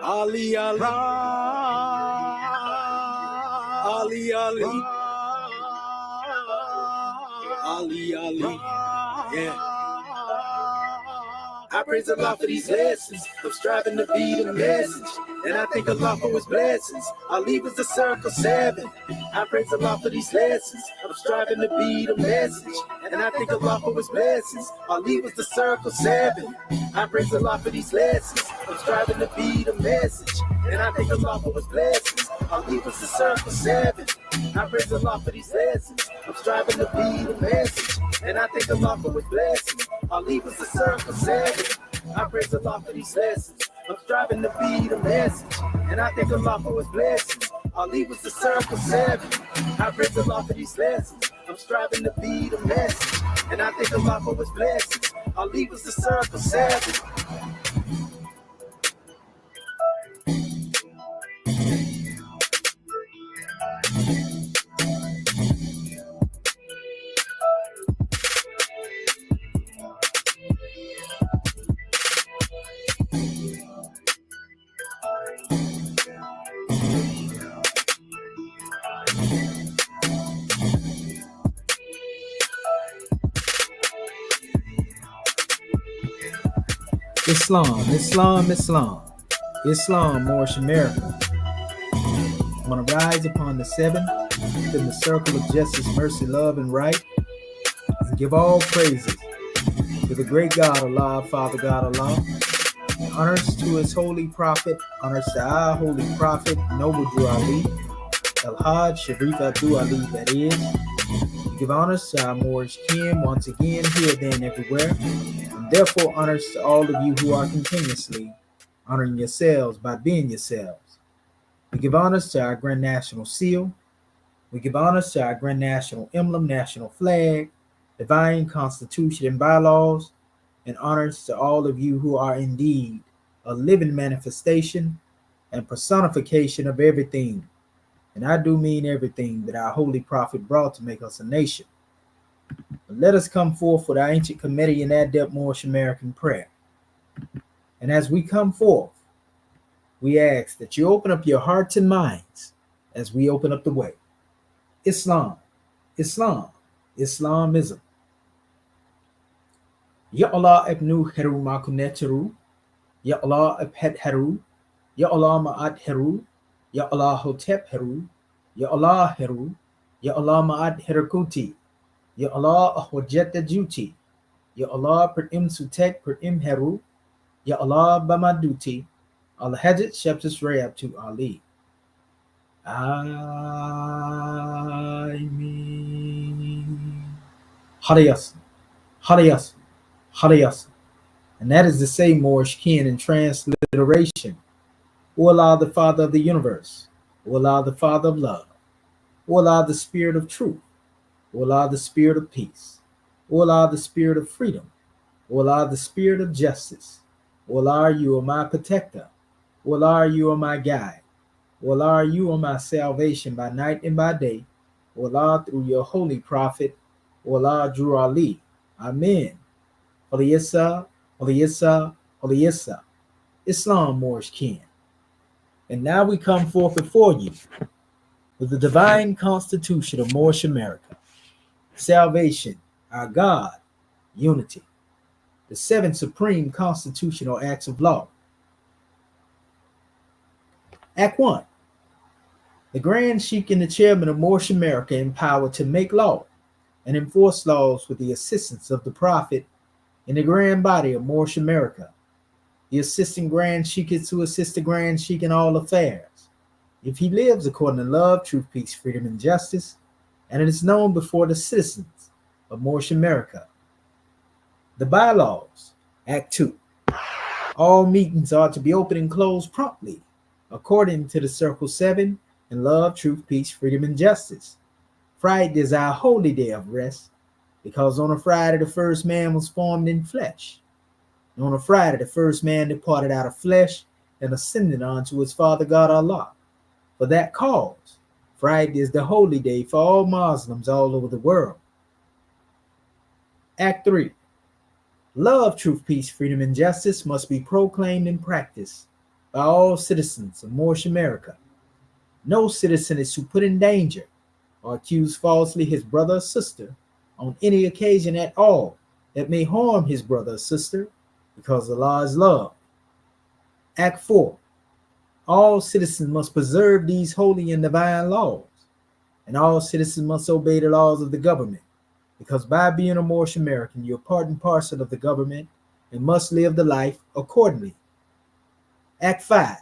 Ali, Ali, Ali, Ali, Ali, Ali, yeah. I praise Allah for these lessons. I'm striving to be the message, and I thank Allah for His blessings. Ali was the circle 7. I praise Allah for these lessons. I'm striving to be the message, and I thank Allah for His blessings. Ali was the circle 7. I praise Allah for these lessons. I'm striving to be the message, and I thank Allah for His blessings. Ali was the circle 7. I praise Allah for these lessons. I'm striving to be the message, and I thank Allah for His blessings. Ali was the circle 7. I praise Allah for these lessons. I'm striving to be the message, and I thank Allah for His blessings. Ali was the circle 7. I praise Allah for these lessons. I'm striving to be the message, and I thank Allah for His blessings. Ali was the circle 7. Islam, Moorish America. I'm going to rise upon the 7 within the circle of justice, mercy, love, and right, and give all praises to the great God, Allah, Father God, Allah. Honors to His holy prophet, honors to our holy prophet, Noble Drew Ali, El-Hajj Sharif Abdul Ali, that is. We give honors to our Moorish kin once again, here, there, and everywhere. Therefore, honors to all of you who are continuously honoring yourselves by being yourselves. We give honors to our Grand National Seal. We give honors to our Grand National Emblem, National Flag, Divine Constitution and Bylaws, and honors to all of you who are indeed a living manifestation and personification of everything, and I do mean everything, that our Holy Prophet brought to make us a nation. Let us come forth with our ancient committee and adept Moorish American prayer. And as we come forth, we ask that you open up your hearts and minds as we open up the way. Islam, Islamism. Ya Allah ibnu heru makuneteru, Ya Allah ibhet heru, Ya Allah ma'at heru, Ya Allah hotep heru, Ya Allah heru, Ya Allah ma'at herakuti. Ya Allah ahwajata juti, Ya Allah per im sutek per im heru, Ya Allah bamaduti, al-hajat sheptus rayab to Ali. Amin. Hadayas. And that is the same Moorish kin in transliteration. O Allah, the Father of the universe. O Allah, the Father of love. O Allah, the Spirit of truth. O Allah, the Spirit of peace. O Allah, the Spirit of freedom. O Allah, the Spirit of justice. O Allah, you are my protector. O Allah, you are my guide. O Allah, you are my salvation by night and by day. O Allah, through your holy prophet, O Allah, Drew Ali. Amen. Holy-Issa, Islam, Moorish kin. And now we come forth before you with the divine constitution of Moorish America. Salvation, our God, unity. The 7 supreme constitutional acts of law. Act 1. The Grand Sheikh and the Chairman of Moorish America empowered to make law and enforce laws with the assistance of the Prophet and the Grand Body of Moorish America. The assistant Grand Sheikh is to assist the Grand Sheikh in all affairs, if he lives according to love, truth, peace, freedom, and justice, and it is known before the citizens of Moorish America. The bylaws. Act 2. All meetings are to be open and closed promptly, according to the Circle 7 in love, truth, peace, freedom, and justice. Friday is our holy day of rest, because on a Friday the first man was formed in flesh. And on a Friday the first man departed out of flesh and ascended unto his Father God Allah. For that cause, Friday is the holy day for all Muslims all over the world. Act 3. Love, truth, peace, freedom, and justice must be proclaimed and practiced by all citizens of Moorish America. No citizen is to put in danger or accuse falsely his brother or sister on any occasion at all that may harm his brother or sister, because Allah is love. Act 4. All citizens must preserve these holy and divine laws, and all citizens must obey the laws of the government, because by being a Moorish American, you're part and parcel of the government and must live the life accordingly. Act 5.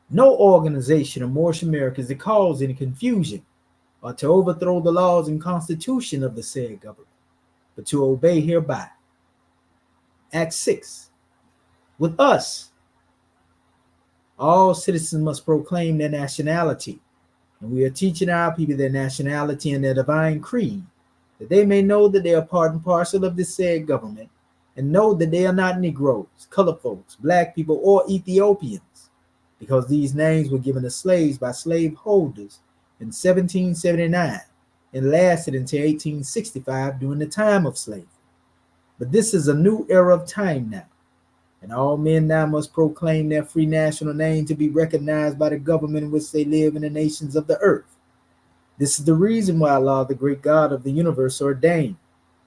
No organization of Moorish America is to cause any confusion or to overthrow the laws and constitution of the said government, but to obey hereby. Act 6. With us, all citizens must proclaim their nationality, and we are teaching our people their nationality and their divine creed, that they may know that they are part and parcel of the said government, and know that they are not Negroes, colored folks, black people, or Ethiopians, because these names were given to slaves by slaveholders in 1779 and lasted until 1865 during the time of slavery. But this is a new era of time now, and all men now must proclaim their free national name to be recognized by the government in which they live in the nations of the earth. This is the reason why Allah, the great God of the universe, ordained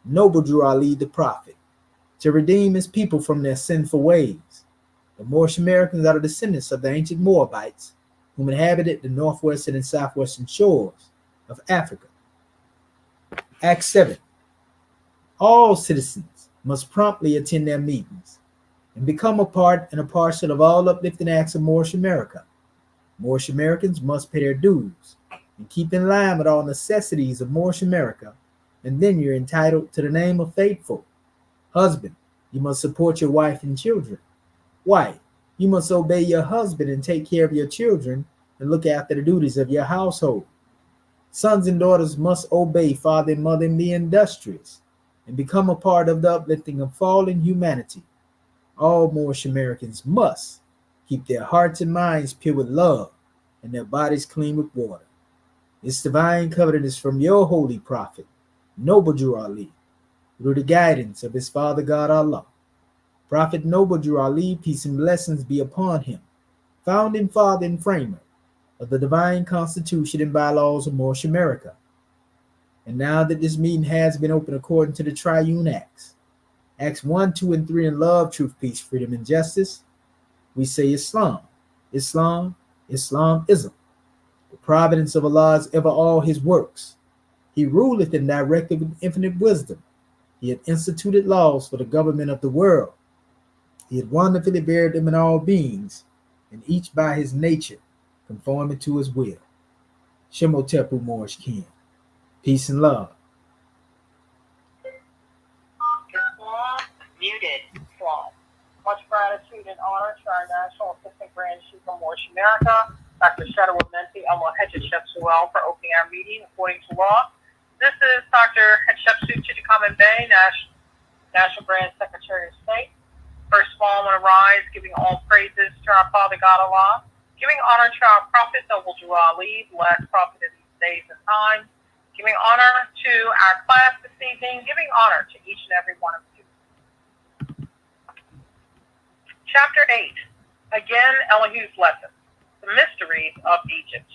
noble Drew Ali the prophet to redeem his people from their sinful ways. The Moorish Americans are the descendants of the ancient Moabites, whom inhabited the northwestern and southwestern shores of Africa. Act 7. All citizens must promptly attend their meetings and become a part and a parcel of all uplifting acts of Moorish America. Moorish Americans must pay their dues and keep in line with all necessities of Moorish America, and then you're entitled to the name of faithful. Husband, you must support your wife and children. Wife, you must obey your husband and take care of your children and look after the duties of your household. Sons and daughters must obey father and mother and be industrious and become a part of the uplifting of fallen humanity. All Moorish Americans must keep their hearts and minds pure with love and their bodies clean with water. This divine covenant is from your holy prophet, Noble Drew Ali, through the guidance of his Father God Allah. Prophet Noble Drew Ali, peace and blessings be upon him, founding father and framer of the divine constitution and bylaws of Moorish America. And now that this meeting has been opened according to the triune acts, Acts 1, 2, and 3 in love, truth, peace, freedom, and justice, we say Islam, Islam, Islamism. The providence of Allah is ever all his works. He ruleth and directeth with infinite wisdom. He had instituted laws for the government of the world. He had wonderfully varied them in all beings, and each by his nature, conforming to his will. Shemotepu Moorish King. Peace and love. Muted. Much gratitude and honor to our National Assistant Grand Chief of Moorish America, Dr. Shadow Menti Allah Hetchepsuel, for opening our meeting according to law. This is Dr. Hetchepsu Chitikaman Bey, National Grand Secretary of State. First of all, I want to rise, giving all praises to our Father God Allah, giving honor to our Prophet Noble Drew Ali, the last prophet of these days and times, giving honor to our class this evening, giving honor to each and every one of you. Chapter 8, again Elihu's lesson, the mysteries of Egypt.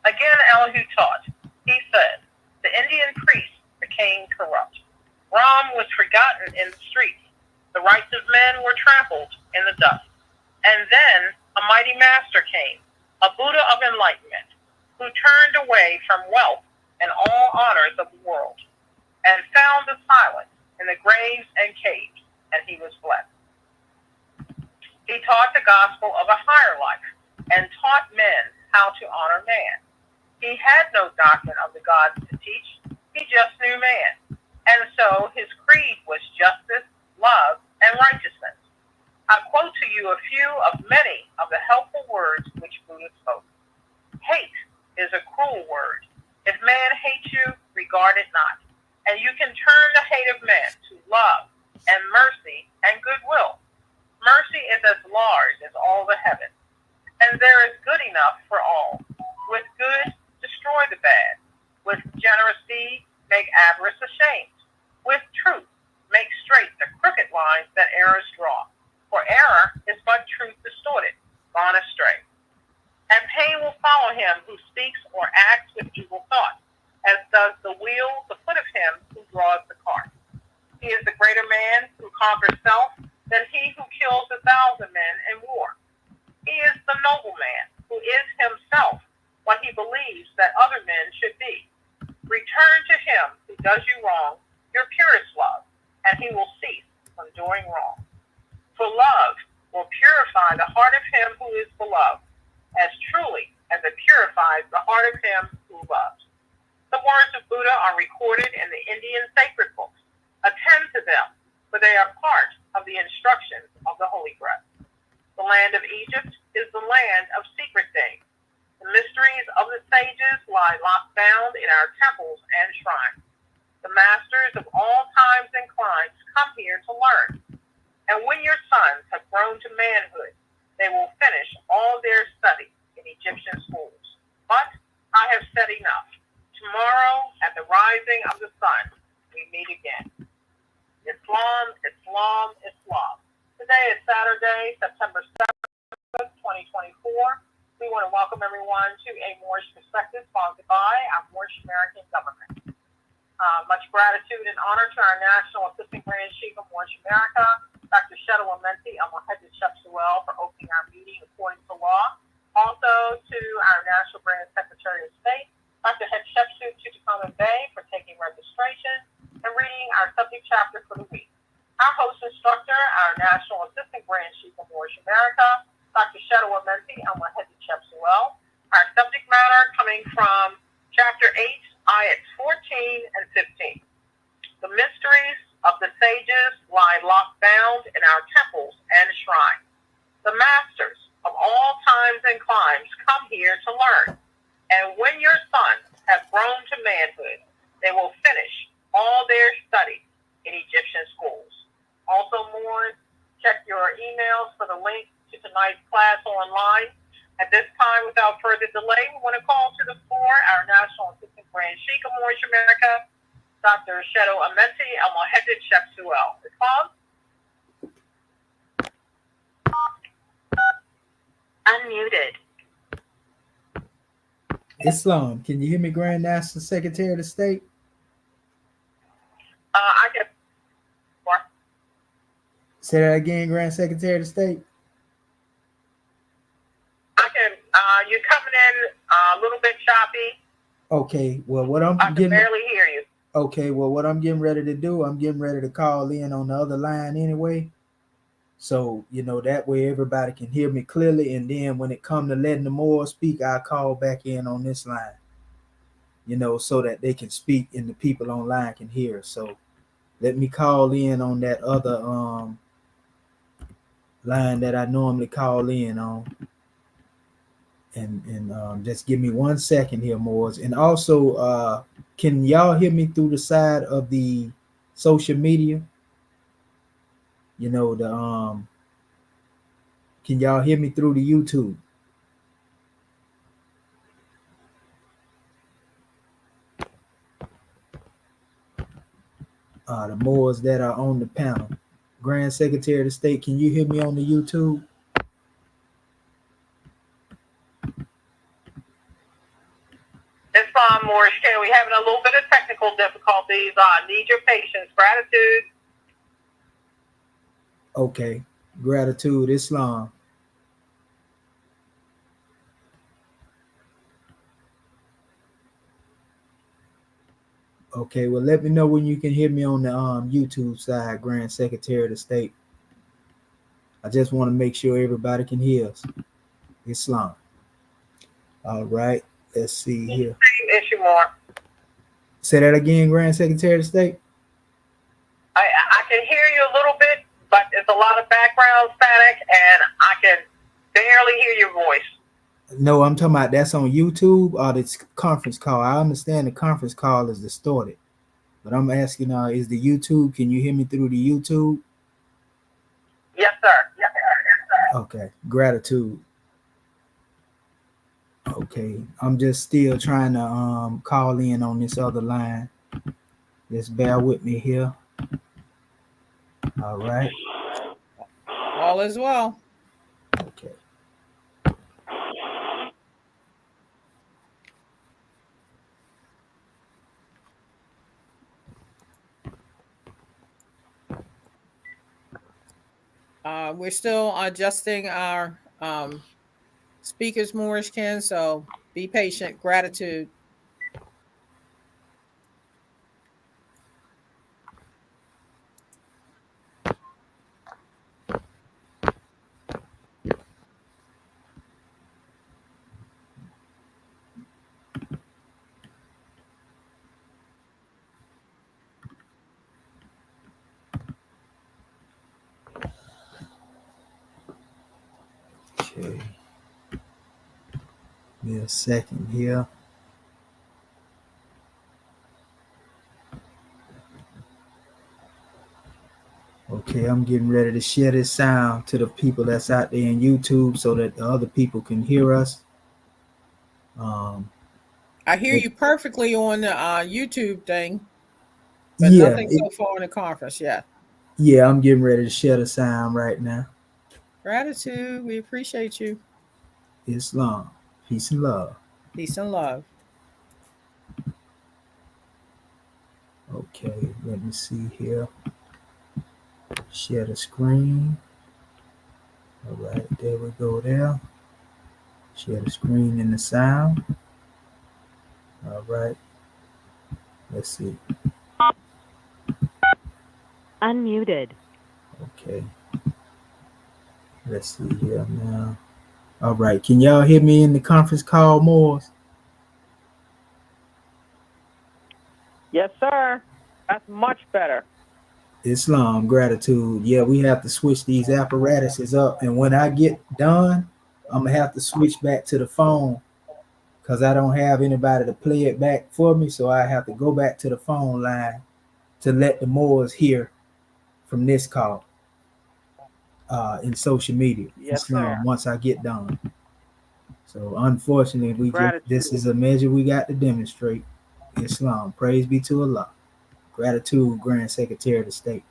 Again Elihu taught. He said, the Indian priests became corrupt. Ram was forgotten in the streets. The rights of men were trampled in the dust. And then a mighty master came, a Buddha of enlightenment, who turned away from wealth and all honors of the world, and found the silence in the graves and caves, and he was blessed. He taught the gospel of a higher life, and taught men how to honor man. He had no doctrine of the gods to teach, he just knew man. And so his creed was justice, love, and righteousness. I quote to you a few of many of the helpful words which Buddha spoke. Hate is a cruel word. If man hates you, regard it not. And you can turn the hate of man to love and mercy and goodwill. Mercy is as large as all the heavens, and there is good enough for all. With good, destroy the bad. With generous deed, make avarice ashamed. With truth, make straight the crooked lines that errors draw. For error is but truth distorted, gone astray. And pain will follow him who speaks or acts with evil thoughts, as does the wheel the foot of him who draws the cart. He is the greater man who conquers self than he who kills 1,000 men in war. He is the noble man who is himself what he believes that other men should be. Return to him who does you wrong your purest love, and he will cease from doing wrong. For love will purify the heart of him who is beloved, as truly as it purifies the heart of him who loves. The words of Buddha are recorded in the Indian sacred books. Attend to them, for they are part of the instructions of the Holy Breath. The land of Egypt is the land of secret things. The mysteries of the sages lie locked bound in our temples and shrines. The masters of all times and climes come here to learn. And when your sons have grown to manhood, they will finish all their study in Egyptian schools. But I have said enough. Tomorrow, at the rising of the sun, we meet again. Islam, Islam, Islam. Today is Saturday, September 7th, 2024. We want to welcome everyone to A Moorish Perspective, sponsored by our Moorish American government. Much gratitude and honor to our National Assistant Grand Chief of Moorish America, Dr. Shedo Amenti Al-Muhaddith Shepsuel, for opening our meeting according to law. Also to our National Grand Secretary of State, Dr. Hatshepsut Tutankhamun Bey, for taking registration and reading our subject chapter for the week. Our host instructor, our National Assistant Grand Chief of Moorish America, Dr. Shedo Amenti Al-Muhaddith Shepsuel. Our subject matter coming from Chapter 8, Ayats 14 and 15. The mysteries of the sages lie locked bound in our temples and shrines. The masters of all times and climes come here to learn. And when your sons have grown to manhood, they will finish all their studies in Egyptian schools. Also, more, check your emails for the link to tonight's class online. At this time, without further delay, we want to call to the floor our National Assistant Grand Sheikh of Moorish America, Dr. Shedo Amenti Al-Muhaddith Shepsuel. Unmuted. Islam, can you hear me, Grand National Secretary of the State? I can. What? Say that again, Grand Secretary of the State. I can. You're coming in a little bit choppy. Okay. Well, I can barely hear you. Okay. Well, what I'm getting ready to do, I'm getting ready to call in on the other line anyway. So, that way everybody can hear me clearly. And then when it comes to letting the Moors speak, I'll call back in on this line, so that they can speak and the people online can hear. So let me call in on that other line that I normally call in on. And just give me 1 second here, Moors. And also, can y'all hear me through the side of the social media? Can y'all hear me through the YouTube? The Moors that are on the panel. Grand Secretary of the State, can you hear me on the YouTube? Islam, Moorish, we're having a little bit of technical difficulties. Need your patience. Gratitude. Okay. Gratitude, Islam. Okay, well, let me know when you can hear me on the YouTube side, Grand Secretary of the State. I just want to make sure everybody can hear us. Islam. All right, let's see here. Same issue, more. Say that again, Grand Secretary of the State. I can hear you a little bit, but it's a lot of background static, and I can barely hear your voice. No, I'm talking about that's on YouTube or this conference call. I understand the conference call is distorted, but I'm asking, is the YouTube? Can you hear me through the YouTube? Yes, sir. Yes, sir. Yes, sir. Okay, gratitude. Okay, I'm just still trying to call in on this other line. Just bear with me here. All right. All is well. Okay. We're still adjusting our speakers, Moorish Ken, so be patient. Gratitude. Okay. Give me a second here. Okay, I'm getting ready to share this sound to the people that's out there in YouTube so that the other people can hear us. I hear you perfectly on the YouTube thing, but Yeah, nothing so far in the conference yet. yeah, I'm getting ready to share the sound right now. Gratitude. We appreciate you. Islam, peace and love. Peace and love. Okay, let me see here. Share the screen. All right, there we go there. Share the screen and the sound. All right. Let's see. Unmuted. Okay. Let's see here now. All right. Can y'all hear me in the conference call, Moors? Yes, sir. That's much better. Islam, gratitude. Yeah, we have to switch these apparatuses up. And when I get done, I'm going to have to switch back to the phone because I don't have anybody to play it back for me. So I have to go back to the phone line to let the Moors hear from this call in social media. Yes, Islam, sir. once I get done. So unfortunately, Gratitude. this is a measure we got to demonstrate. Islam, praise be to Allah. Gratitude, Grand Secretary of the State.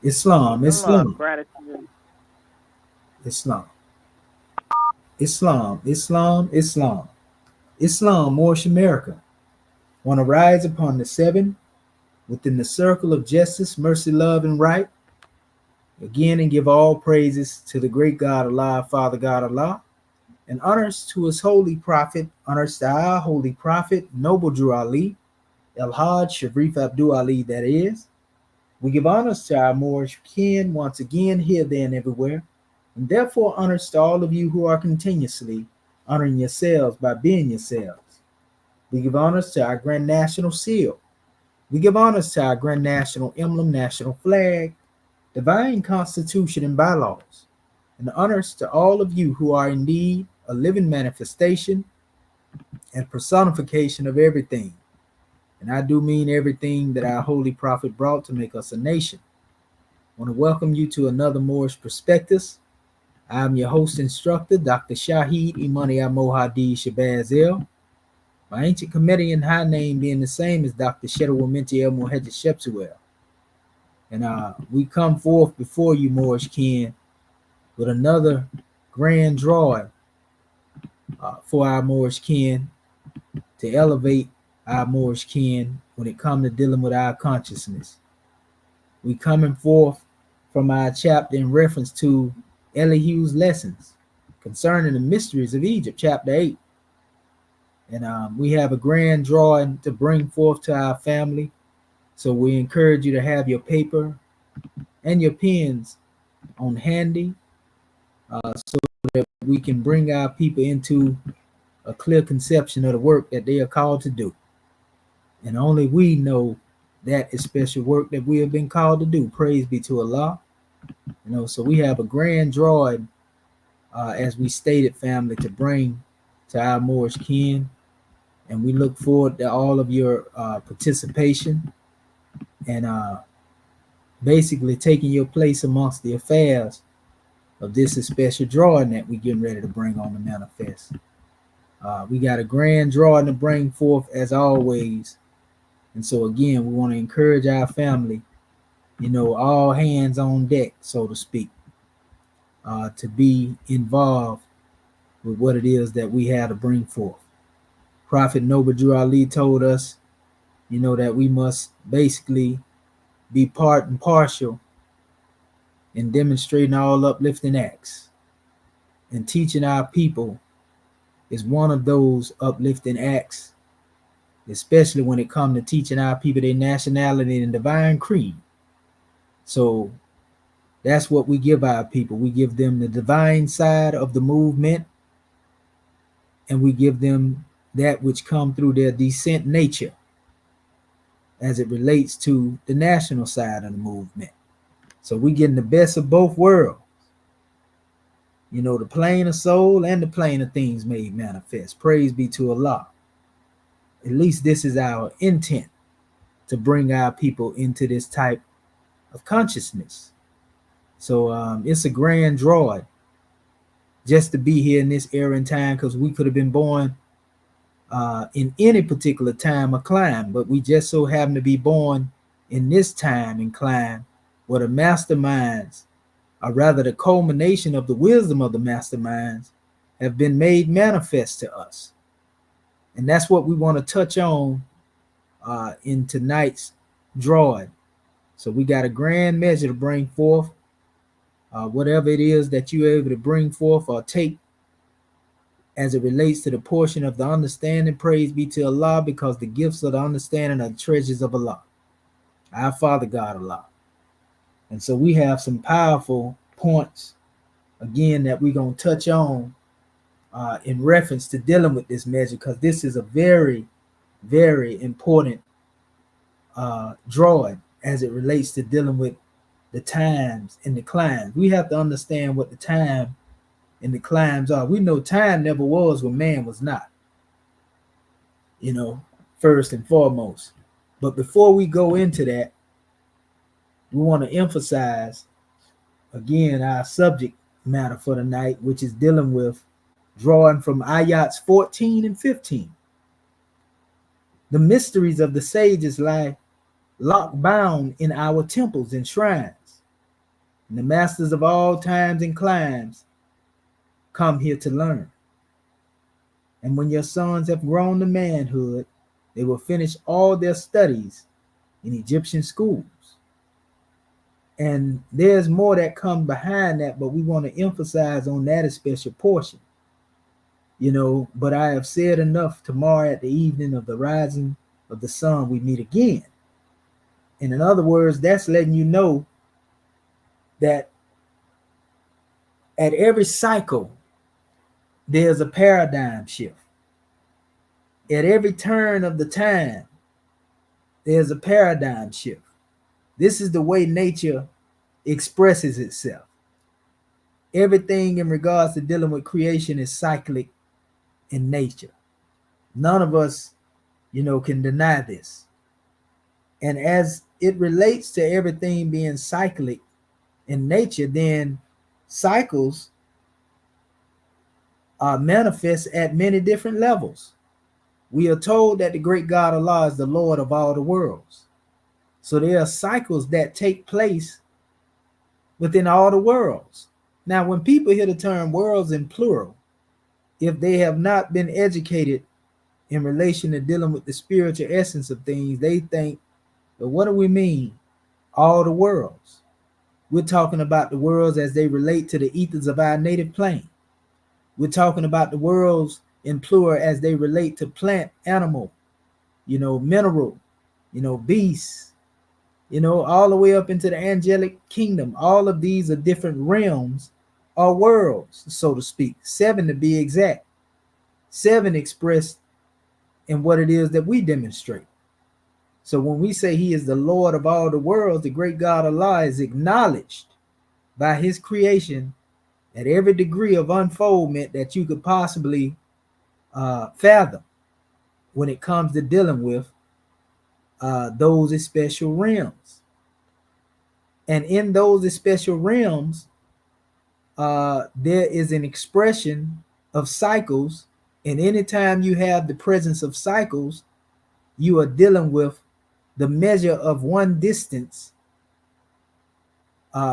Islam, Peace and love. Islam, Gratitude. Islam, Islam, Islam, Islam, Islam, Moorish America. Want to rise upon the seven within the circle of justice, mercy, love, and right. Again, and give all praises to the great God Allah, Father God Allah, and honors to his holy prophet, honors to our holy prophet, Noble Drew Ali, El Hajj Sharif Abdul Ali, that is. We give honors to our Moorish kin once again, here, there, and everywhere, and therefore honors to all of you who are continuously honoring yourselves by being yourselves. We give honors to our Grand National Seal. We give honors to our Grand National Emblem, National Flag, Divine Constitution, and bylaws, and honors to all of you who are indeed a living manifestation and personification of everything. And I do mean everything that our holy prophet brought to make us a nation. I want to welcome you to another Moorish Perspectives. I'm your host instructor, Dr. Shahid Imani Mohadi Shabazel. My ancient Comedian high name being the same as Dr. Shedawa Minti El Muhajjid Shepsuel. And we come forth before you, Moorish kin, with another grand drawing for our Moorish kin to elevate our Moorish kin when it comes to dealing with our consciousness. We coming forth from our chapter in reference to Elihu's lessons concerning the mysteries of Egypt, chapter 8. And we have a grand drawing to bring forth to our family. So we encourage you to have your paper and your pens on handy so that we can bring our people into a clear conception of the work that they are called to do. And only we know that is special work that we have been called to do. Praise be to Allah. So we have a grand drawing, as we stated, family, to bring to our Moorish kin. And we look forward to all of your participation and basically taking your place amongst the affairs of this special drawing that we're getting ready to bring on the manifest. We got a grand drawing to bring forth as always. And so again, we want to encourage our family all hands on deck, so to speak, to be involved with what it is that we have to bring forth. Prophet Noble Drew Ali told us, that we must basically be part and partial in demonstrating all uplifting acts. And teaching our people is one of those uplifting acts, especially when it comes to teaching our people their nationality and divine creed. So that's what we give our people. We give them the divine side of the movement, and we give them that which come through their descent nature as it relates to the national side of the movement. So we getting the best of both worlds. The plane of soul and the plane of things made manifest. Praise be to Allah. At least this is our intent, to bring our people into this type of consciousness. So it's a grand draw just to be here in this era and time, because we could have been born in any particular time or climb, but we just so happen to be born in this time and climb where the masterminds, or rather the culmination of the wisdom of the masterminds, have been made manifest to us. And that's what we want to touch on in tonight's drawing. So we got a grand measure to bring forth. Whatever it is that you're able to bring forth or take as it relates to the portion of the understanding, praise be to Allah, because the gifts of the understanding are the treasures of Allah, our Father God Allah. And so we have some powerful points, again, that we're going to touch on in reference to dealing with this measure, because this is a very, very important drawing as it relates to dealing with the times and the climes. We have to understand what the time and the climes are. We know time never was when man was not, first and foremost. But before we go into that, we want to emphasize again our subject matter for tonight, which is dealing with drawing from ayats 14 and 15. The mysteries of the sages lie locked bound in our temples and shrines, and the masters of all times and climes come here to learn. And when your sons have grown to manhood, they will finish all their studies in Egyptian schools. And there's more that comes behind that, but we want to emphasize on that special portion. But I have said enough. Tomorrow at the evening of the rising of the sun, we meet again. And in other words, that's letting you know that at every cycle, there's a paradigm shift. At every turn of the time, there's a paradigm shift. This is the way nature expresses itself. Everything in regards to dealing with creation is cyclic in nature. None of us, can deny this. And as it relates to everything being cyclic in nature, then cycles are manifest at many different levels. We are told that the great God Allah is the Lord of all the worlds. So there are cycles that take place within all the worlds. Now, when people hear the term worlds in plural, if they have not been educated in relation to dealing with the spiritual essence of things, they think, well, what do we mean? All the worlds. We're talking about the worlds as they relate to the ethers of our native plane. We're talking about the worlds in plural as they relate to plant, animal, mineral, beasts, all the way up into the angelic kingdom. All of these are different realms or worlds, so to speak. 7 to be exact. 7 expressed in what it is that we demonstrate. So when we say he is the Lord of all the worlds, the great God Allah is acknowledged by his creation at every degree of unfoldment that you could possibly fathom when it comes to dealing with those special realms. And in those special realms, there is an expression of cycles. And anytime you have the presence of cycles, you are dealing with the measure of one distance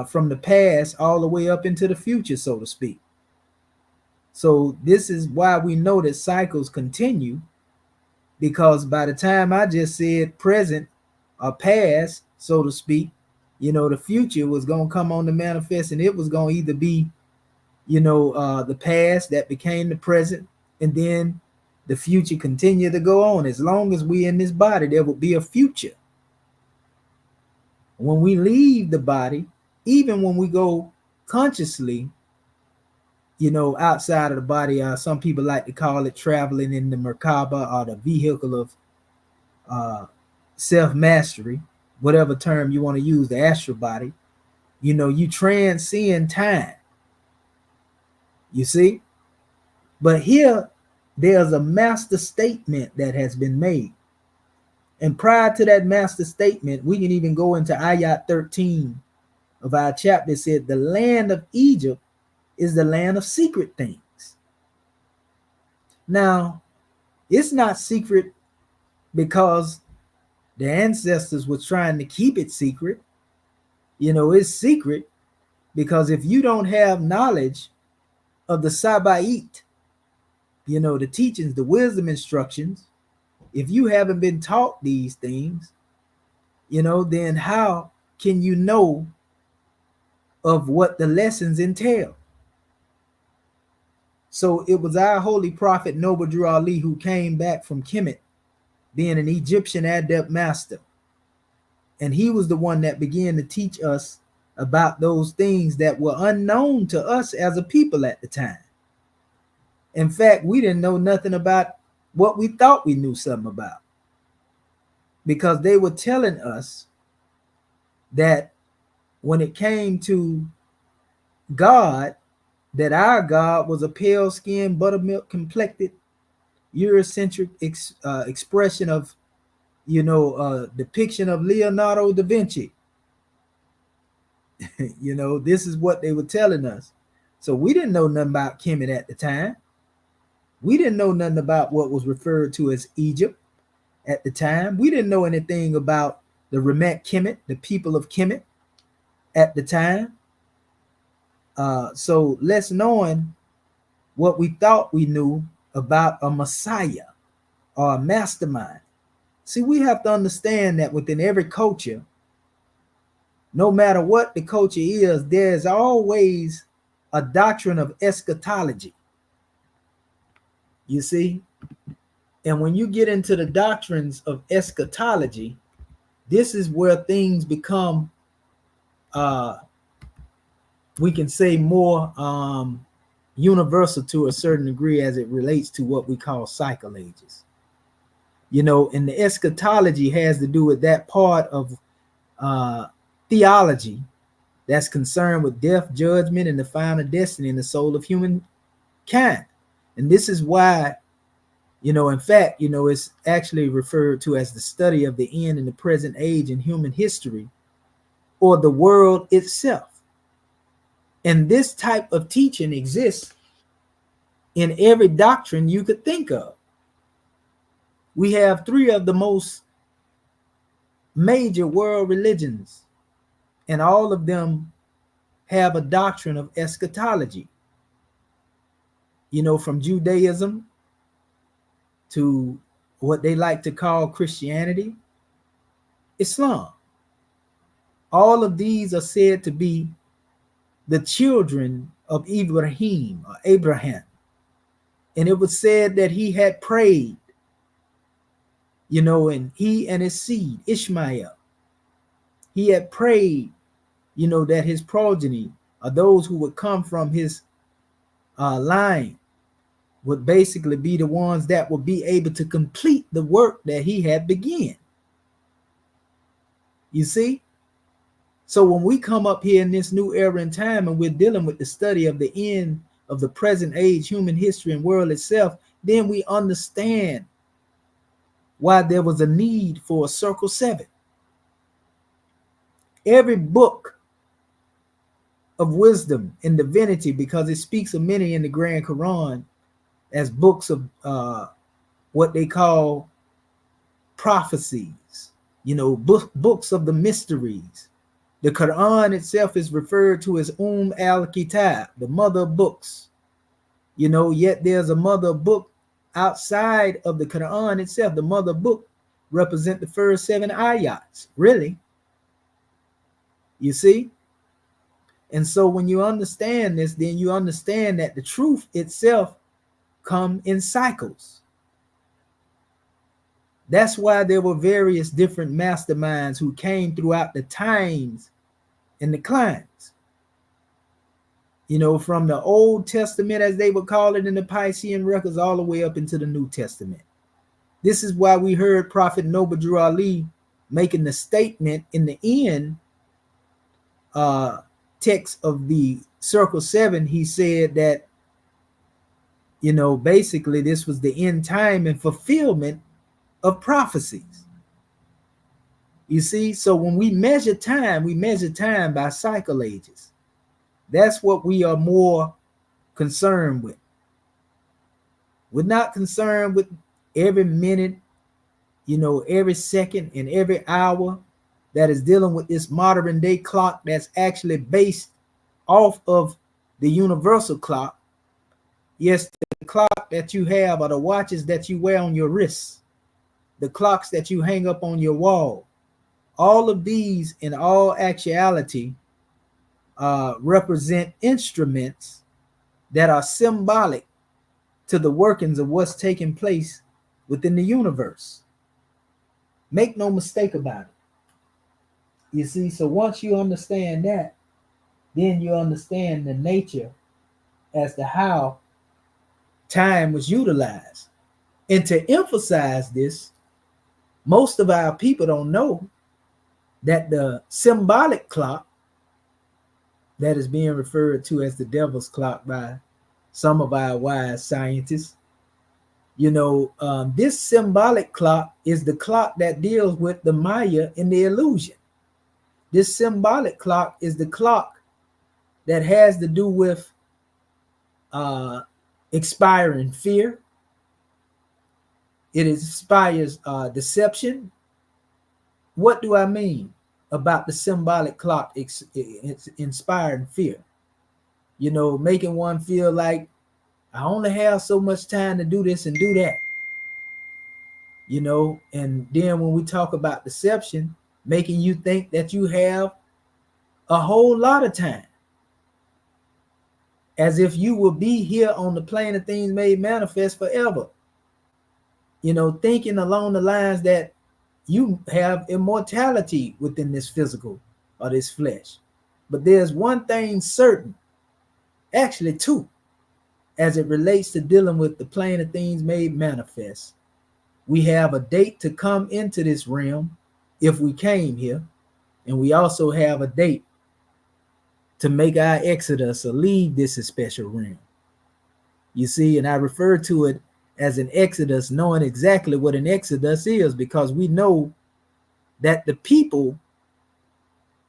from the past all the way up into the future, so to speak. So this is why we know that cycles continue, because by the time I just said present or past, so to speak, the future was going to come on to manifest, and it was going to either be, the past that became the present, and then the future continued to go on. As long as we in this body, there will be a future. When we leave the body, even when we go consciously, outside of the body, some people like to call it traveling in the Merkaba, or the vehicle of self-mastery, whatever term you want to use, the astral body. You transcend time. You see? But here, there's a master statement that has been made. And prior to that master statement, we can even go into ayat 13 of our chapter. It said, the land of Egypt is the land of secret things. Now, it's not secret because the ancestors were trying to keep it secret. It's secret because if you don't have knowledge of the Sabait, the teachings, the wisdom instructions, if you haven't been taught these things, then how can you know of what the lessons entail? So it was our holy prophet Noble Drew Ali who came back from Kemet, being an Egyptian adept master. And he was the one that began to teach us about those things that were unknown to us as a people at the time. In fact, we didn't know nothing about what we thought we knew something about, because they were telling us that when it came to God, that our God was a pale-skinned, buttermilk complected, Eurocentric expression of, depiction of Leonardo da Vinci. This is what they were telling us. So we didn't know nothing about Kemet at the time. We didn't know nothing about what was referred to as Egypt at the time. We didn't know anything about the Remet Kemet, the people of Kemet at the time. So less knowing what we thought we knew about a Messiah or a mastermind. See, we have to understand that within every culture, no matter what the culture is, there's always a doctrine of eschatology. You see? And when you get into the doctrines of eschatology, this is where things become, we can say, more universal to a certain degree as it relates to what we call cycle ages. And the eschatology has to do with that part of theology that's concerned with death, judgment, and the final destiny in the soul of humankind. And this is why, in fact, it's actually referred to as the study of the end and the present age in human history, or the world itself. And this type of teaching exists in every doctrine you could think of. We have three of the most major world religions, and all of them have a doctrine of eschatology. From Judaism to what they like to call Christianity, Islam. All of these are said to be the children of Ibrahim or Abraham. And it was said that he had prayed, and he and his seed, Ishmael, he had prayed, that his progeny, or those who would come from his line, would basically be the ones that would be able to complete the work that he had begun. You see? So when we come up here in this new era in time and we're dealing with the study of the end of the present age, human history, and world itself, then we understand why there was a need for a circle 7. Every book of wisdom and divinity, because it speaks of many in the Grand Quran as books of what they call prophecies, books of the mysteries. The Quran itself is referred to as al-Kitab, the mother of books. Yet there's a mother book outside of the Quran itself. The mother book represent the first 7 ayats, really. You see? And so when you understand this, then you understand that the truth itself come in cycles. That's why there were various different masterminds who came throughout the times and the climes. From the Old Testament, as they would call it in the Piscean records, all the way up into the New Testament. This is why we heard Prophet Noble Ali making the statement in the end text of the Circle 7. He said that, basically this was the end time and fulfillment of prophecies. You see, so when we measure time by cycle ages. That's what we are more concerned with. We're not concerned with every minute, every second and every hour that is dealing with this modern day clock that's actually based off of the universal clock. Yes, the clock that you have are the watches that you wear on your wrists, the clocks that you hang up on your wall. All of these, in all actuality, represent instruments that are symbolic to the workings of what's taking place within the universe. Make no mistake about it. You see, so once you understand that, then you understand the nature as to how time was utilized. And to emphasize this, most of our people don't know that the symbolic clock that is being referred to as the devil's clock by some of our wise scientists, this symbolic clock is the clock that deals with the Maya and the illusion. This symbolic clock is the clock that has to do with expiring fear. It inspires deception. What do I mean about the symbolic clock? It's inspiring fear. Making one feel like I only have so much time to do this and do that. And then when we talk about deception, making you think that you have a whole lot of time, as if you will be here on the plane of things made manifest forever. Thinking along the lines that you have immortality within this physical or this flesh. But there's one thing certain, actually two, as it relates to dealing with the plane of things made manifest. We have a date to come into this realm if we came here, and we also have a date to make our exodus or leave this special realm. You see, and I refer to it as an exodus, knowing exactly what an exodus is, because we know that the people,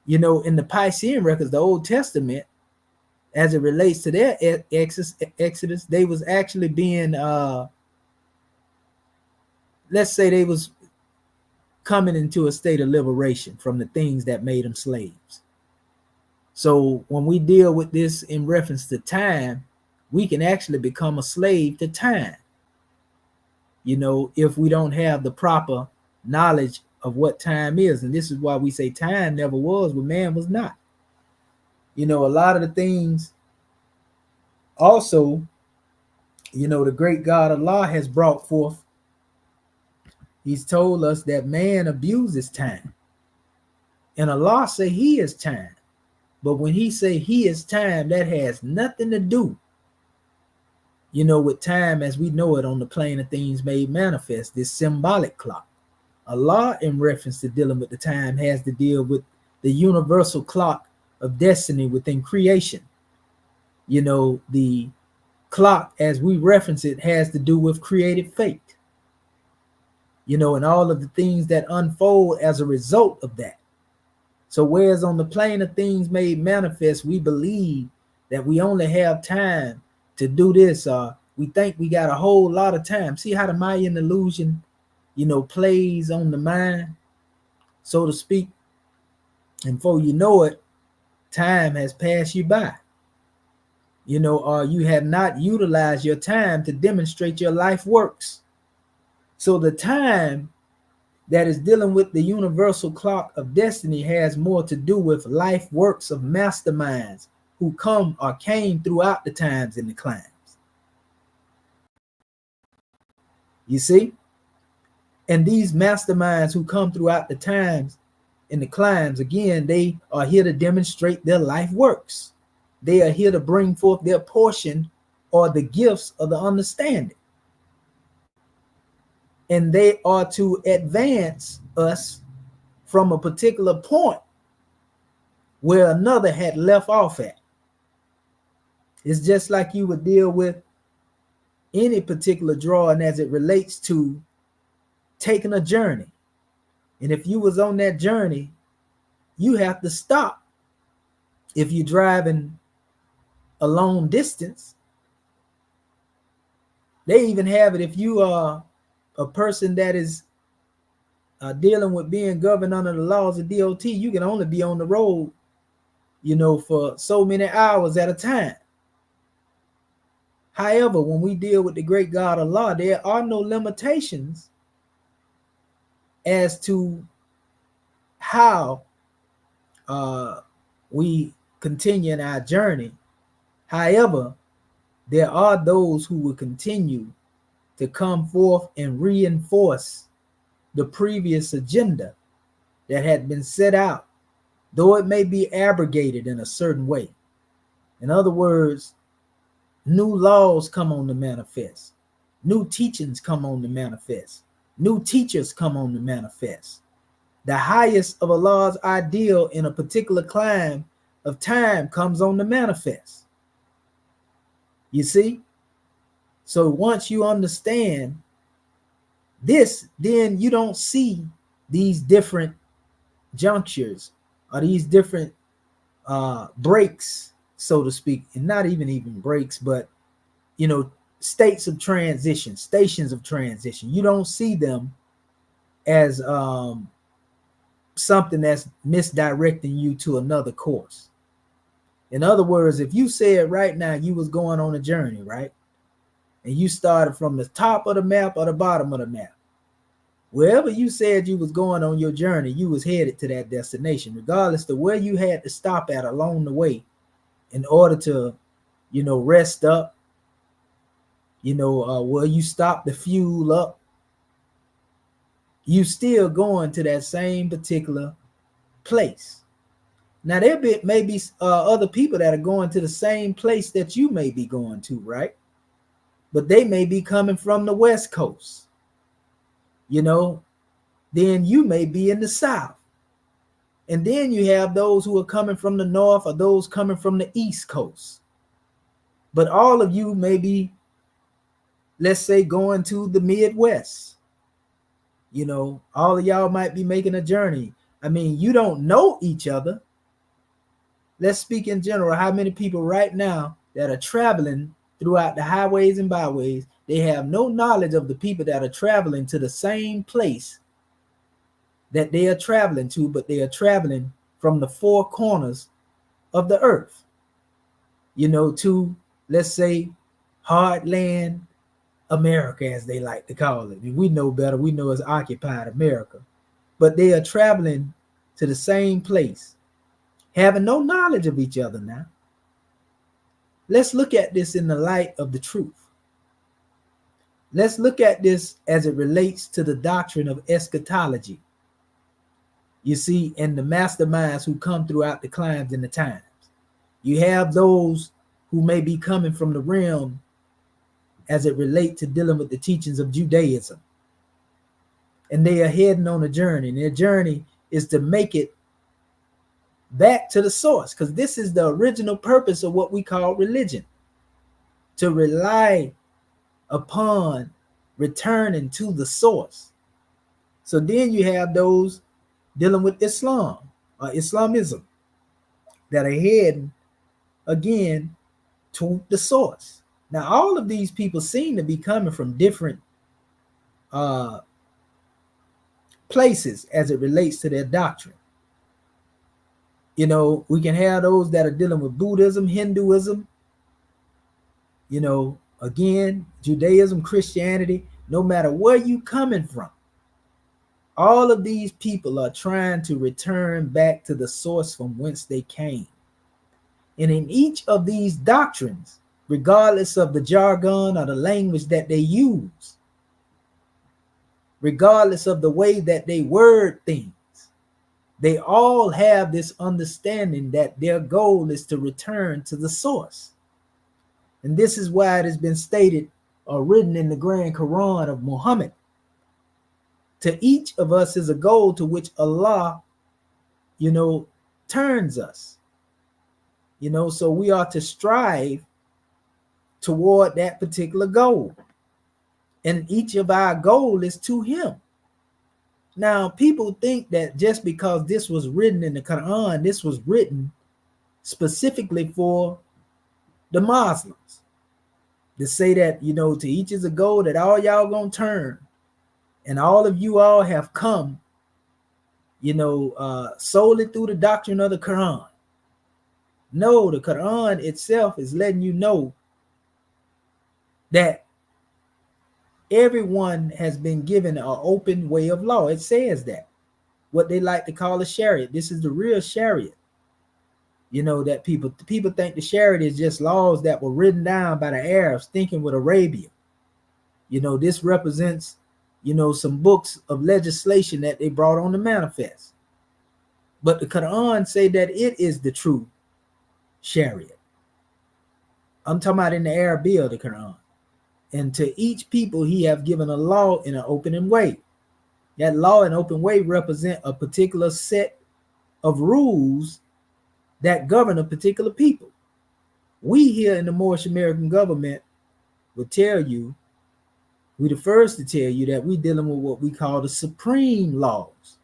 in the Piscean records, the Old Testament, as it relates to their exodus, they was actually being, let's say they was coming into a state of liberation from the things that made them slaves. So when we deal with this in reference to time, we can actually become a slave to time, if we don't have the proper knowledge of what time is. And this is why we say time never was what man was not. A lot of the things also, the great God Allah has brought forth. He's told us that man abuses time. And Allah say he is time. But when he say he is time, that has nothing to do, with time as we know it on the plane of things made manifest, this symbolic clock. Allah, in reference to dealing with the time, has to deal with the universal clock of destiny within creation. The clock, as we reference it, has to do with created fate. And all of the things that unfold as a result of that. So whereas on the plane of things made manifest, we believe that we only have time to do this, we think we got a whole lot of time. See how the Mayan illusion, plays on the mind, so to speak. And before you know it, time has passed you by. Or you have not utilized your time to demonstrate your life works. So the time that is dealing with the universal clock of destiny has more to do with life works of masterminds who come or came throughout the times in the climes. You see? And these masterminds who come throughout the times in the climes, again, they are here to demonstrate their life works. They are here to bring forth their portion or the gifts of the understanding. And they are to advance us from a particular point where another had left off at. It's just like you would deal with any particular drawing as it relates to taking a journey. And if you was on that journey, you have to stop. If you're driving a long distance, they even have it if you are a person that is dealing with being governed under the laws of DOT, you can only be on the road, for so many hours at a time. However, when we deal with the great God Allah, there are no limitations as to how we continue in our journey. However, there are those who will continue to come forth and reinforce the previous agenda that had been set out, though it may be abrogated in a certain way. In other words, new laws come on the manifest. New teachings come on the manifest. New teachers come on the manifest. The highest of Allah's ideal in a particular climb of time comes on the manifest. You see? So once you understand this, then you don't see these different junctures or these different breaks, so to speak, and not even breaks, but states of transition, stations of transition. You don't see them as something that's misdirecting you to another course. In other words, if you said right now you was going on a journey, right, and you started from the top of the map or the bottom of the map, wherever you said you was going on your journey, you was headed to that destination, regardless of where you had to stop at along the way in order to, rest up, where you stop the fuel up. You still going to that same particular place. Now, there may be other people that are going to the same place that you may be going to, right? But they may be coming from the West Coast. Then you may be in the South. And then you have those who are coming from the North or those coming from the East Coast. But all of you may be, let's say, going to the Midwest. All of y'all might be making a journey. I mean, you don't know each other. Let's speak in general. How many people right now that are traveling throughout the highways and byways, they have no knowledge of the people that are traveling to the same place that they are traveling to, but they are traveling from the four corners of the earth, to, let's say, Heartland America, as they like to call it. And we know better. We know it's occupied America. But they are traveling to the same place, having no knowledge of each other now. Let's look at this in the light of the truth. Let's look at this as it relates to the doctrine of eschatology. You see, and the masterminds who come throughout the climes and the times. You have those who may be coming from the realm as it relates to dealing with the teachings of Judaism. And they are heading on a journey. And their journey is to make it back to the source, because this is the original purpose of what we call religion, to rely upon returning to the source. So then you have those dealing with Islam or Islamism that are heading again to the source. Now, all of these people seem to be coming from different places as it relates to their doctrine. You know, we can have those that are dealing with Buddhism, Hinduism, you know, again, Judaism, Christianity, no matter where you coming from. All of these people are trying to return back to the source from whence they came. And in each of these doctrines, regardless of the jargon or the language that they use, regardless of the way that they word things, they all have this understanding that their goal is to return to the source. And this is why it has been stated or written in the Grand Quran of Muhammad. To each of us is a goal to which Allah, you know, turns us. You know, so we are to strive toward that particular goal. And each of our goal is to him. Now, people think that just because this was written in the Quran, this was written specifically for the Muslims. To say that, you know, to each is a goal, that all y'all gonna turn, and all of you all have come, you know, solely through the doctrine of the Quran. No, the Quran itself is letting you know that everyone has been given an open way of law. It says that. What they like to call a Sharia. This is the real Sharia. You know, that people think the Sharia is just laws that were written down by the Arabs thinking with Arabia. You know, this represents, you know, some books of legislation that they brought on the manifest. But the Quran say that it is the true Sharia. I'm talking about in the Arabic of the Quran. And to each people he have given a law in an open way. That law in open way represent a particular set of rules that govern a particular people. We here in the Moorish American government will tell you, we the first to tell you that we dealing with what we call the supreme laws.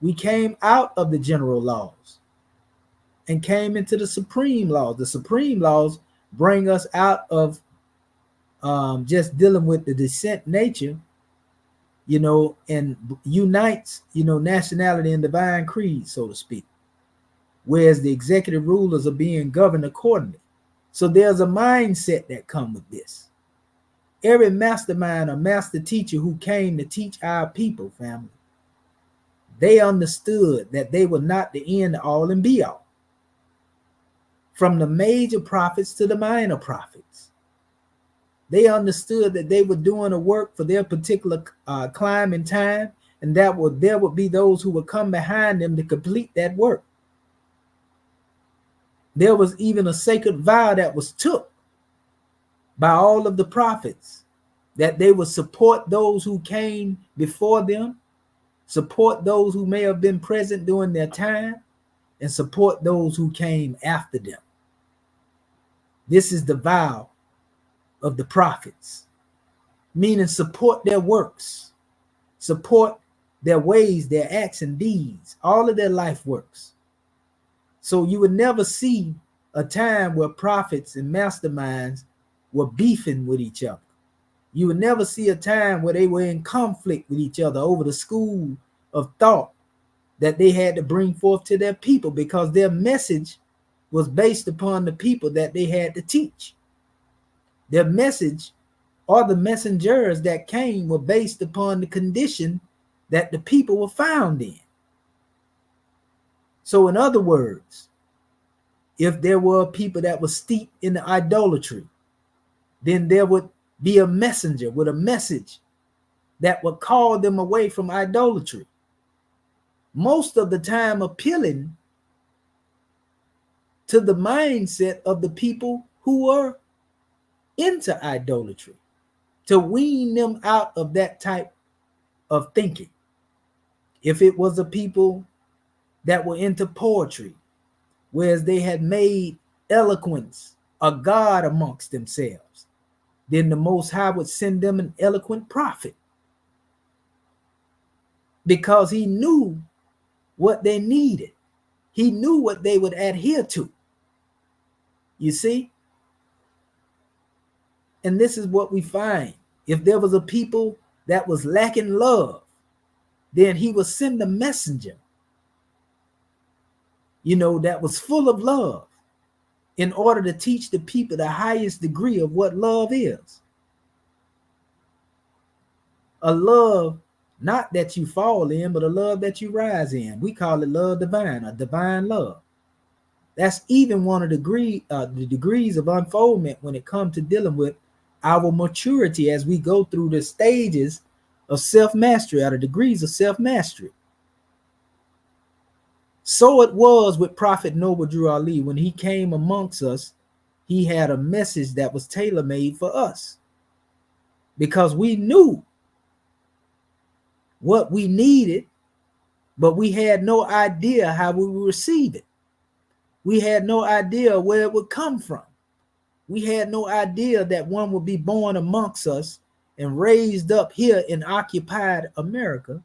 We came out of the general laws and came into the supreme laws. The supreme laws bring us out of just dealing with the descent nature, you know, and unites, you know, nationality and divine creed, so to speak. Whereas the executive rulers are being governed accordingly. So there's a mindset that comes with this. Every mastermind or master teacher who came to teach our people, family, they understood that they were not the end all and be all. From the major prophets to the minor prophets, they understood that they were doing a work for their particular climb and time, and that there would be those who would come behind them to complete that work. There was even a sacred vow that was took by all of the prophets that they would support those who came before them, support those who may have been present during their time, and support those who came after them. This is the vow of the prophets, meaning support their works, support their ways, their acts and deeds, all of their life works. So you would never see a time where prophets and masterminds were beefing with each other. You would never see a time where they were in conflict with each other over the school of thought that they had to bring forth to their people, because their message was based upon the people that they had to teach. Their message, or the messengers that came, were based upon the condition that the people were found in. So in other words, if there were people that were steeped in the idolatry, then there would be a messenger with a message that would call them away from idolatry. Most of the time appealing to the mindset of the people who were into idolatry, to wean them out of that type of thinking. If it was a people that were into poetry, whereas they had made eloquence a god amongst themselves, then the Most High would send them an eloquent prophet, because he knew what they needed. He knew what they would adhere to. You see? And this is what we find. If there was a people that was lacking love, then he would send a messenger that was full of love in order to teach the people the highest degree of what love is. A love not that you fall in, but a love that you rise in. We call it love divine, a divine love. That's even one of the degrees of unfoldment when it comes to dealing with our maturity as we go through the stages of self-mastery, or the degrees of self-mastery. So it was with Prophet Noble Drew Ali. When he came amongst us, he had a message that was tailor-made for us, because we knew what we needed, but we had no idea how we would receive it. We had no idea where it would come from. We had no idea that one would be born amongst us and raised up here in occupied America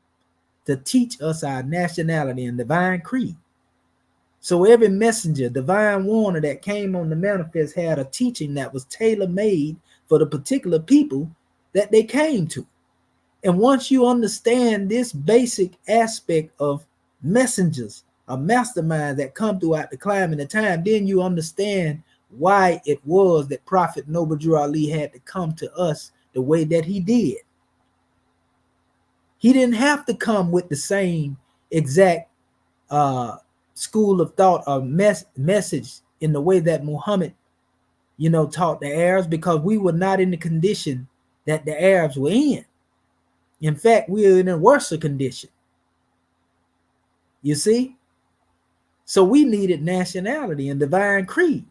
to teach us our nationality and divine creed. So every messenger, divine warner that came on the manifest had a teaching that was tailor-made for the particular people that they came to. And once you understand this basic aspect of messengers, a mastermind that come throughout the climb and the time, then you understand why it was that Prophet Noble Drew Ali had to come to us the way that he did. He didn't have to come with the same exact school of thought or message in the way that Muhammad, taught the Arabs, because we were not in the condition that the Arabs were in. In fact, we are in a worse condition. You see? So we needed nationality and divine creed.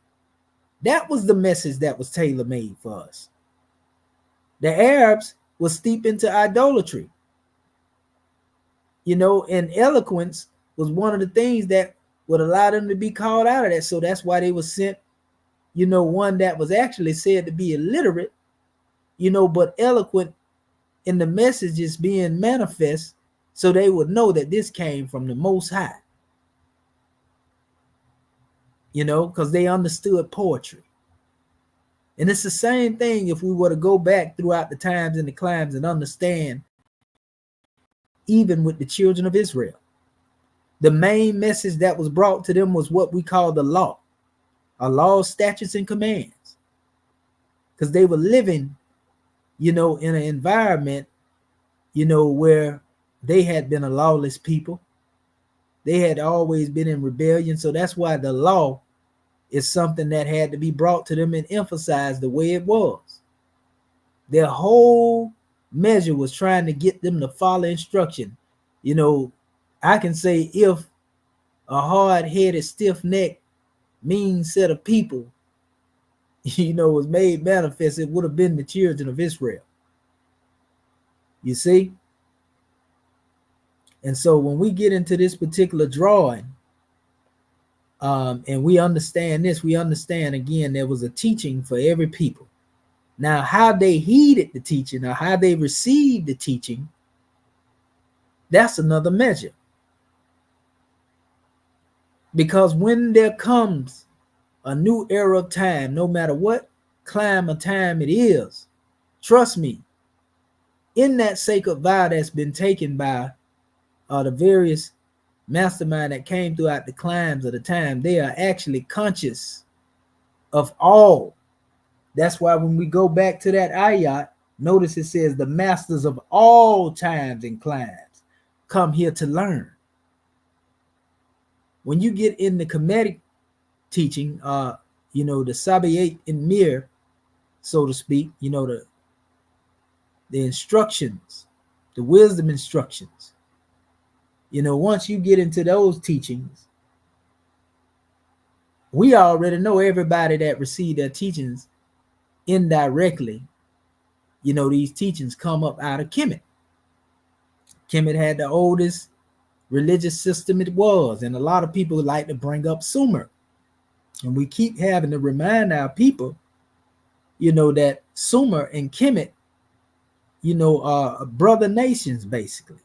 That was the message that was tailor-made for us. The Arabs were steeped into idolatry. And eloquence was one of the things that would allow them to be called out of that. So that's why they were sent, one that was actually said to be illiterate, but eloquent in the messages being manifest, so they would know that this came from the Most High. Because they understood poetry. And it's the same thing if we were to go back throughout the times and the climes and understand, even with the children of Israel. The main message that was brought to them was what we call the law, a law, statutes, and commands. Because they were living, in an environment, where they had been a lawless people. They had always been in rebellion. So that's why the law is something that had to be brought to them and emphasized the way it was. Their whole measure was trying to get them to follow instruction. I can say if a hard-headed, stiff-necked, mean set of people, was made manifest, it would have been the children of Israel. You see? And so when we get into this particular drawing, and we understand this, we understand again, there was a teaching for every people. Now, how they heeded the teaching or how they received the teaching, that's another measure. Because when there comes a new era of time, no matter what climb of time it is, trust me, in that sacred vow that's been taken by the various mastermind that came throughout the climes of the time, they are actually conscious of all. That's why when we go back to that ayat, notice it says the masters of all times and climes come here to learn. When you get in the Kemetic teaching, the Sabiyat in Mir, so to speak, the instructions, the wisdom instructions, once you get into those teachings, we already know everybody that received their teachings indirectly. These teachings come up out of Kemet. Kemet had the oldest religious system it was, and a lot of people like to bring up Sumer. And we keep having to remind our people, that Sumer and Kemet, are brother nations, basically.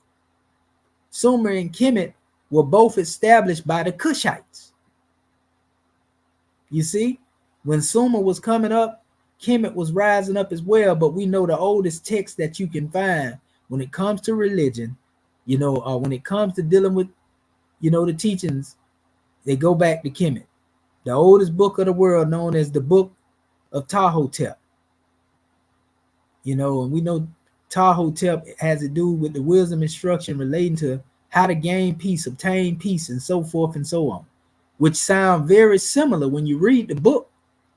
Sumer and Kemet were both established by the Cushites. You see, when Sumer was coming up, Kemet was rising up as well. But we know the oldest text that you can find when it comes to religion, when it comes to dealing with, the teachings They go back to Kemet, the oldest book of the world, known as the Book of Tahotep. And we know Tahotep has to do with the wisdom instruction relating to how to gain peace, obtain peace, and so forth and so on, which sound very similar. When you read the book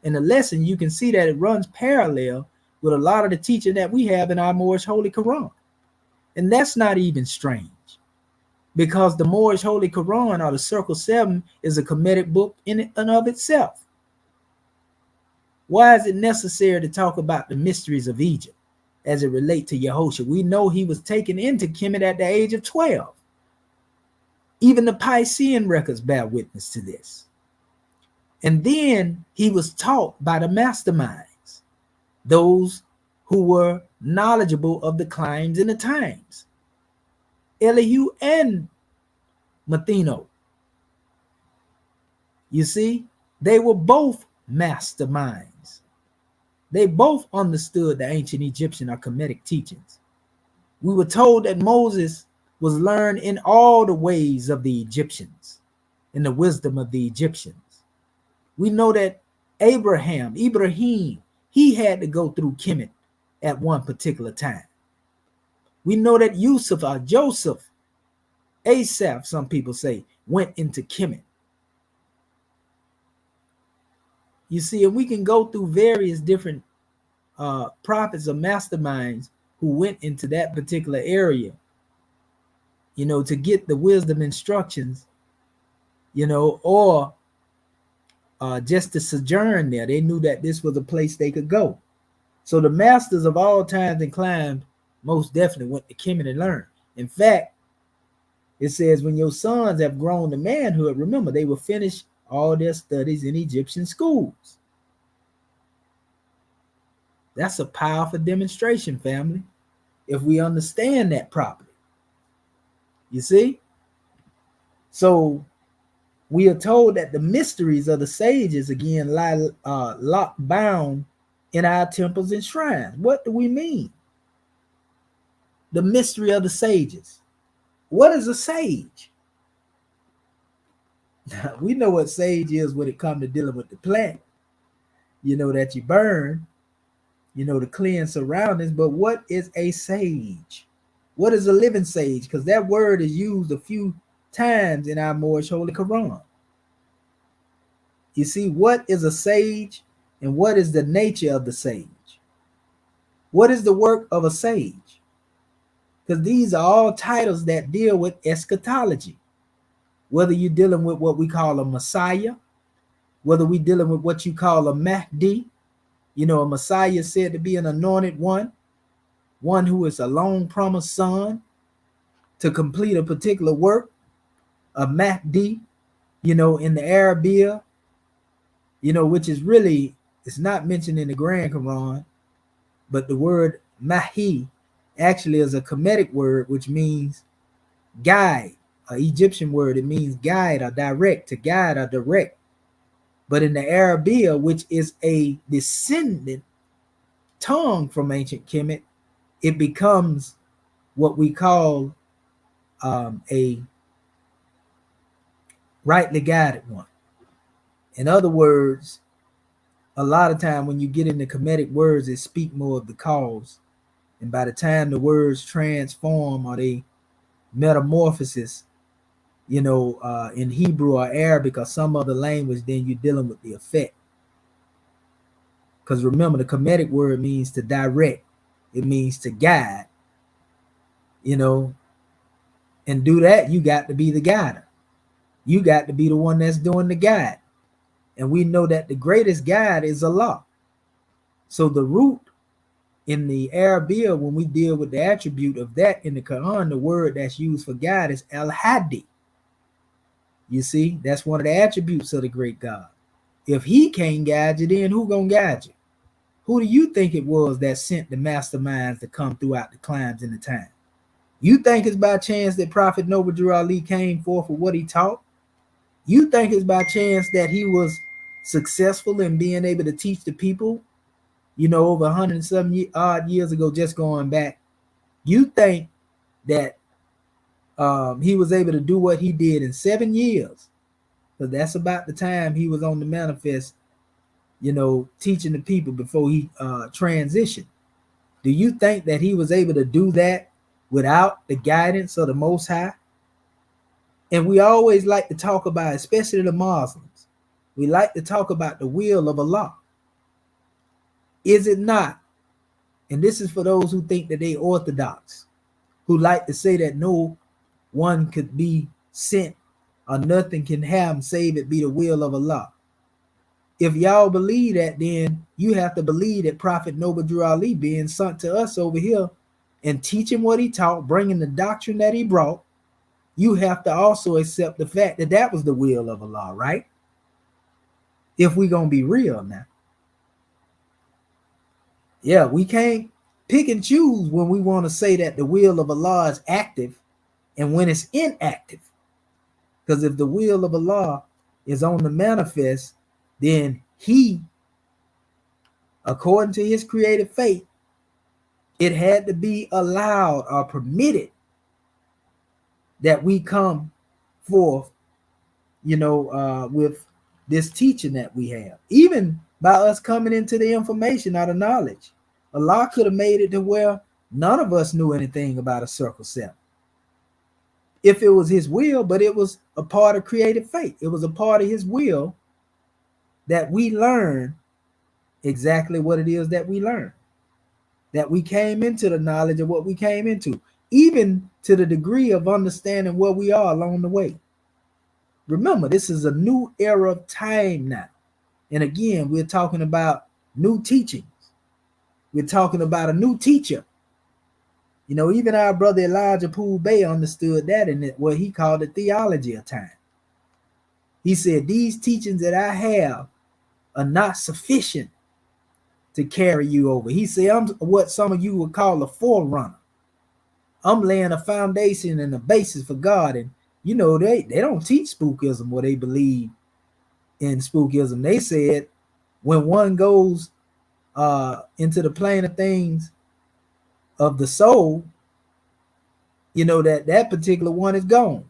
and the lesson, you can see that it runs parallel with a lot of the teaching that we have in our Moorish Holy Quran. And that's not even strange, because the Moorish Holy Quran, or the Circle 7, is a Kemetic book in and of itself. Why is it necessary to talk about the mysteries of Egypt as it relates to Yahushua? We know he was taken into Kemet at the age of 12. Even the Piscean records bear witness to this. And then he was taught by the masterminds, those who were knowledgeable of the climes and the times, Elihu and Matheno. You see, they were both masterminds. They both understood the ancient Egyptian or Kemetic teachings. We were told that Moses was learned in all the ways of the Egyptians, in the wisdom of the Egyptians. We know that Ibrahim, he had to go through Kemet at one particular time. We know that Yusuf or Joseph, Asaph, some people say, went into Kemet. You see, and we can go through various different prophets or masterminds who went into that particular area, to get the wisdom instructions, or just to sojourn there. They knew that this was a place they could go. So the masters of all times and climes most definitely went to Kemet and learned. In fact, it says, when your sons have grown to manhood, remember, they will finish all their studies in Egyptian schools. That's a powerful demonstration, family, if we understand that properly. You see? So we are told that the mysteries of the sages, again, lie locked bound in our temples and shrines. What do we mean? The mystery of the sages. What is a sage? We know what sage is when it comes to dealing with the plant, that you burn, to cleanse surroundings. But what is a sage? What is a living sage? Because that word is used a few times in our Moorish Holy Quran. You see, what is a sage and what is the nature of the sage? What is the work of a sage? Because these are all titles that deal with eschatology. Whether you're dealing with what we call a Messiah, whether we're dealing with what you call a Mahdi, a Messiah is said to be an anointed one who is a long promised son to complete a particular work. A Mahdi, in the Arabia, which is really, it's not mentioned in the Grand Quran, but the word Mahi actually is a Kemetic word, which means guide, an Egyptian word. It means guide or direct, to guide or direct. But in the Arabia, which is a descendant tongue from ancient Kemet, it becomes what we call a rightly guided one. In other words, a lot of time when you get into Kemetic words, it speak more of the cause. And by the time the words transform or they metamorphosis, in Hebrew or Arabic or some other language, then you're dealing with the effect. Because remember, the Kemetic word means to direct. It means to guide, and do that, you got to be the guider. You got to be the one that's doing the guide. And we know that the greatest guide is Allah. So the root in the Arabia, when we deal with the attribute of that in the Quran, the word that's used for guide is Al-Hadi. You see, that's one of the attributes of the great God. If he can't guide you, then who gonna guide you? Who do you think it was that sent the masterminds to come throughout the climes and the time? You think it's by chance that Prophet Noble Drew Ali came forth with what he taught? You think it's by chance that he was successful in being able to teach the people, over 100 and some odd years ago, just going back? You think that he was able to do what he did in 7 years because that's about the time he was on the manifest, teaching the people before he transitioned. Do you think that he was able to do that without the guidance of the Most High? And we always like to talk about, especially the Muslims, we like to talk about the will of Allah. Is it not? And this is for those who think that they orthodox, who like to say that no one could be sent or nothing can happen save it be the will of Allah. If y'all believe that, then you have to believe that Prophet Noble Drew Ali being sent to us over here and teaching what he taught, bringing the doctrine that he brought, you have to also accept the fact that that was the will of Allah, right? If we're going to be real now. Yeah, we can't pick and choose when we want to say that the will of Allah is active and when it's inactive. Because if the will of Allah is on the manifest, then he, according to his creative fate, it had to be allowed or permitted that we come forth, with this teaching that we have. Even by us coming into the information or the knowledge, Allah could have made it to where none of us knew anything about a circle 7. If it was his will, but it was a part of creative fate. It was a part of his will that we learn exactly what it is that we learn. That we came into the knowledge of what we came into, even to the degree of understanding where we are along the way. Remember, this is a new era of time now. And again, we're talking about new teachings. We're talking about a new teacher. Even our brother Elijah Poole Bay understood that in what he called the theology of time. He said, these teachings that I have are not sufficient to carry you over. He said, I'm what some of you would call a forerunner. I'm laying a foundation and a basis for God. And, they don't teach spookism or they believe in spookism. They said when one goes into the plane of things of the soul, that particular one is gone.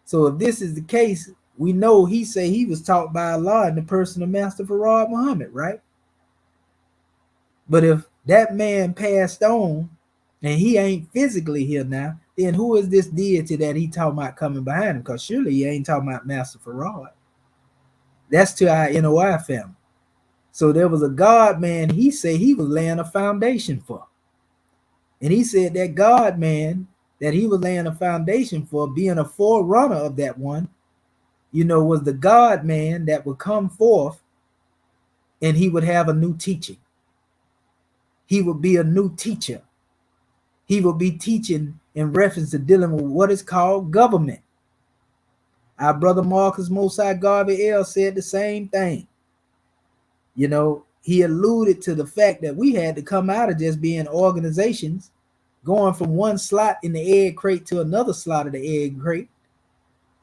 So if this is the case, we know he say he was taught by Allah in the person of Master Farad Muhammad, right? But if that man passed on and he ain't physically here now, then who is this deity that he talking about coming behind him? Because surely he ain't talking about Master Farad. That's to our NOI family. So there was a God man he said he was laying a foundation for. And he said that God man that he was laying a foundation for, being a forerunner of that one, was the God man that would come forth and he would have a new teaching. He would be a new teacher. He would be teaching in reference to dealing with what is called government. Our brother Marcus Mosai Garvey L said the same thing. He alluded to the fact that we had to come out of just being organizations, going from one slot in the egg crate to another slot of the egg crate,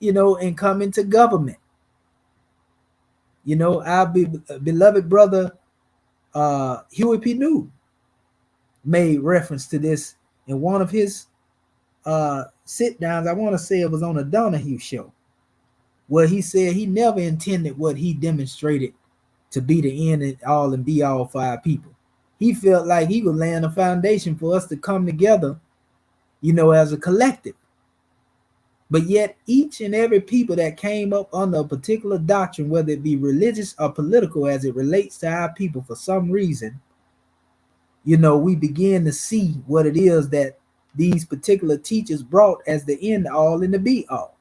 and come into government. Our beloved brother Huey P. New made reference to this in one of his sit downs. I want to say it was on a Donahue show, where he said he never intended what he demonstrated to be the end and all and be all for our people. He felt like he was laying a foundation for us to come together, as a collective. But yet each and every people that came up under a particular doctrine, whether it be religious or political as it relates to our people, for some reason, we begin to see what it is that these particular teachers brought as the end all and the be all.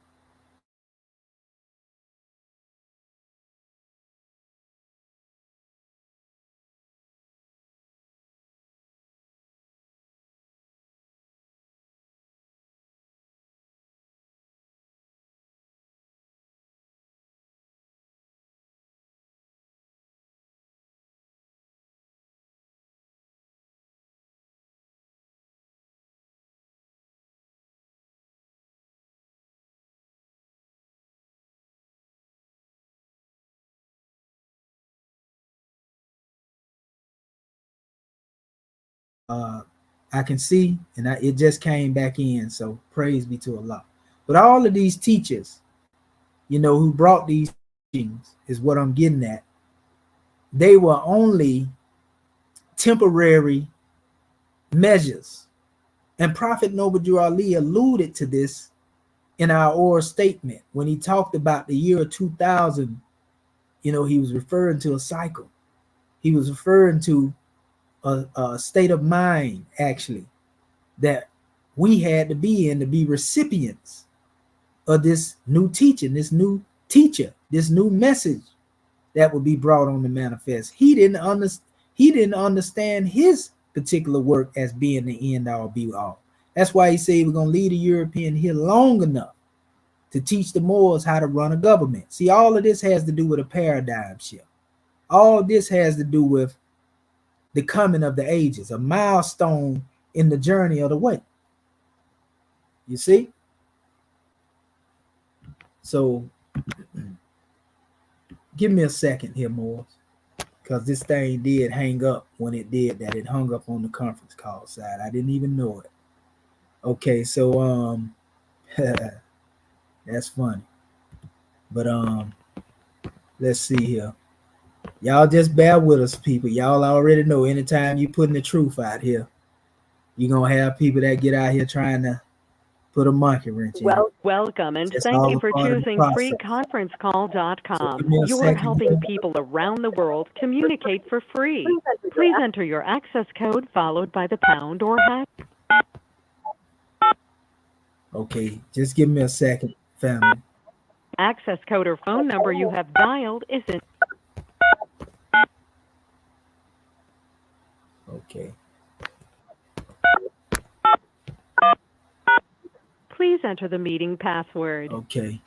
I can see, and it just came back in. So praise be to Allah. But all of these teachers, who brought these things, is what I'm getting at. They were only temporary measures. And Prophet Noble Ali alluded to this in our oral statement when he talked about the year 2000. He was referring to a cycle. He was referring to a state of mind, actually, that we had to be in to be recipients of this new teaching, this new teacher, this new message that would be brought on the manifest. He didn't understand his particular work as being the end all be all. That's why he said we're going to leave the European here long enough to teach the Moors how to run a government. See, all of this has to do with a paradigm shift. All this has to do with the coming of the ages, a milestone in the journey of the way. You see? So give me a second here, Moors, because this thing did hang up when it did that. It hung up on the conference call side. I didn't even know it. Okay, so that's funny. But let's see here. Y'all just bear with us, people. Y'all already know anytime you putting the truth out here, you're gonna have people that get out here trying to put a monkey wrench in. Welcome, and That's thank all you a for part of the choosing process. freeconferencecall.com. So give me a You're second helping here. people around the world communicate for free. Please enter your access code followed by the pound or hash. Okay, just give me a second, family. Access code or phone number you have dialed is in. Okay. Please enter the meeting password. Okay.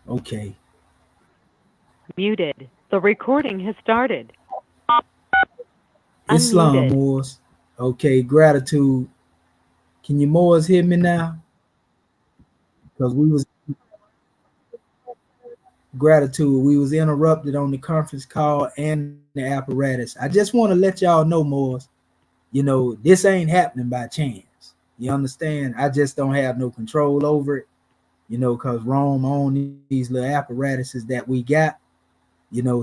Okay. Muted. The recording has started. Islam Unmuted. Moors. Okay, gratitude. Can you Moors hear me now? Because we was gratitude. We was interrupted on the conference call and the apparatus. I just want to let y'all know, Moors, this ain't happening by chance. You understand? I just don't have no control over it, because Rome owns these little apparatuses that we got,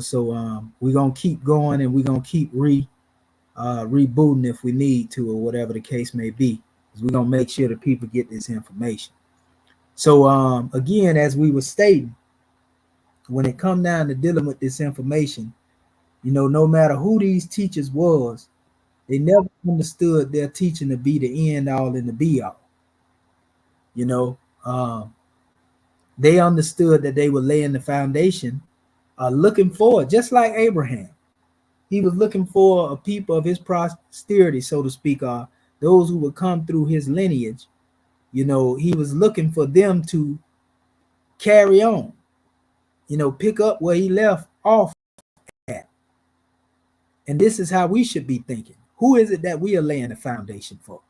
so we're gonna keep going and we're gonna keep rebooting if we need to, or whatever the case may be. We're gonna make sure that people get this information. So again, as we were stating, when it come down to dealing with this information, no matter who these teachers was, they never understood their teaching to be the end all and the be all. They understood that they were laying the foundation, looking forward, just like Abraham. He was looking for a people of his posterity, so to speak, those who would come through his lineage. He was looking for them to carry on, pick up where he left off at. And this is how we should be thinking. Who is it that we are laying the foundation for?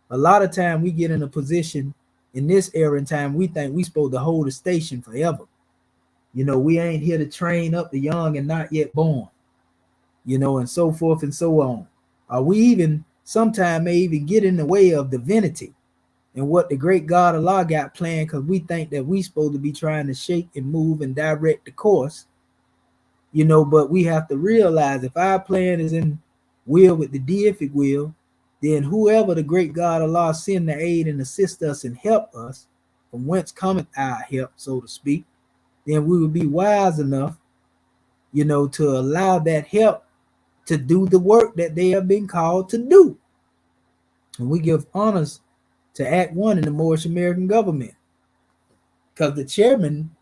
A lot of time we get in a position in this era in time, we think we supposed to hold the station forever. We ain't here to train up the young and not yet born, and so forth and so on. We even sometimes may even get in the way of divinity and what the great God Allah got planned, because we think that we supposed to be trying to shake and move and direct the course, but we have to realize if our plan is in will with the deific will, then whoever the great God Allah send to aid and assist us and help us, from whence cometh our help, so to speak, then we will be wise enough, to allow that help to do the work that they have been called to do. And we give honors to Act 1 in the Moorish American government, because the chairman,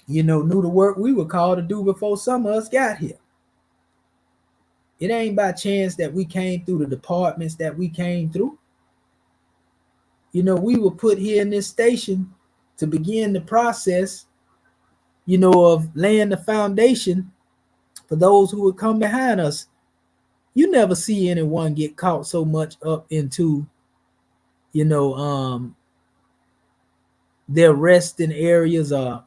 knew the work we were called to do before some of us got here. It ain't by chance that we came through the departments that we came through. We were put here in this station to begin the process, of laying the foundation for those who would come behind us. You never see anyone get caught so much up into, their resting areas, or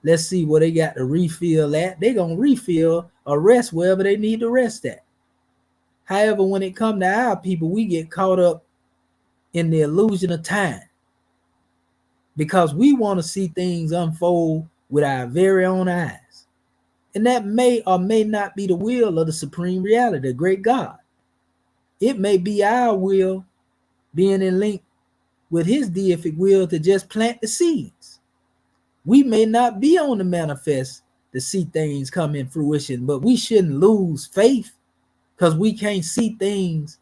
let's see where they got to refill at. They gonna refill or rest wherever they need to rest at. However, when it comes to our people, we get caught up in the illusion of time because we want to see things unfold with our very own eyes. And that may or may not be the will of the supreme reality, the great God. It may be our will being in link with his deific will to just plant the seeds. We may not be on the manifest to see things come in fruition, but we shouldn't lose faith because we can't see things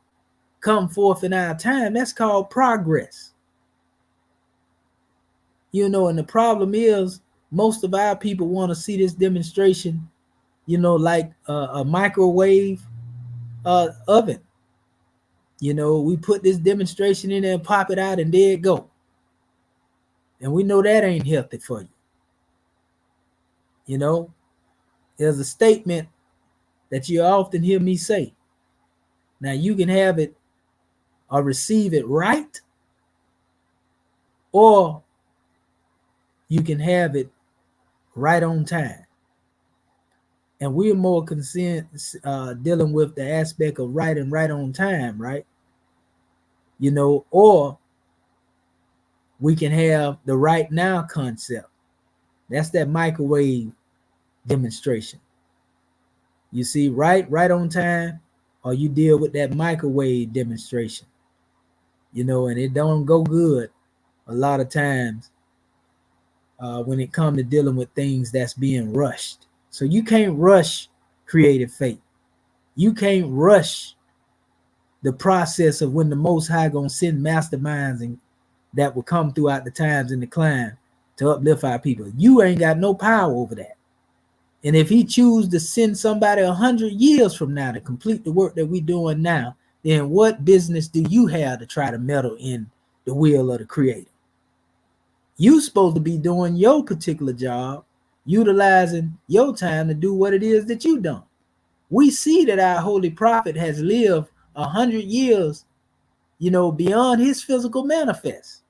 come forth in our time. That's called progress. And the problem is most of our people want to see this demonstration, like a microwave oven. We put this demonstration in there and pop it out and there it go. And we know that ain't healthy for you. There's a statement that you often hear me say. Now you can have it or receive it right, or you can have it right on time. And we're more concerned dealing with the aspect of right and right on time, right? Or we can have the right now concept. That's that microwave demonstration. You see, right on time, or you deal with that microwave demonstration. And it don't go good a lot of times when it comes to dealing with things that's being rushed. So you can't rush creative faith. You can't rush the process of when the Most High gonna send masterminds and that will come throughout the times in the climb to uplift our people. You ain't got no power over that. And if he choose to send somebody 100 years from now to complete the work that we're doing now, then what business do you have to try to meddle in the will of the Creator? You supposed to be doing your particular job, utilizing your time to do what it is that you done. We see that our holy prophet has lived 100 years, beyond his physical manifest.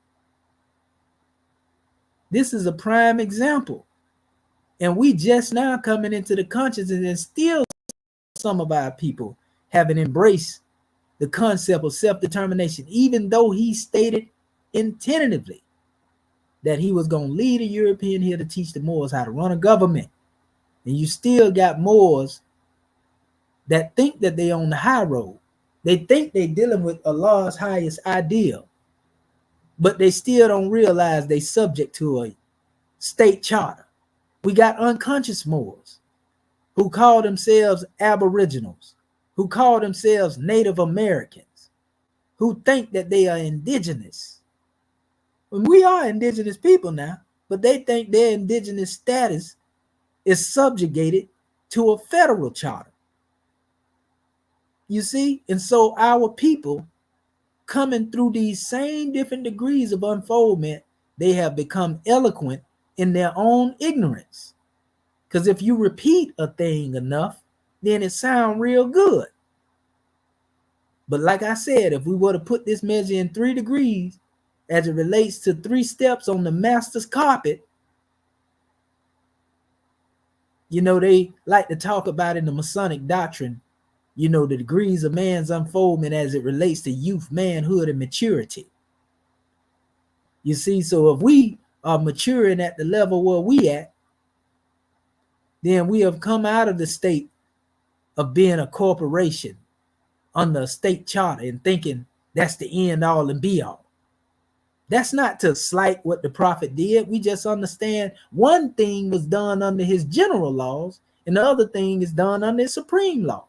This is a prime example. And we just now coming into the consciousness, and still some of our people haven't embraced the concept of self-determination, even though he stated intentionally that he was going to lead a European here to teach the Moors how to run a government. And you still got Moors that think that they on the high road. They think they're dealing with Allah's highest ideal, but they still don't realize they subject to a state charter. We got unconscious Moors who call themselves aboriginals, who call themselves Native Americans, who think that they are indigenous. When we are indigenous people now, but they think their indigenous status is subjugated to a federal charter. You see? And so our people coming through these same different degrees of unfoldment, they have become eloquent in their own ignorance. Because if you repeat a thing enough, then it sounds real good. But like I said, if we were to put this measure in 3 degrees as it relates to 3 steps on the master's carpet, they like to talk about in the Masonic doctrine, the degrees of man's unfoldment as it relates to youth, manhood, and maturity. You see, so if we are maturing at the level where we at, then we have come out of the state of being a corporation under a state charter and thinking that's the end all and be all. That's not to slight what the prophet did. We just understand one thing was done under his general laws and the other thing is done under his supreme laws.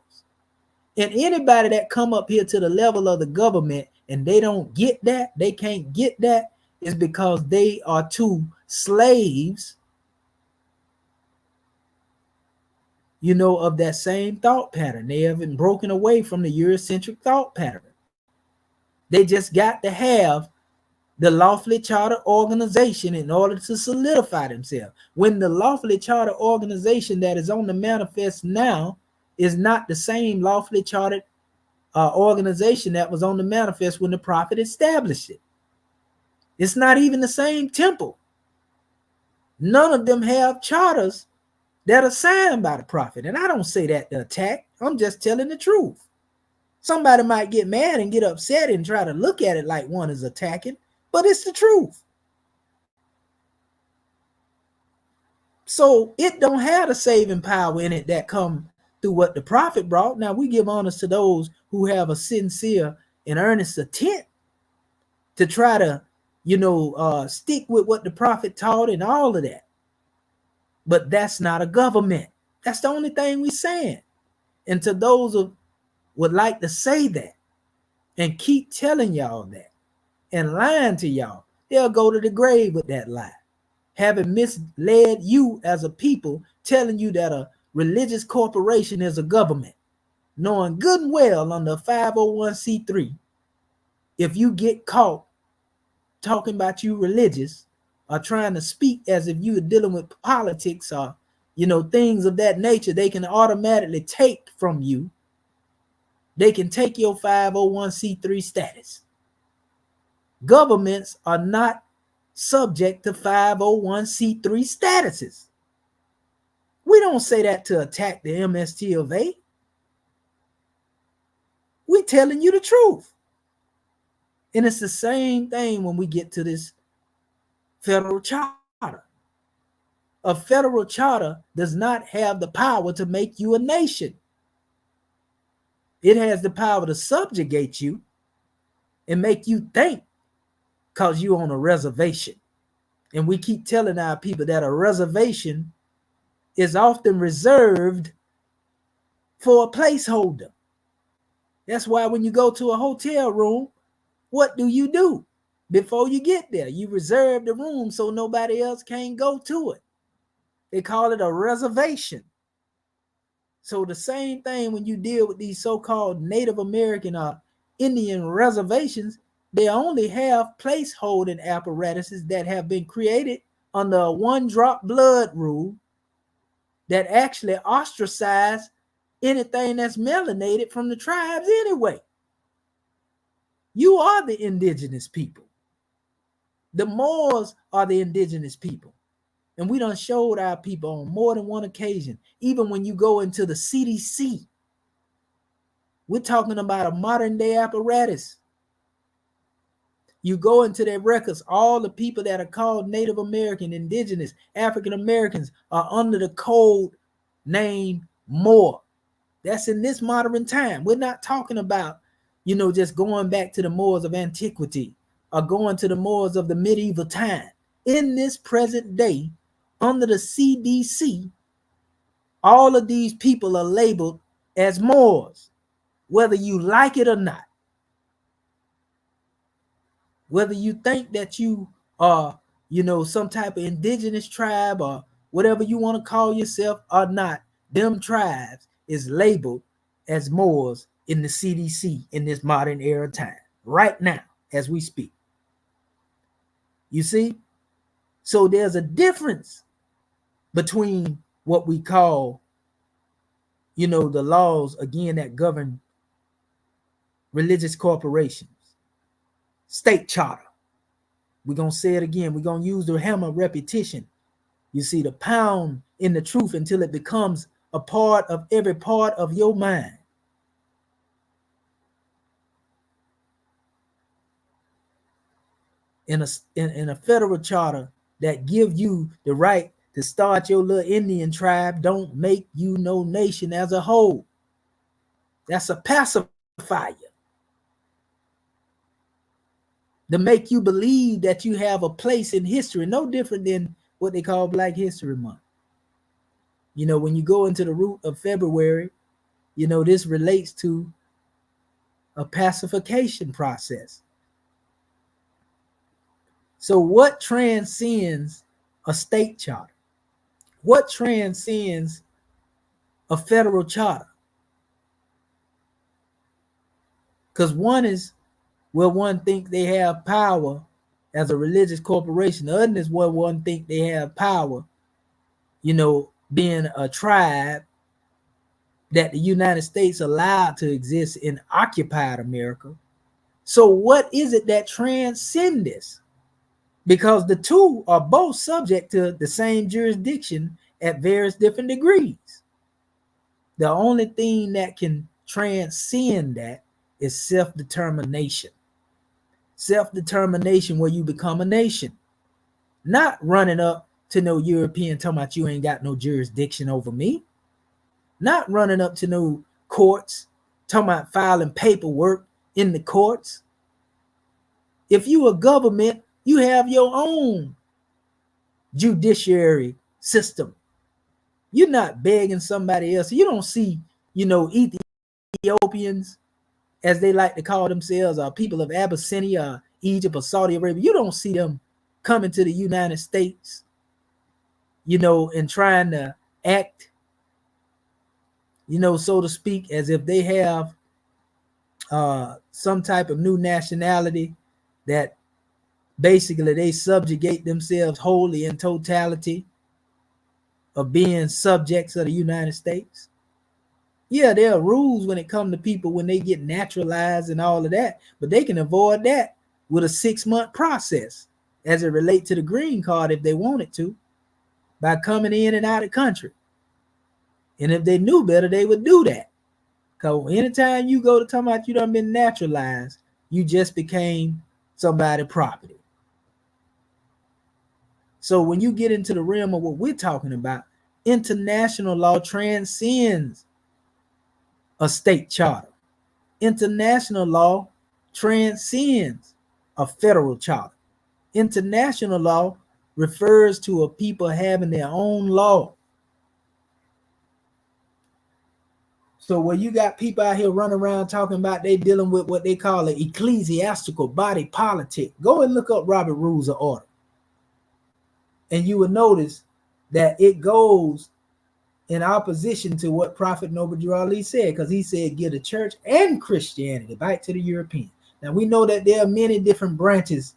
And anybody that come up here to the level of the government and they don't get that, they can't get that, is because they are too slaves, of that same thought pattern. They haven't broken away from the Eurocentric thought pattern. They just got to have the lawfully chartered organization in order to solidify themselves. When the lawfully chartered organization that is on the manifest now is not the same lawfully chartered organization that was on the manifest when the prophet established it. It's not even the same temple. None of them have charters that are signed by the prophet. And I don't say that to attack. I'm just telling the truth. Somebody might get mad and get upset and try to look at it like one is attacking, but it's the truth. So it don't have the saving power in it that come through what the prophet brought. Now we give honors to those who have a sincere and earnest intent to try to, stick with what the prophet taught and all of that. But that's not a government. That's the only thing we're saying. And to those who would like to say that and keep telling y'all that and lying to y'all, they'll go to the grave with that lie, having misled you as a people, telling you that a religious corporation is a government, knowing good and well under 501c3, if you get caught talking about you religious or trying to speak as if you are dealing with politics or things of that nature, they can automatically take from you. They can take your 501c3 status. Governments are not subject to 501c3 statuses. We don't say that to attack the MST of A. We're telling you the truth. And it's the same thing when we get to this federal charter. A federal charter does not have the power to make you a nation. It has the power to subjugate you and make you think because you're on a reservation. And we keep telling our people that a reservation is often reserved for a placeholder. That's why when you go to a hotel room, what do? Before you get there, you reserve the room so nobody else can go to it. They call it a reservation. So the same thing when you deal with these so-called Native American or Indian reservations, they only have placeholding apparatuses that have been created under a one-drop blood rule that actually ostracize anything that's melanated from the tribes anyway. You are the indigenous people. The Moors are the indigenous people. And we done showed our people on more than one occasion. Even when you go into the CDC, we're talking about a modern day apparatus. You go into their records, all the people that are called Native American, indigenous, African Americans are under the code name Moor. That's in this modern time. We're not talking about, just going back to the Moors of antiquity or going to the Moors of the medieval time. In this present day, under the CDC, all of these people are labeled as Moors, whether you like it or not. Whether you think that you are, some type of indigenous tribe or whatever you want to call yourself or not, them tribes is labeled as Moors in the CDC in this modern era time, right now, as we speak. You see? So there's a difference between what we call, the laws, again, that govern religious corporations, state charter. We're going to say it again. We're going to use the hammer repetition. You see, the pound in the truth until it becomes a part of every part of your mind. In a federal charter that give you the right to start your little Indian tribe, don't make you no nation as a whole. That's a pacifier to make you believe that you have a place in history, no different than what they call Black History Month. When you go into the root of February, this relates to a pacification process. So what transcends a state charter? What transcends a federal charter? Because one is where one think they have power as a religious corporation. The other is where one think they have power, being a tribe that the United States allowed to exist in occupied America. So what is it that transcends this? Because the two are both subject to the same jurisdiction at various different degrees. The only thing that can transcend that is self-determination. Self-determination where you become a nation. Not running up to no European talking about you ain't got no jurisdiction over me. Not running up to no courts talking about filing paperwork in the courts. If you a government, you have your own judiciary system. You're not begging somebody else. You don't see, Ethiopians, as they like to call themselves, or people of Abyssinia, or Egypt, or Saudi Arabia. You don't see them coming to the United States, and trying to act, so to speak, as if they have some type of new nationality that basically they subjugate themselves wholly in totality of being subjects of the United States. Yeah, there are rules when it comes to people when they get naturalized and all of that, but they can avoid that with a 6-month process as it relates to the green card if they wanted to, by coming in and out of the country. And if they knew better, they would do that. Because anytime you go to talk about you done been naturalized, you just became somebody's property. So when you get into the realm of what we're talking about, international law transcends a state charter. International law transcends a federal charter. International law refers to a people having their own law. So when you got people out here running around talking about they dealing with what they call an ecclesiastical body politic, go and look up Robert Rules of Order. And you will notice that it goes in opposition to what Prophet Noble Drew Ali said, because he said give the church and Christianity back to the European. Now we know that there are many different branches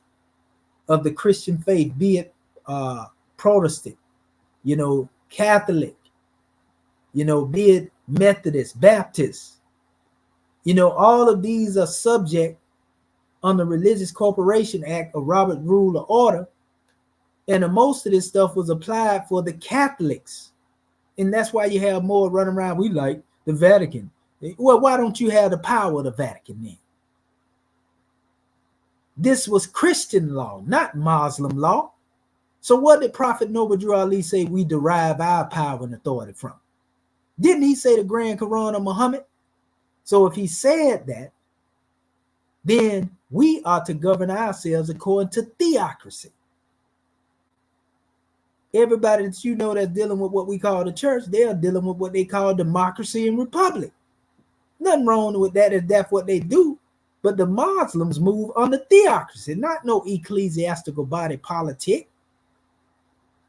of the Christian faith, be it Protestant, Catholic, be it Methodist, Baptist, all of these are subject on the Religious Corporation Act of Robert Rule of Order. And most of this stuff was applied for the Catholics. And that's why you have more running around. We like the Vatican. Well, why don't you have the power of the Vatican then? This was Christian law, not Muslim law. So what did Prophet Noble Drew Ali say we derive our power and authority from? Didn't he say the Grand Quran of Muhammad? So if he said that, then we are to govern ourselves according to theocracy. Everybody that that's dealing with what we call the church, they are dealing with what they call democracy and republic. Nothing wrong with that if that's what they do. But the Muslims move under theocracy, not no ecclesiastical body politic.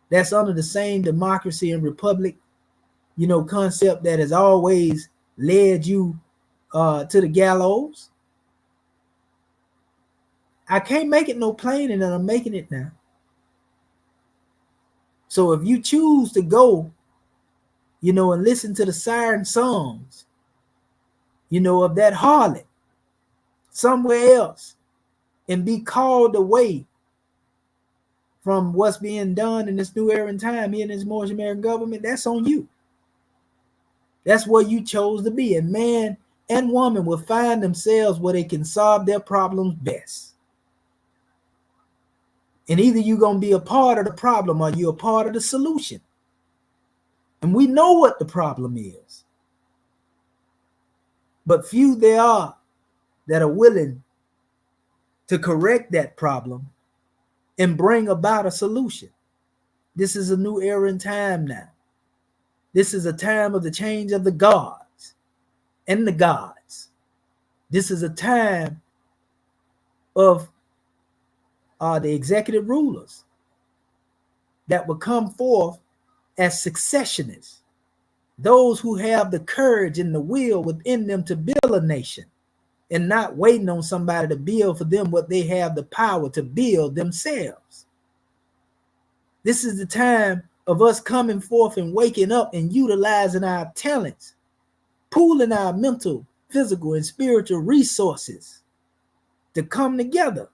That's under the same democracy and republic, concept that has always led you to the gallows. I can't make it no plainer than I'm making it now. So if you choose to go, and listen to the siren songs, of that harlot somewhere else and be called away from what's being done in this new era and time here in this Moorish American government, that's on you. That's where you chose to be. And man and woman will find themselves where they can solve their problems best. And either you're going to be a part of the problem or you're a part of the solution. And we know what the problem is. But few there are that are willing to correct that problem and bring about a solution. This is a new era in time now. This is a time of the change of the gods and the gods. This is a time of the executive rulers that will come forth as successionists, those who have the courage and the will within them to build a nation and not waiting on somebody to build for them what they have the power to build themselves. This is the time of us coming forth and waking up and utilizing our talents, pooling our mental, physical, and spiritual resources to come together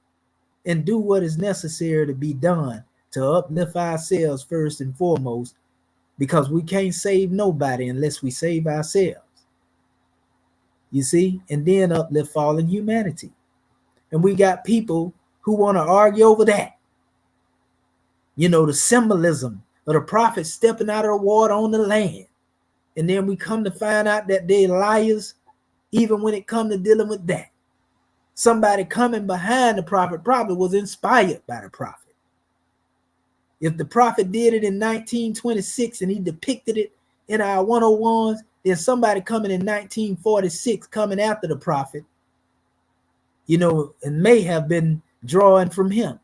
and do what is necessary to be done to uplift ourselves first and foremost, because we can't save nobody unless we save ourselves. You see, and then uplift fallen humanity. And we got people who want to argue over that. You know, the symbolism of the prophet stepping out of the water on the land. And then we come to find out that they're liars, even when it comes to dealing with that. Somebody coming behind the prophet probably was inspired by the prophet. If the prophet did it in 1926 and he depicted it in our 101s, then somebody coming in 1946 coming after the prophet, you know, and may have been drawing from him.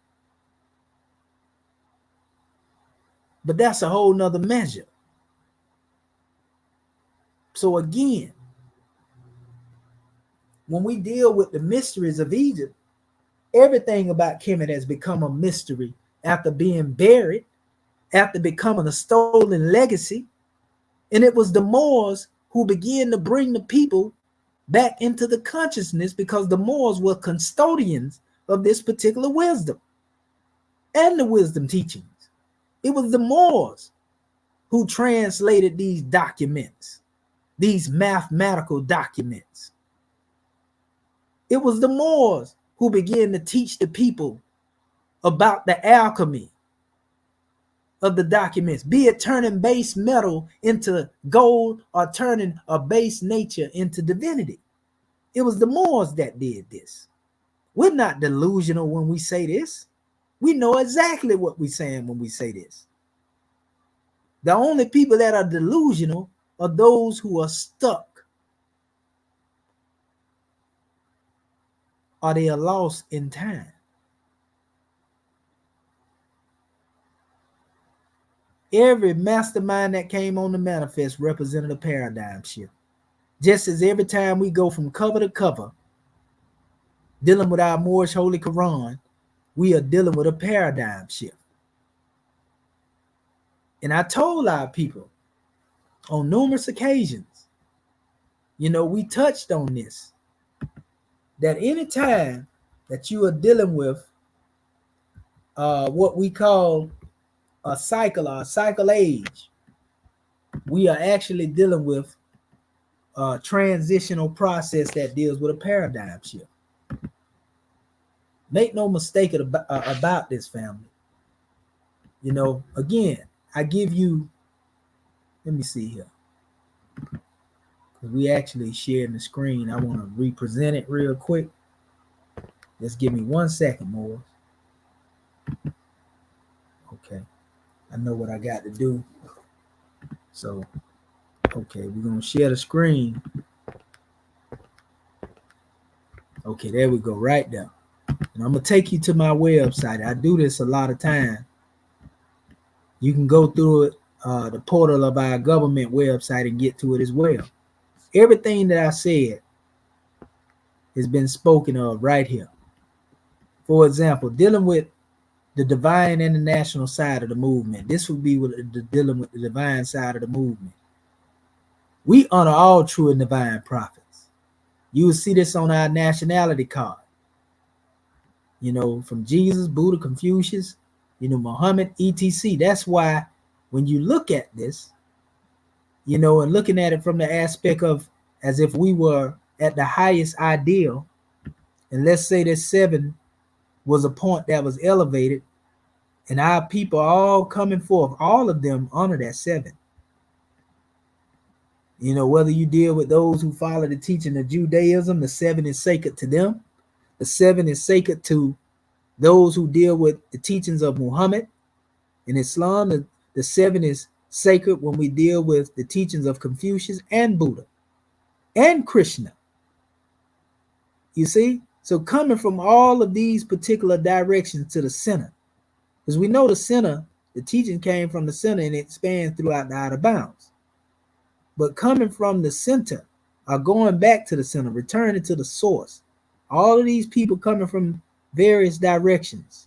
But that's a whole nother measure. So again, when we deal with the mysteries of Egypt, everything about Kemet has become a mystery after being buried, after becoming a stolen legacy. And it was the Moors who began to bring the people back into the consciousness, because the Moors were custodians of this particular wisdom and the wisdom teachings. It was the Moors who translated these documents, these mathematical documents. It was the Moors who began to teach the people about the alchemy of the documents, be it turning base metal into gold or turning a base nature into divinity. It was the Moors that did this. We're not delusional when we say this. We know exactly what we're saying when we say this. The only people that are delusional are those who are stuck, or they are lost in time. Every mastermind that came on the manifest represented a paradigm shift. Just as every time we go from cover to cover, dealing with our Moorish Holy Quran, we are dealing with a paradigm shift. And I told our people on numerous occasions, you know, we touched on this, that any time that you are dealing with what we call a cycle or a cycle age, we are actually dealing with a transitional process that deals with a paradigm shift. Make no mistake about this, family. You know, again, I give you, let me see here. We actually sharing the screen. I want to represent it real quick. Just give me 1 second more. Okay. I know what I got to do. So, okay, we're going to share the screen. Okay, there we go, right there. And I'm going to take you to my website. I do this a lot of time. You can go through it, the portal of our government website, and get to it as well. Everything that I said has been spoken of right here. For example, dealing with the divine and the national side of the movement. This would be dealing with the divine side of the movement. We honor all true and divine prophets. You will see this on our nationality card. You know, from Jesus, Buddha, Confucius, you know, Muhammad, etc. That's why when you look at this, you know, and looking at it from the aspect of as if we were at the highest ideal, and let's say that 7 was a point that was elevated, and our people are all coming forth, all of them honor that 7. You know, whether you deal with those who follow the teaching of Judaism, the 7 is sacred to them. The 7 is sacred to those who deal with the teachings of Muhammad. In Islam, the 7 is sacred when we deal with the teachings of Confucius and Buddha and Krishna. You see? So coming from all of these particular directions to the center, because we know the center, the teaching came from the center and it spans throughout the outer bounds. But coming from the center, or going back to the center, returning to the source, all of these people coming from various directions,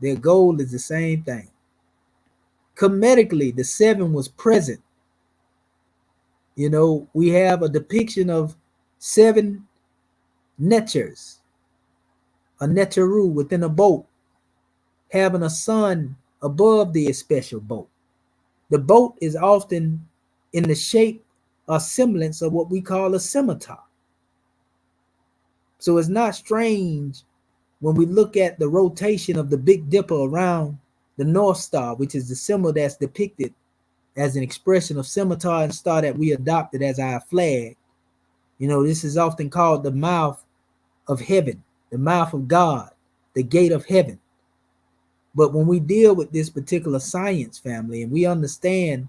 their goal is the same thing. Comedically, the 7 was present. You know, we have a depiction of 7 netchers, a netcheru within a boat, having a sun above the special boat. The boat is often in the shape a semblance of what we call a scimitar. So it's not strange when we look at the rotation of the Big Dipper around the North Star, which is the symbol that's depicted as an expression of scimitar and star that we adopted as our flag. This is often called the mouth of heaven, the mouth of God, the gate of heaven. But when we deal with this particular science, family, and we understand,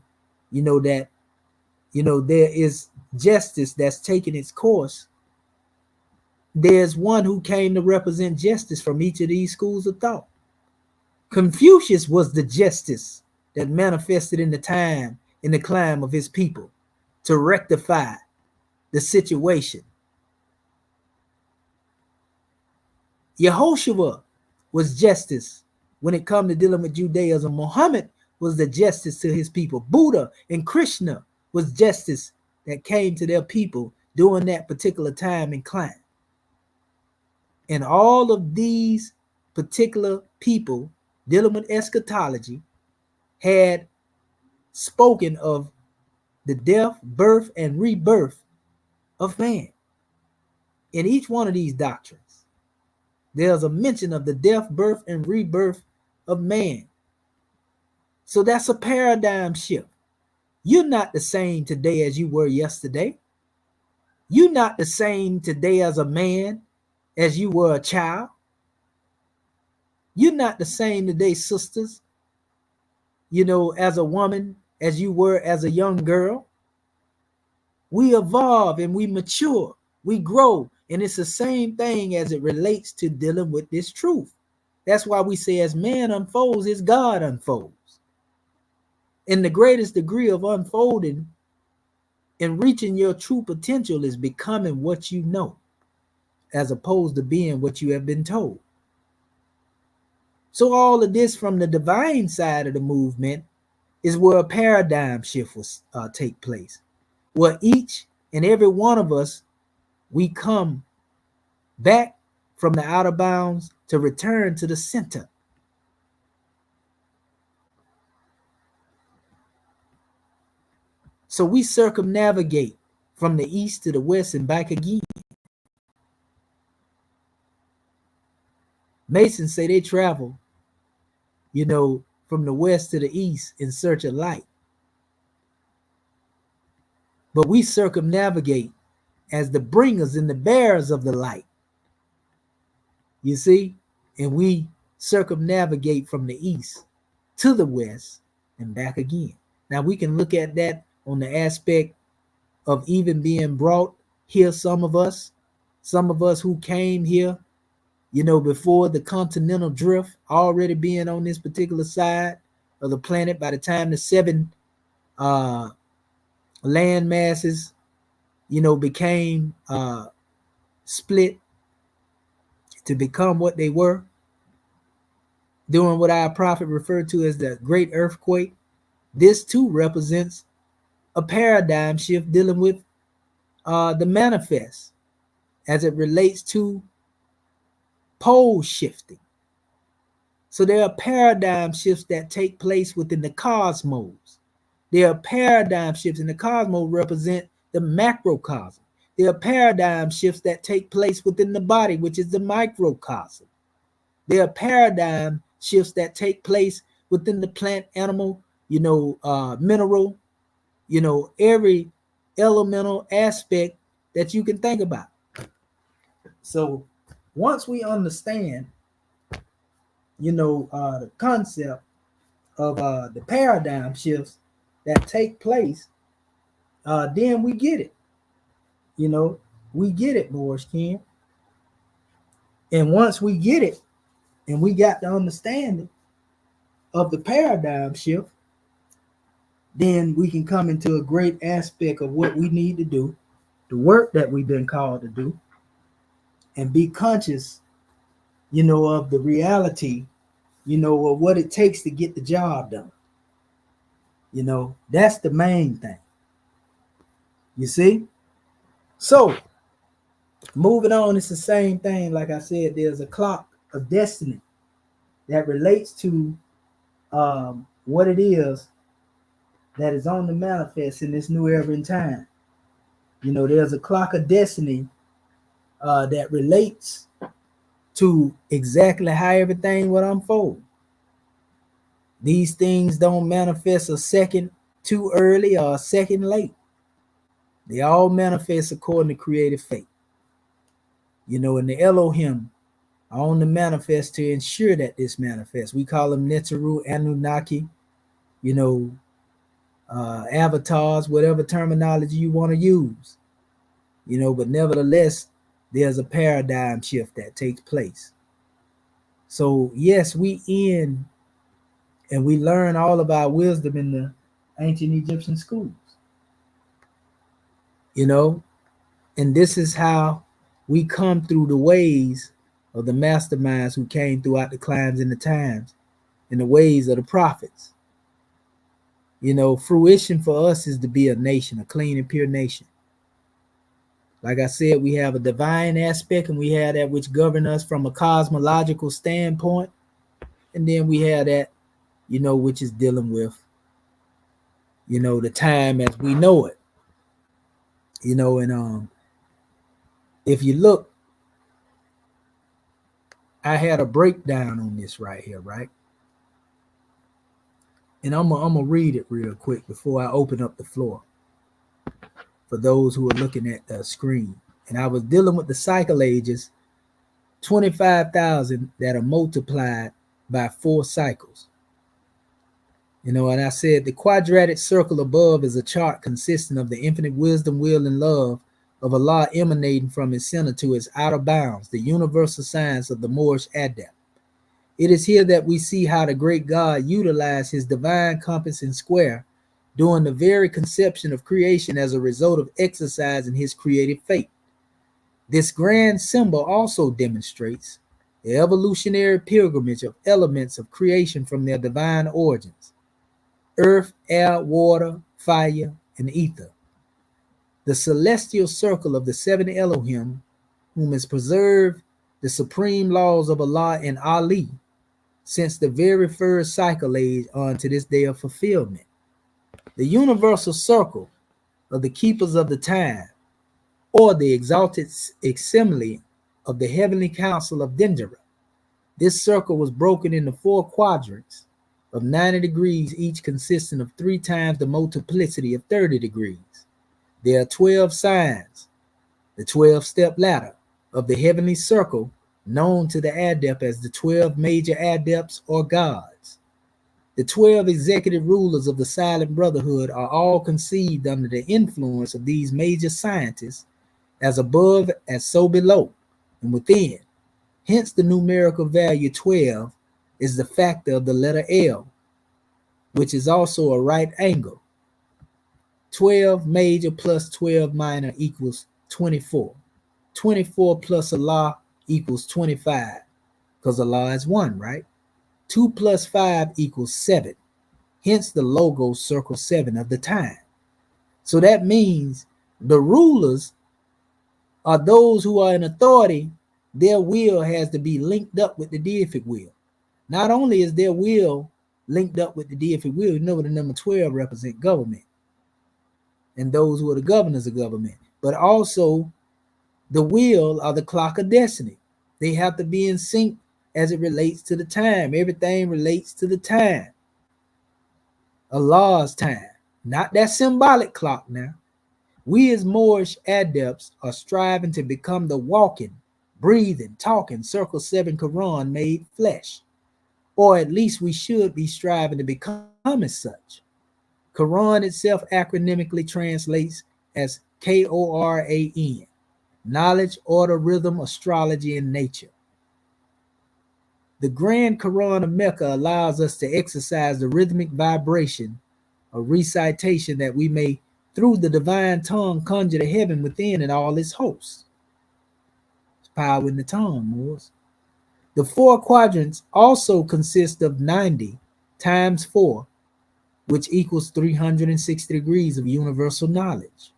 that, there is justice that's taking its course, there's one who came to represent justice from each of these schools of thought. Confucius was the justice that manifested in the time, in the climb of his people to rectify the situation. Yehoshua was justice when it comes to dealing with Judaism. Muhammad was the justice to his people. Buddha and Krishna was justice that came to their people during that particular time and climb. And all of these particular people dealing with eschatology had spoken of the death, birth, and rebirth of man. In each one of these doctrines, there's a mention of the death, birth, and rebirth of man. So that's a paradigm shift. You're not the same today as you were yesterday. You're not the same today as a man as you were a child. You're not the same today, sisters, as a woman as you were as a young girl. We evolve and we mature, we grow, and it's the same thing as it relates to dealing with this truth. That's why we say as man unfolds, as God unfolds. And the greatest degree of unfolding and reaching your true potential is becoming what you know, as opposed to being what you have been told. So all of this from the divine side of the movement is where a paradigm shift will take place, where each and every one of us, we come back from the outer bounds to return to the center. So we circumnavigate from the east to the west and back again. Masons say they travel, from the west to the east in search of light. But we circumnavigate as the bringers and the bearers of the light. You see? And we circumnavigate from the east to the west and back again. Now we can look at that on the aspect of even being brought here, some of us who came here, before the continental drift, already being on this particular side of the planet by the time the 7 land masses, became split to become what they were, doing what our prophet referred to as the great earthquake. This too represents a paradigm shift dealing with the manifest as it relates to pole shifting. So there are paradigm shifts that take place within the cosmos. There are paradigm shifts, and the cosmos represent the macrocosm. There are paradigm shifts that take place within the body, which is the microcosm. There are paradigm shifts that take place within the plant, animal, mineral, every elemental aspect that you can think about. So once we understand, the concept of the paradigm shifts that take place, then we get it. We get it, Morris King. And once we get it, and we got the understanding of the paradigm shift, then we can come into a great aspect of what we need to do, the work that we've been called to do, and be conscious, of the reality, of what it takes to get the job done. That's the main thing. You see? So, moving on, it's the same thing. Like I said, there's a clock of destiny that relates to what it is that is on the manifest in this new era in time. There's a clock of destiny that relates to exactly how everything will unfold. These things don't manifest a second too early or a second late. They all manifest according to creative fate. And the Elohim are on the manifest to ensure that this manifests. We call them Netzeru, Anunnaki, avatars, whatever terminology you want to use. But nevertheless, there's a paradigm shift that takes place. So yes, we in and we learn all of our wisdom in the ancient Egyptian schools. And this is how we come through the ways of the masterminds who came throughout the climes and the times, in the ways of the prophets. Fruition for us is to be a nation, a clean and pure nation. Like I said, we have a divine aspect, and we have that which governs us from a cosmological standpoint. And then we have that, which is dealing with, the time as we know it. And if you look, I had a breakdown on this right here, right? And I'm gonna read it real quick before I open up the floor for those who are looking at the screen. And I was dealing with the cycle ages, 25,000 that are multiplied by 4 cycles. And I said the quadratic circle above is a chart consisting of the infinite wisdom, will, and love of Allah emanating from his center to its outer bounds, the universal science of the Moorish adept. It is here that we see how the great God utilized his divine compass and square during the very conception of creation as a result of exercising his creative fate. This grand symbol also demonstrates the evolutionary pilgrimage of elements of creation from their divine origins: earth, air, water, fire, and ether. The celestial circle of the 7 Elohim, whom has preserved the supreme laws of Allah and Ali since the very first cycle age on to this day of fulfillment. The universal circle of the keepers of the time, or the exalted assembly of the heavenly council of Dendera. This circle was broken into 4 quadrants of 90 degrees, each consisting of 3 times the multiplicity of 30 degrees. There are 12 signs, the 12-step ladder of the heavenly circle, known to the adept as the 12 major adepts or gods. The 12 executive rulers of the Silent Brotherhood are all conceived under the influence of these major scientists, as above as so below and within. Hence the numerical value 12 is the factor of the letter L, which is also a right angle. 12 major plus 12 minor equals 24. 24 plus Allah equals 25, because Allah is 1, right? 2 plus 5 equals 7. Hence the logo circle 7 of the time. So that means the rulers are those who are in authority. Their will has to be linked up with the deific will. Not only is their will linked up with the deific will, the number 12 represents government and those who are the governors of government, but also the will are the clock of destiny. They have to be in sync as it relates to the time. Everything relates to the time. Allah's time, not that symbolic clock now. We as Moorish adepts are striving to become the walking, breathing, talking circle 7 Quran made flesh. Or at least we should be striving to become as such. Quran itself acronymically translates as Koran, knowledge, order, rhythm, astrology, and nature. The Grand Quran of Mecca allows us to exercise the rhythmic vibration of recitation that we may, through the divine tongue, conjure the heaven within and all its hosts. It's power in the tongue, Moors. The 4 quadrants also consist of 90 times 4, which equals 360 degrees of universal knowledge.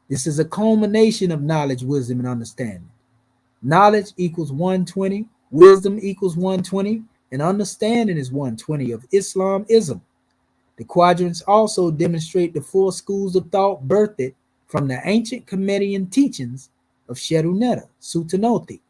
This is a culmination of knowledge, wisdom, and understanding. Knowledge equals 120, wisdom equals 120, and understanding is 120 of Islamism. The quadrants also demonstrate the 4 schools of thought birthed from the ancient Comedian teachings of Sheruneta, Sutanoti.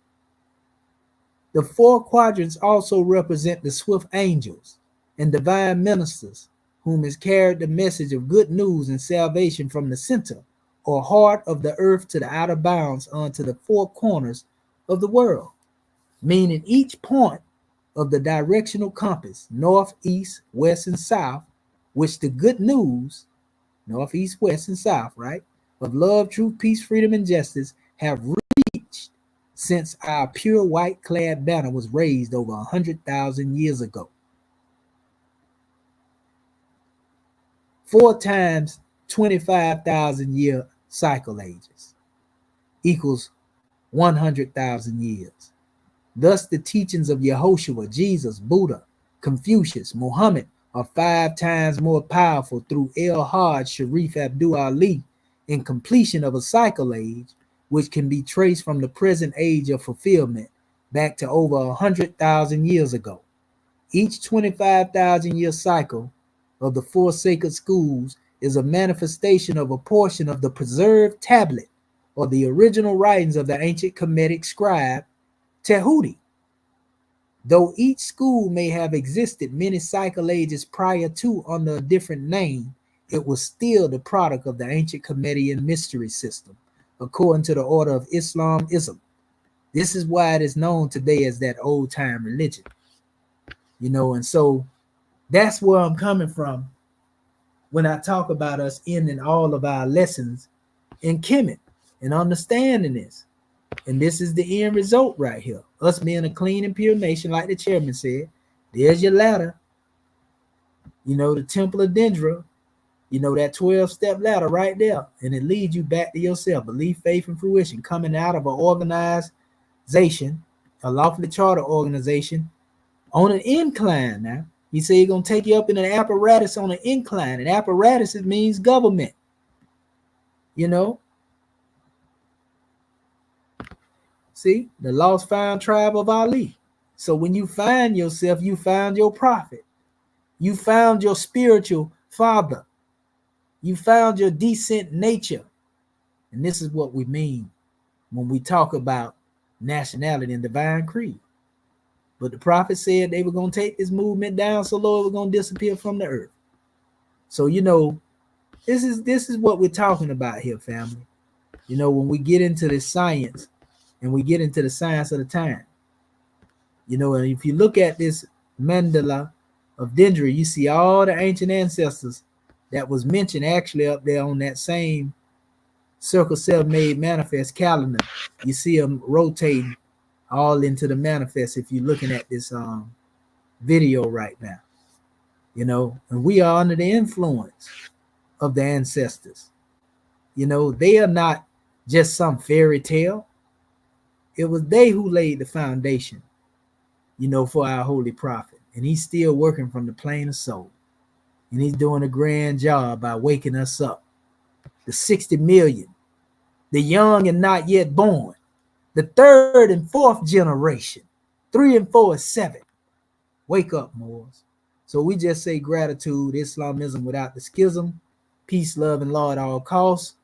The four quadrants also represent the swift angels and divine ministers, whom is carried the message of good news and salvation from the center or heart of the earth to the outer bounds unto the four corners of the world, meaning each point of the directional compass, north, east, west, and south, which the good news, north, east, west, and south, right, of love, truth, peace, freedom, and justice have reached since our pure white clad banner was raised over 100,000 years ago. 4 times 25,000 year cycle ages equals 100,000 years. Thus, the teachings of Yehoshua, Jesus, Buddha, Confucius, Muhammad are 5 times more powerful through El Hajj Sharif Abdul Ali in completion of a cycle age, which can be traced from the present age of fulfillment back to over 100,000 years ago. Each 25,000 year cycle of the 4 sacred schools is a manifestation of a portion of the preserved tablet or the original writings of the ancient Kemetic scribe Tehuti. Though each school may have existed many cycle ages prior to under a different name, it was still the product of the ancient Comedian mystery system, according to the order of Islamism. This is why it is known today as that old time religion. And so that's where I'm coming from when I talk about us ending all of our lessons in Kemet and understanding this. And this is the end result right here. Us being a clean and pure nation, like the chairman said. There's your ladder. The temple of Dendra, that 12-step ladder right there. And it leads you back to yourself. Belief, faith, and fruition coming out of an organization, a lawfully chartered organization on an incline now. He said he's going to take you up in an apparatus on an incline. And apparatus, it means government. See, the lost found tribe of Ali. So when you find yourself, you found your prophet. You found your spiritual father. You found your decent nature. And this is what we mean when we talk about nationality and divine creed. But the prophet said they were going to take this movement down so low it was going to disappear from the earth. So, this is what we're talking about here, family. When we get into this science and we get into the science of the time, and if you look at this mandala of Dendra, you see all the ancient ancestors that was mentioned actually up there on that same Circle 7 made manifest calendar. You see them rotating all into the manifest if you're looking at this video right now. And we are under the influence of the ancestors. They are not just some fairy tale. It was they who laid the foundation, for our holy prophet. And he's still working from the plane of soul. And he's doing a grand job by waking us up. The 60 million, the young and not yet born, the 3rd and 4th generation, 3 and 4 is 7. Wake up, Moors. So we just say gratitude, Islamism without the schism, peace, love, and law at all costs.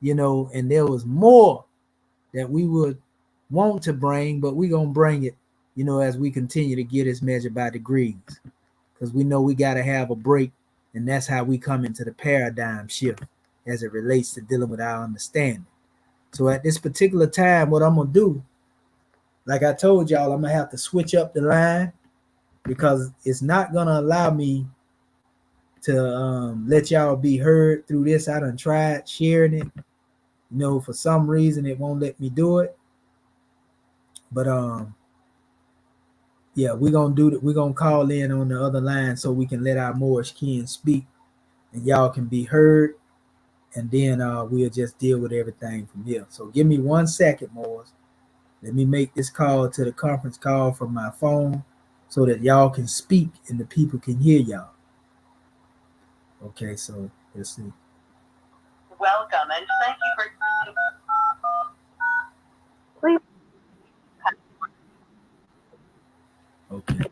And there was more that we would want to bring, but we're going to bring it, as we continue to get this measured by degrees. Because we know we got to have a break, and that's how we come into the paradigm shift as it relates to dealing with our understanding. So at this particular time, what I'm going to do, like I told y'all, I'm going to have to switch up the line because it's not going to allow me to let y'all be heard through this. I done tried sharing it. For some reason, it won't let me do it. But yeah, we're gonna do that. We're gonna call in on the other line so we can let our Moorish kin speak and y'all can be heard, and then we'll just deal with everything from here. So give me 1 second, Moors. Let me make this call to the conference call from my phone so that y'all can speak and the people can hear y'all. Okay, so let's see. Welcome and thank you for. Okay.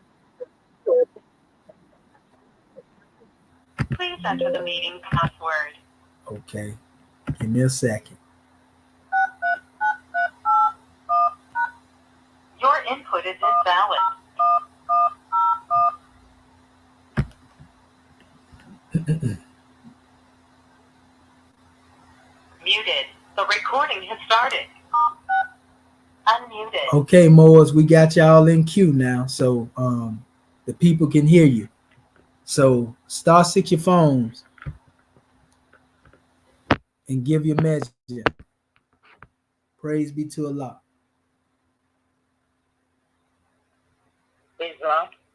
Please enter the meeting password. Okay. Give me a second. Your input is invalid. Muted. The recording has started. Unmuted. Okay, Moors, we got y'all in queue now, so the people can hear you. So *6 your phones and give your message. Praise be to Allah.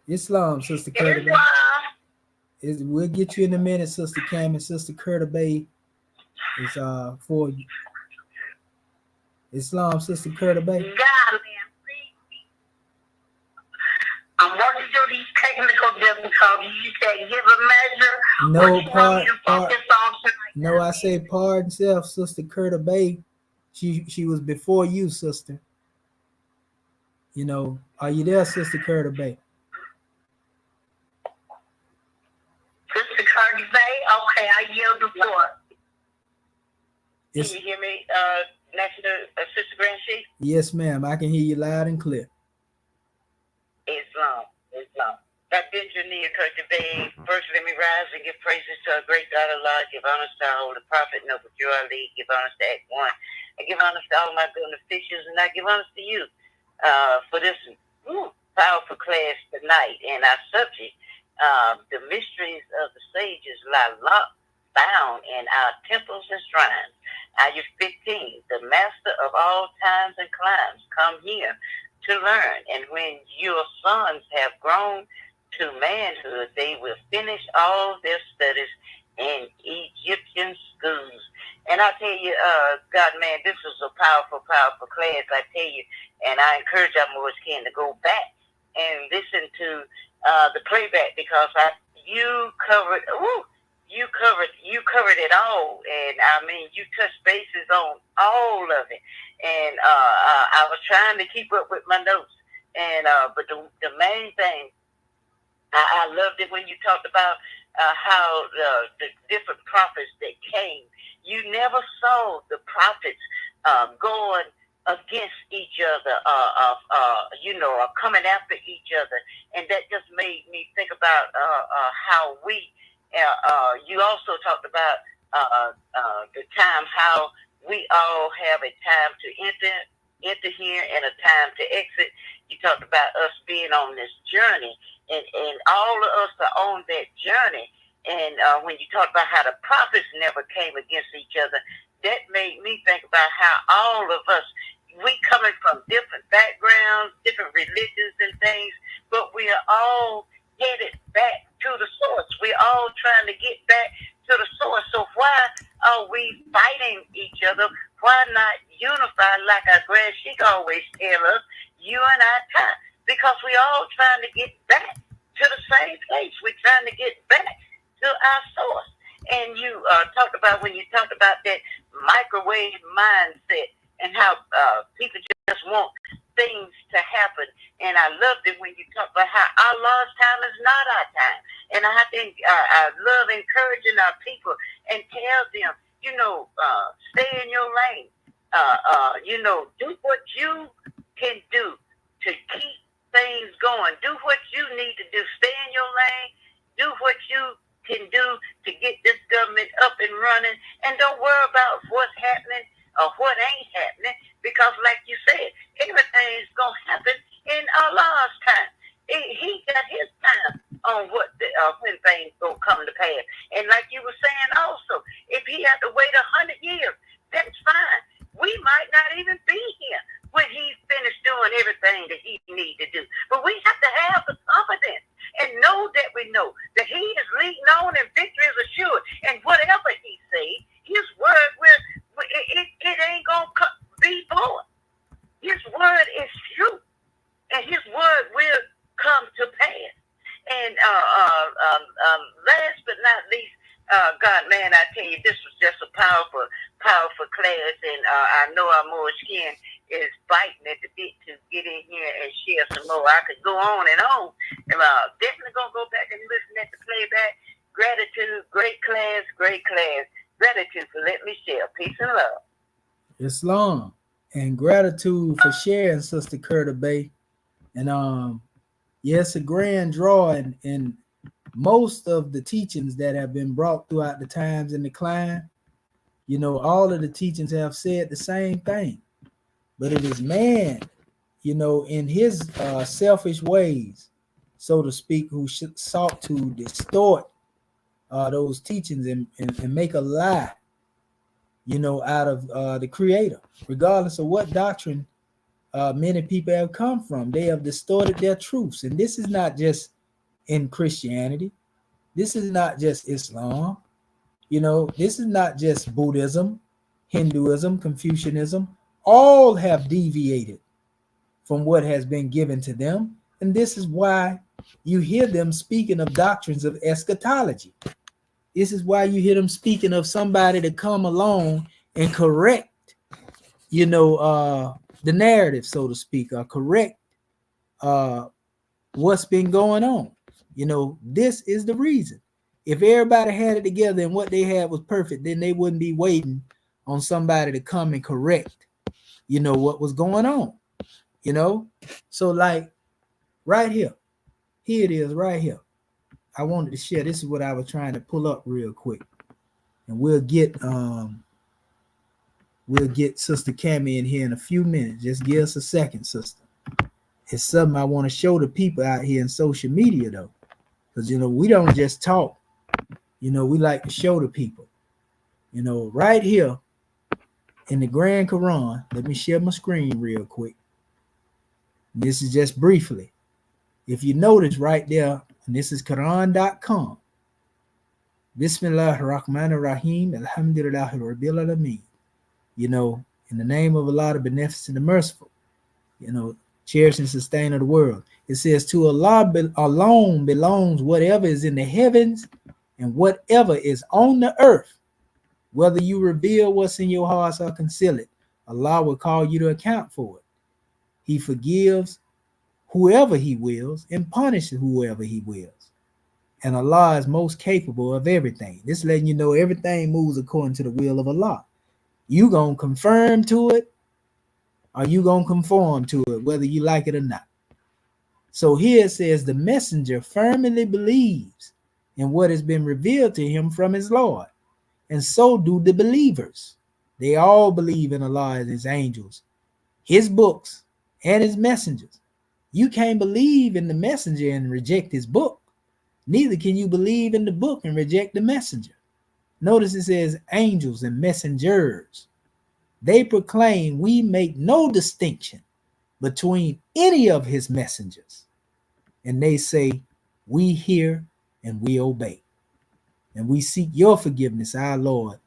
Islam, Sister Curta Bay. We'll get you in a minute, Sister Cam, and Sister Curta Bay is for you. Islam, Sister Curta Bay. God, man. I'm working through these technical difficulties. You said give a measure. No, I say pardon self, Sister Curta Bay. She was before you, sister. You know, are you there, Sister Curta Bay? Sister Curta Bay? Okay, I yield the floor. Can you hear me, Sister Grand Chief? Yes, ma'am. I can hear you loud and clear. Islam. That Benjania Curta Bay. First, let me rise and give praises to our great God Allah. Give honor to our holy prophet, Noble Drew Ali. Give honor to Act 1. I give honor to all my beneficiaries, and I give honor to you for this powerful class tonight. And our subject, the mysteries of the sages lie locked, bound in our temples and shrines. Ayah 15, the master of all times and climes, come here to learn. And when your sons have grown to manhood, they will finish all their studies in Egyptian schools. And I tell you, God, man, this was a powerful, powerful class, I tell you. And I encourage our more can to go back and listen to the playback, because you covered it all. And I mean, you touched bases on all of it. And I was trying to keep up with my notes. And but the main thing, I loved it when you talked about how the different prophets that came. You never saw the prophets going against each other, or coming after each other. And that just made me think about how we, you also talked about the time, how we all have a time to enter here and a time to exit. You talked about us being on this journey, and all of us are on that journey. And when you talked about how the prophets never came against each other, that made me think about how all of us, we coming from different backgrounds, different religions and things, but we are all headed back to the source. We're all trying to get back to the source. So why are we fighting each other? Why not unify like our grand sheik always tell us, you and I tie? Because we all trying to get back to the same place. We're trying to get back to our source. And you talked about, when you talked about that microwave mindset and how people just want things to happen. And I loved it when you talked about how Allah's time is not our time. And I think I love encouraging our people and tell them, stay in your lane. Do what you can do to keep things going. Do what you need to do. Stay in your lane. Do what you can do to get this government up and running. And don't worry about what's happening or what ain't happening, because like you said, everything's going to happen in Allah's time. He got his time on when things going to come to pass. And like you were saying also, if he had to wait 100 years, that's fine. We might not even be here when he's finished doing everything that he needs to do. But we have to have the confidence and know that we know that he is leading on and victory is assured. And whatever he says, his word it ain't going to be void. His word is true. And his word will come to pass. And last but not least, God, man, I tell you, this was just a powerful, powerful class. And I know our Moorish kin is biting at the bit to get in here and share some more. I could go on and on. Definitely going to go back and listen at the playback. Gratitude, great class, great class. ready to. So let me share. Peace and love. Islam. And gratitude for sharing, Sister Curta Bay. And yes, a grand draw in most of the teachings that have been brought throughout the times in the climb. You know, all of the teachings have said the same thing. But it is man, you know, in his selfish ways, so to speak, who sought to distort those teachings and make a lie, you know, out of the Creator, regardless of what doctrine many people have come from. They have distorted their truths. And this is not just in Christianity. This is not just Islam. You know, this is not just Buddhism, Hinduism, Confucianism. All have deviated from what has been given to them. And this is why you hear them speaking of doctrines of eschatology. This is why you hear them speaking of somebody to come along and correct, you know, the narrative, so to speak, or correct what's been going on. You know, this is the reason. If everybody had it together and what they had was perfect, then they wouldn't be waiting on somebody to come and correct, you know, what was going on, you know? So like right here it is right here. I wanted to share. This is what I was trying to pull up real quick. And we'll get Sister Cammie in here in a few minutes. Just give us a second, sister. It's something I want to show the people out here in social media though. Because, you know, we don't just talk. You know, we like to show the people. You know, right here in the Grand Quran, let me share my screen real quick. This is just briefly. If you notice right there, and this is Quran.com. Bismillahir Rahmanir Rahim, Alhamdulillahi Rabbil Alameen. You know, in the name of Allah, the Beneficent and Merciful, you know, cherish and sustain of the world. It says, to Allah alone belongs whatever is in the heavens and whatever is on the earth. Whether you reveal what's in your hearts or conceal it, Allah will call you to account for it. He forgives whoever he wills and punishes whoever he wills. And Allah is most capable of everything. This letting you know everything moves according to the will of Allah. You gonna confirm to it or you gonna conform to it, whether you like it or not. So here it says the messenger firmly believes in what has been revealed to him from his Lord. And so do the believers. They all believe in Allah and his angels, his books, and his messengers. You can't believe in the messenger and reject his book. Neither can you believe in the book and reject the messenger. Notice it says angels and messengers. They proclaim we make no distinction between any of his messengers. And they say, we hear and we obey. And we seek your forgiveness, our Lord.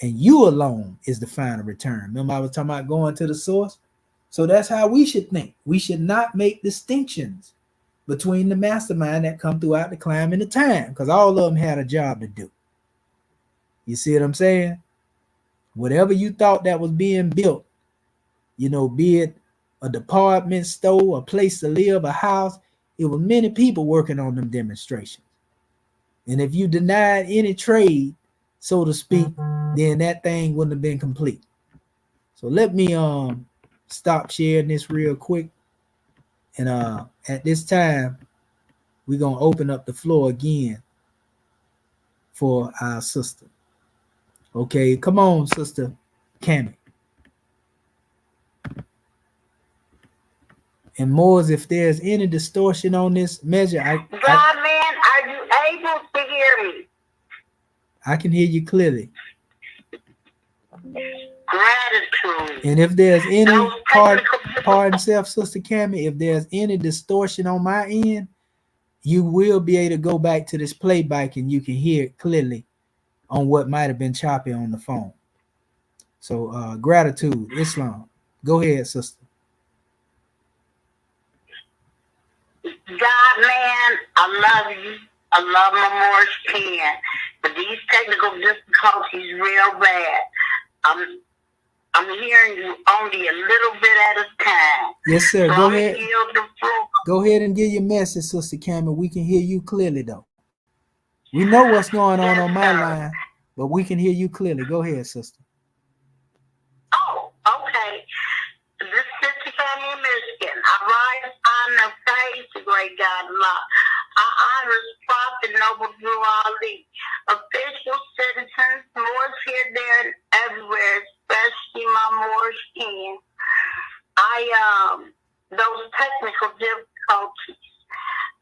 And you alone is the final return. Remember I was talking about going to the source? So that's how we should think. We should not make distinctions between the mastermind that come throughout the climb and the time, because all of them had a job to do. You see what I'm saying? Whatever you thought that was being built, you know, be it a department store, a place to live, a house, it was many people working on them demonstrations. And if you denied any trade, so to speak, then that thing wouldn't have been complete. So let me stop sharing this real quick. And at this time, we're going to open up the floor again for our sister. Okay, come on, Sister Cammie. And Moors, if there's any distortion on this measure, God, man, are you able to hear me? I can hear you clearly. Gratitude. And if there's any pardon self, Sister Cammie, if there's any distortion on my end, you will be able to go back to this playback and you can hear it clearly on what might have been choppy on the phone. So gratitude, Islam. Go ahead, sister. God, man, I love you. I love my Morris 10. But these technical difficulties real bad. I'm hearing you only a little bit at a time. Yes, sir. So Go ahead. Go ahead and give your message, Sister Cammie. We can hear you clearly, though. We know what's going on my line, but we can hear you clearly. Go ahead, sister. Oh, okay. This sister family in Michigan. I rise on the praise the great God Allah. I honor his prophet noble Drew Ali. Official citizens, Moors here, there, and everywhere, especially my Moorish kin. Those technical difficulties.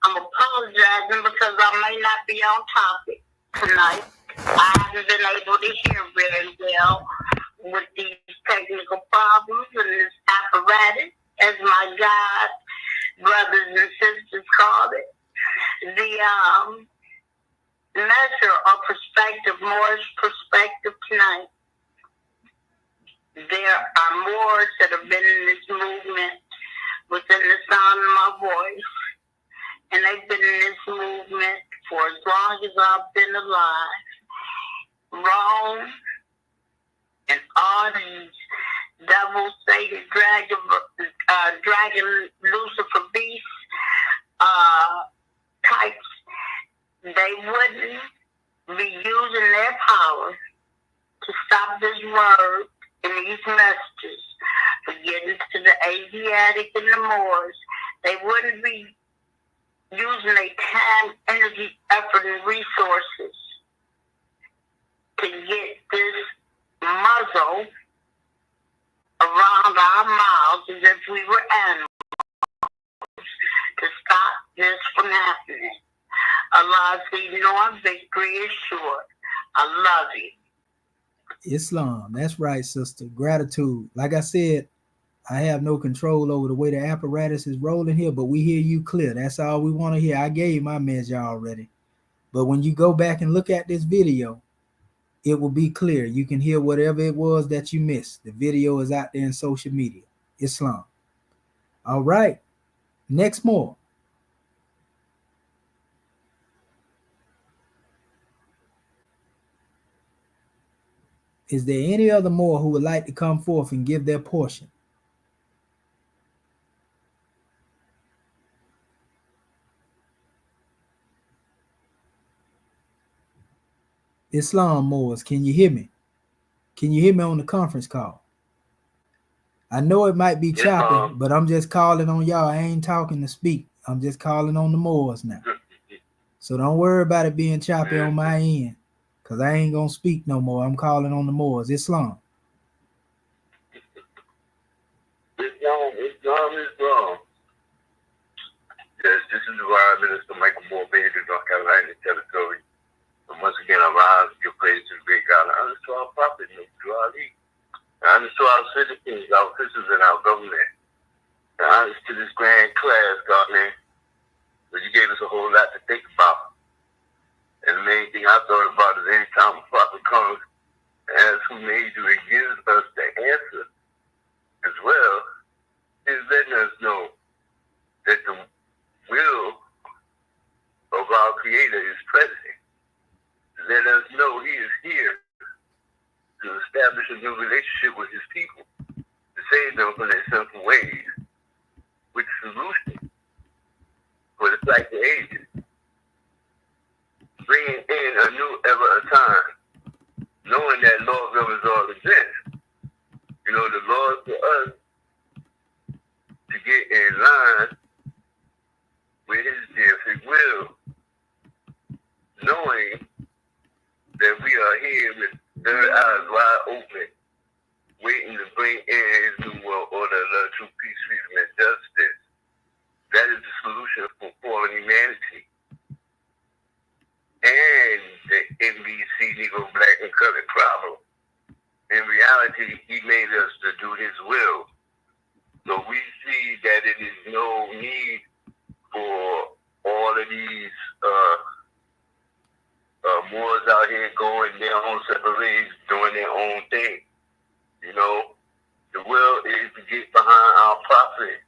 I'm apologizing because I may not be on topic tonight. I haven't been able to hear very well with these technical problems and this apparatus, as my God brothers and sisters call it. The measure or perspective, Moorish perspective tonight. There are Moors that have been in this movement within the sound of my voice, and they've been in this movement for as long as I've been alive. Rome and all these devils, Satan, dragon, Lucifer, beast types, they wouldn't be using their power to stop this word and these messages from getting to the Asiatic and the Moors. They wouldn't be using their time, energy, effort, and resources to get this muzzle around our mouths as if we were animals to stop this from happening. Allah says, "No, victory is sure." I love you. Islam. That's right, sister. Gratitude. Like I said, I have no control over the way the apparatus is rolling here, but we hear you clear. That's all we want to hear. I gave my message already. But when you go back and look at this video, it will be clear. You can hear whatever it was that you missed. The video is out there in social media. Islam. All right. Next more. Is there any other more who would like to come forth and give their portion? Islam Moors, can you hear me? Can you hear me on the conference call? I know it might be choppy, but I'm just calling on y'all. I ain't talking to speak. I'm just calling on the Moors now. So don't worry about it being choppy on my end, because I ain't going to speak no more. I'm calling on the Moors. Islam. Islam. Yes, this is the Royal Minister Michael Moore, Bailey, North Carolina territory. And once again, I rise to give praise to the great God. I honor to our prophet, to our lead. I honor to our citizens, our officials, and our government. I honor to this grand class, God, man. But you gave us a whole lot to think about. And the main thing I thought about is any time a prophet comes and asks who made you and gives us the answer as well, is letting us know that the will of our Creator is present. Let us know He is here to establish a new relationship with His people, to save them from their sinful ways, with the solution for the cycle ages, bringing in a new ever a time, knowing that Lord governs all exists. You know, the Lord for us to get in line with His perfect will, knowing that we are here with third eyes wide open, waiting to bring in His new world order, love, truth, peace, freedom, and justice. That is the solution for fallen humanity. And the NBC, Negro, Black, and Colored problem. In reality, He made us to do His will. So we see that it is no need for all of these Moors out here going their own separate ways, doing their own thing. You know, the will is to get behind our prophet,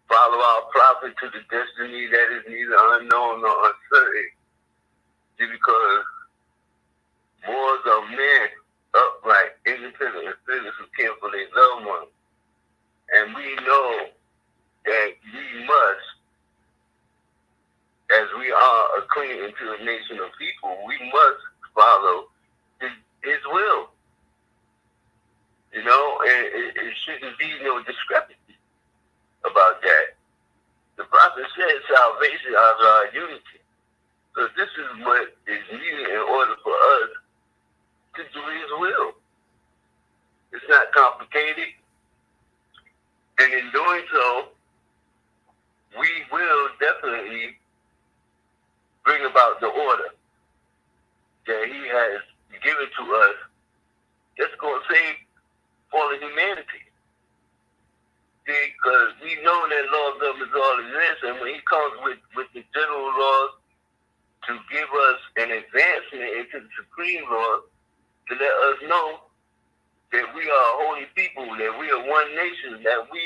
follow our prophet to the destiny that is neither unknown nor uncertain. See, because Moors are men, upright, independent, and fearless who care for their loved ones. And we know that we must, as we are acclaimed into a nation of people, we must follow His will. You know, and it shouldn't be no discrepancy about that. The prophet said salvation is our unity. So this is what is needed in order for us to do his will. It's not complicated. And in doing so, we will definitely bring about the order that he has given to us that's going to save all of humanity. Because we know that law governs all of this, and when he comes with the general laws to give us an advancement into the supreme law, to let us know that we are a holy people, that we are one nation, that we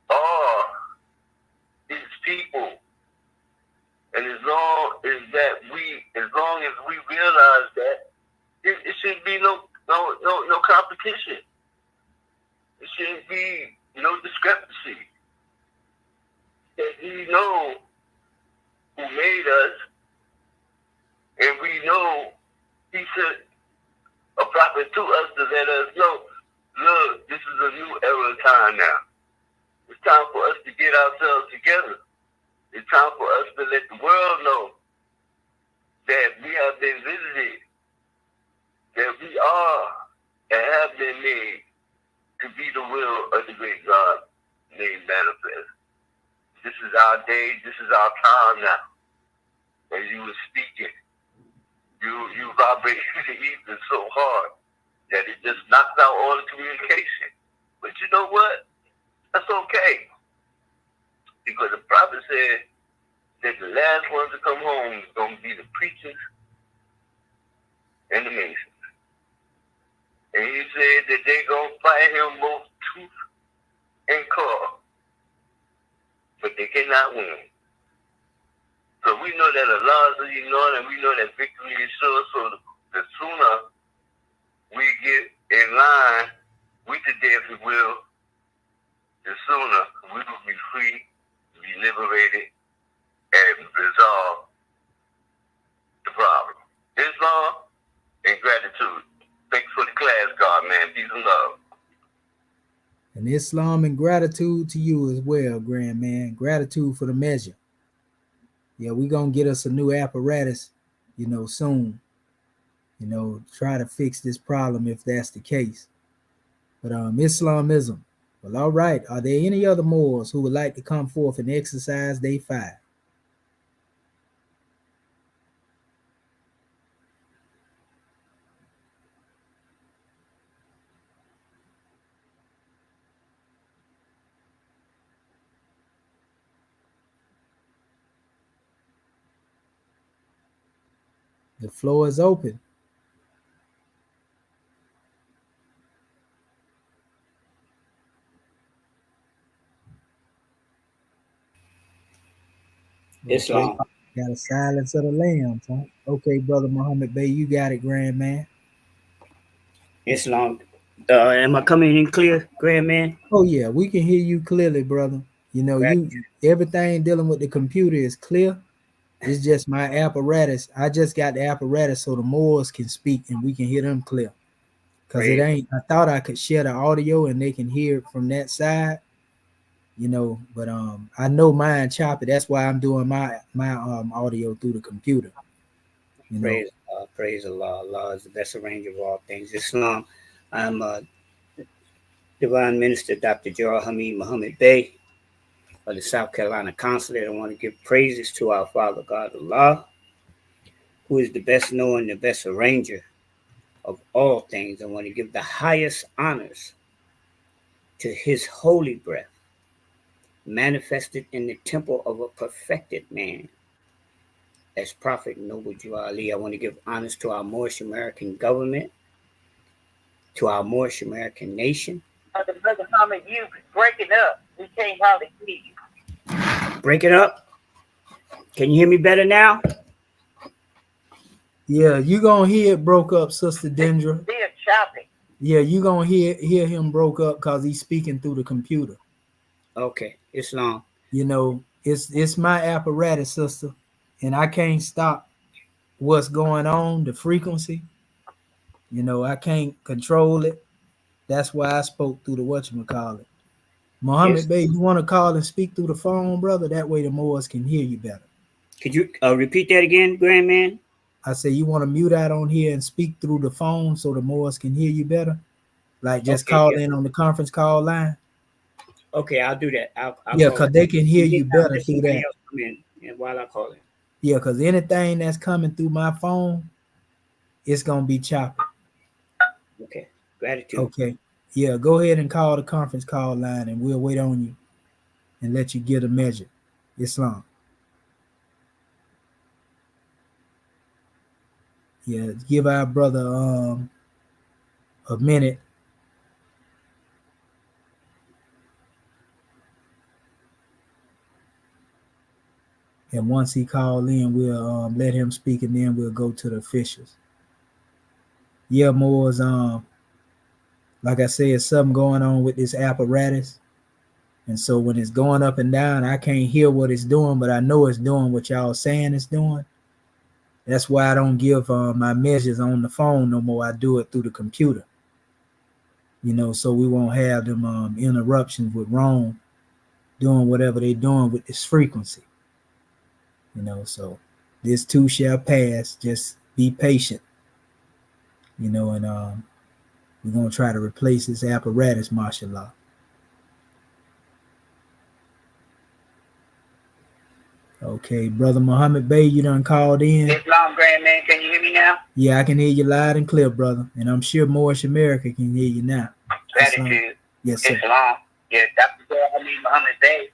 are his people. And as long as we realize that, it shouldn't be no competition. It shouldn't be no discrepancy. That we know who made us, and we know he sent a prophet to us to let us know, look, this is a new era of time now. It's time for us to get ourselves together. It's time for us to let the world know that we have been visited, that we are and have been made to be the will of the great God made manifest. This is our day. This is our time now. As you were speaking, you vibrated the ether so hard that it just knocked out all the communication. But you know what? That's okay. Because the prophet said that the last ones to come home is going to be the preachers and the masons. And he said that they're going to fight him both tooth and claw. But they cannot win. So we know that Allah is Lord, and we know that victory is sure. So the sooner we get in line with the day, if we will, the sooner we will be free, be liberated, and resolve the problem. Islam and gratitude. Thanks for the class, God, man. Peace and love. And Islam and gratitude to you as well, Grand Man. Gratitude for the measure. Yeah, we're going to get us a new apparatus, soon. Try to fix this problem if that's the case. But Islamism. Well, all right. Are there any other Moors who would like to come forth and exercise day 5? The floor is open. Islam. Got a silence of the lambs, huh? Okay, Brother Muhammad Bey, you got it, Grand Man. Islam. Am I coming in clear, Grand Man? Oh yeah, we can hear you clearly, brother. Everything dealing with the computer is clear. It's just my apparatus. I just got the apparatus so the Moors can speak and we can hear them clear. Because it ain't, I thought I could share the audio and they can hear it from that side, but I know mine choppy. That's why I'm doing my audio through the computer. Praise Allah. Allah is the best arranger of all things. Islam. I'm Divine Minister Dr. Jarrah Hamid Muhammad Bey of the South Carolina Consulate. I want to give praises to our Father God Allah, who is the best knower, the best arranger of all things. I want to give the highest honors to his holy breath, manifested in the temple of a perfected man, as Prophet Noble Jew Ali. I want to give honors to our Moorish American government, to our Moorish American nation. Brother Muhammad, you breaking up. We can't hardly hear you. Breaking up? Can you hear me better now? Yeah, you gonna hear it broke up, Sister Dendra. They're choppy. Yeah, you gonna hear him broke up because he's speaking through the computer. Okay, Islam. It's my apparatus, sister, and I can't stop what's going on, the frequency. You know, I can't control it. That's why I spoke through the whatchamacallit. Muhammad Yes. Bey, you want to call and speak through the phone, brother? That way the Moors can hear you better. Could you repeat that again, Grandman? I say you want to mute out on here and speak through the phone so the Moors can hear you better? Like just Okay, call yeah. in on the conference call line? Okay, I'll do that. I'll Yeah, call because it. they can hear And then you I'll better let through somebody that. else come in and while I call it. Yeah, because anything that's coming through my phone, it's going to be choppy. Okay. Gratitude. Okay. Yeah, go ahead and call the conference call line and we'll wait on you and let you get a measure. Islam. Yeah, give our brother a minute. And once he call in, we'll let him speak and then we'll go to the officials. Yeah, Moore's like I said, something going on with this apparatus. And so when it's going up and down, I can't hear what it's doing, but I know it's doing what y'all saying it's doing. That's why I don't give my measures on the phone no more. I do it through the computer. You know, so we won't have them interruptions with Rome doing whatever they're doing with this frequency. You know, so this too shall pass. Just be patient. You know, and we're gonna try to replace this apparatus, mashallah. Okay, brother Muhammad Bey, you done called in. Islam Grandman, can you hear me now? Yeah, I can hear you loud and clear, brother, and I'm sure Moorish America can hear you now. Gratitude. Yes, sir. Islam. Yeah, Dr. Muhammad Bey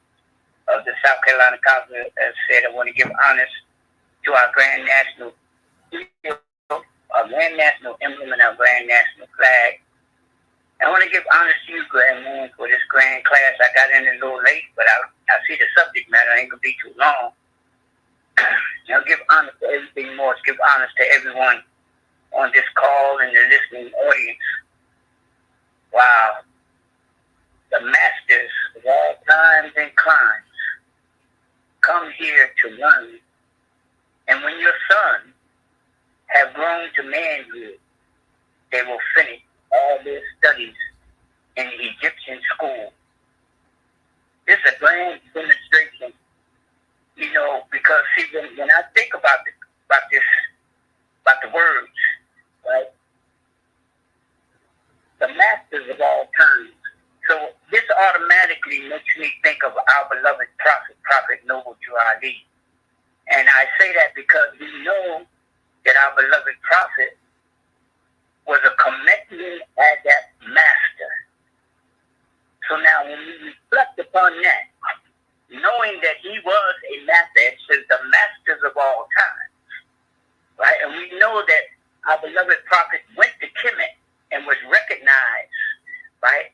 of the South Carolina Conference has said, I want to give honors to our Grand National emblem and our Grand National flag. I want to give honors to you, Grandman, for this grand class. I got in a little late, but I see the subject matter. It ain't going to be too long. I'll give honors to everything more. Give honors to everyone on this call and the listening audience. Wow. The masters of all times and climes come here to learn. And when your sons have grown to manhood, they will finish all their studies in the Egyptian school. This is a grand demonstration, you know, because see, when I think about the words, right? The masters of all times. So this automatically makes me think of our beloved Prophet Noble Jew Ali. And I say that because we know that our beloved Prophet was a commitment as that master. So now when we reflect upon that, knowing that he was a master, it says the masters of all time, right? And we know that our beloved Prophet went to Kemet and was recognized, right,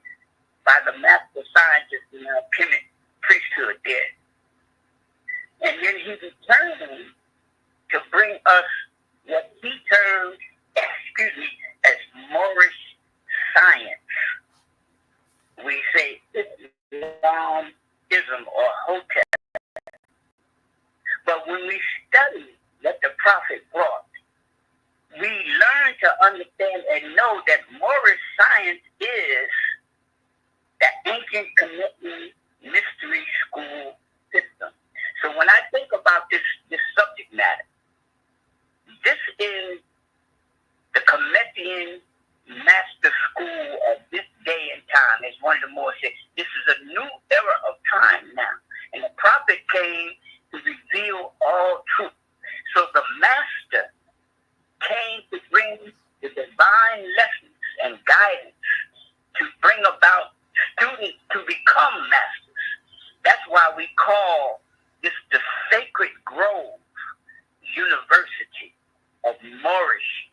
by the master scientists in the Kemet priesthood there. And then he returned to bring us what he termed, as Moorish science. We say Islamism or Hotep. But when we study what the Prophet brought, we learn to understand and know that Moorish science is the ancient Kemetic mystery school system. So when I think about this subject matter, this is the Kemetic master school of this day and time. As one of the more said, this is a new era of time now. And the Prophet came to reveal all truth. So the master came to bring the divine lessons and guidance to bring about students to become masters. That's why we call this the Sacred Grove University of Moorish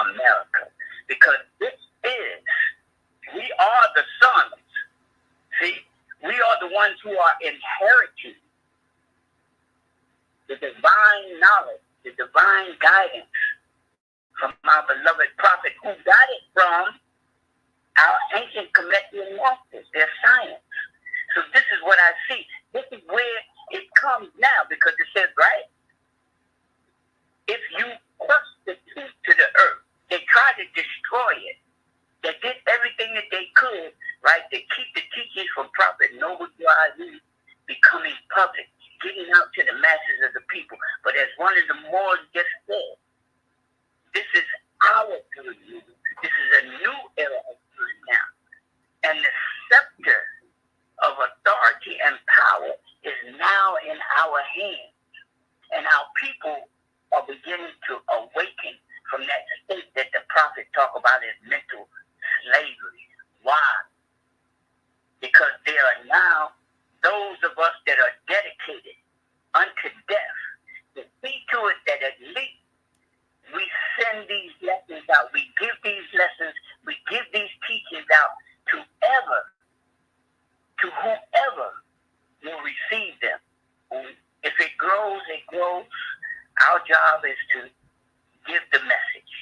America. Because we are the sons. See, we are the ones who are inheriting the divine knowledge, the divine guidance from our beloved Prophet, who got it from our ancient Kemetic masters, their science. So this is what I see. This is where it comes now, because it says, right, if you crush the truth to the earth, they try to destroy bourgeoisie becoming public, getting out to the masses of the people. But as one of the Moors just said, this is our period. This is a new era of time now. And the scepter of authority and power is now in our hands. And our people are beginning to awaken from that state that the prophet talk about as mental slavery. Why? Because there are now those of us that are dedicated unto death to see to it that at least we send these lessons out. We give these lessons, we give these teachings out to whoever will receive them. If it grows, it grows. Our job is to give the message.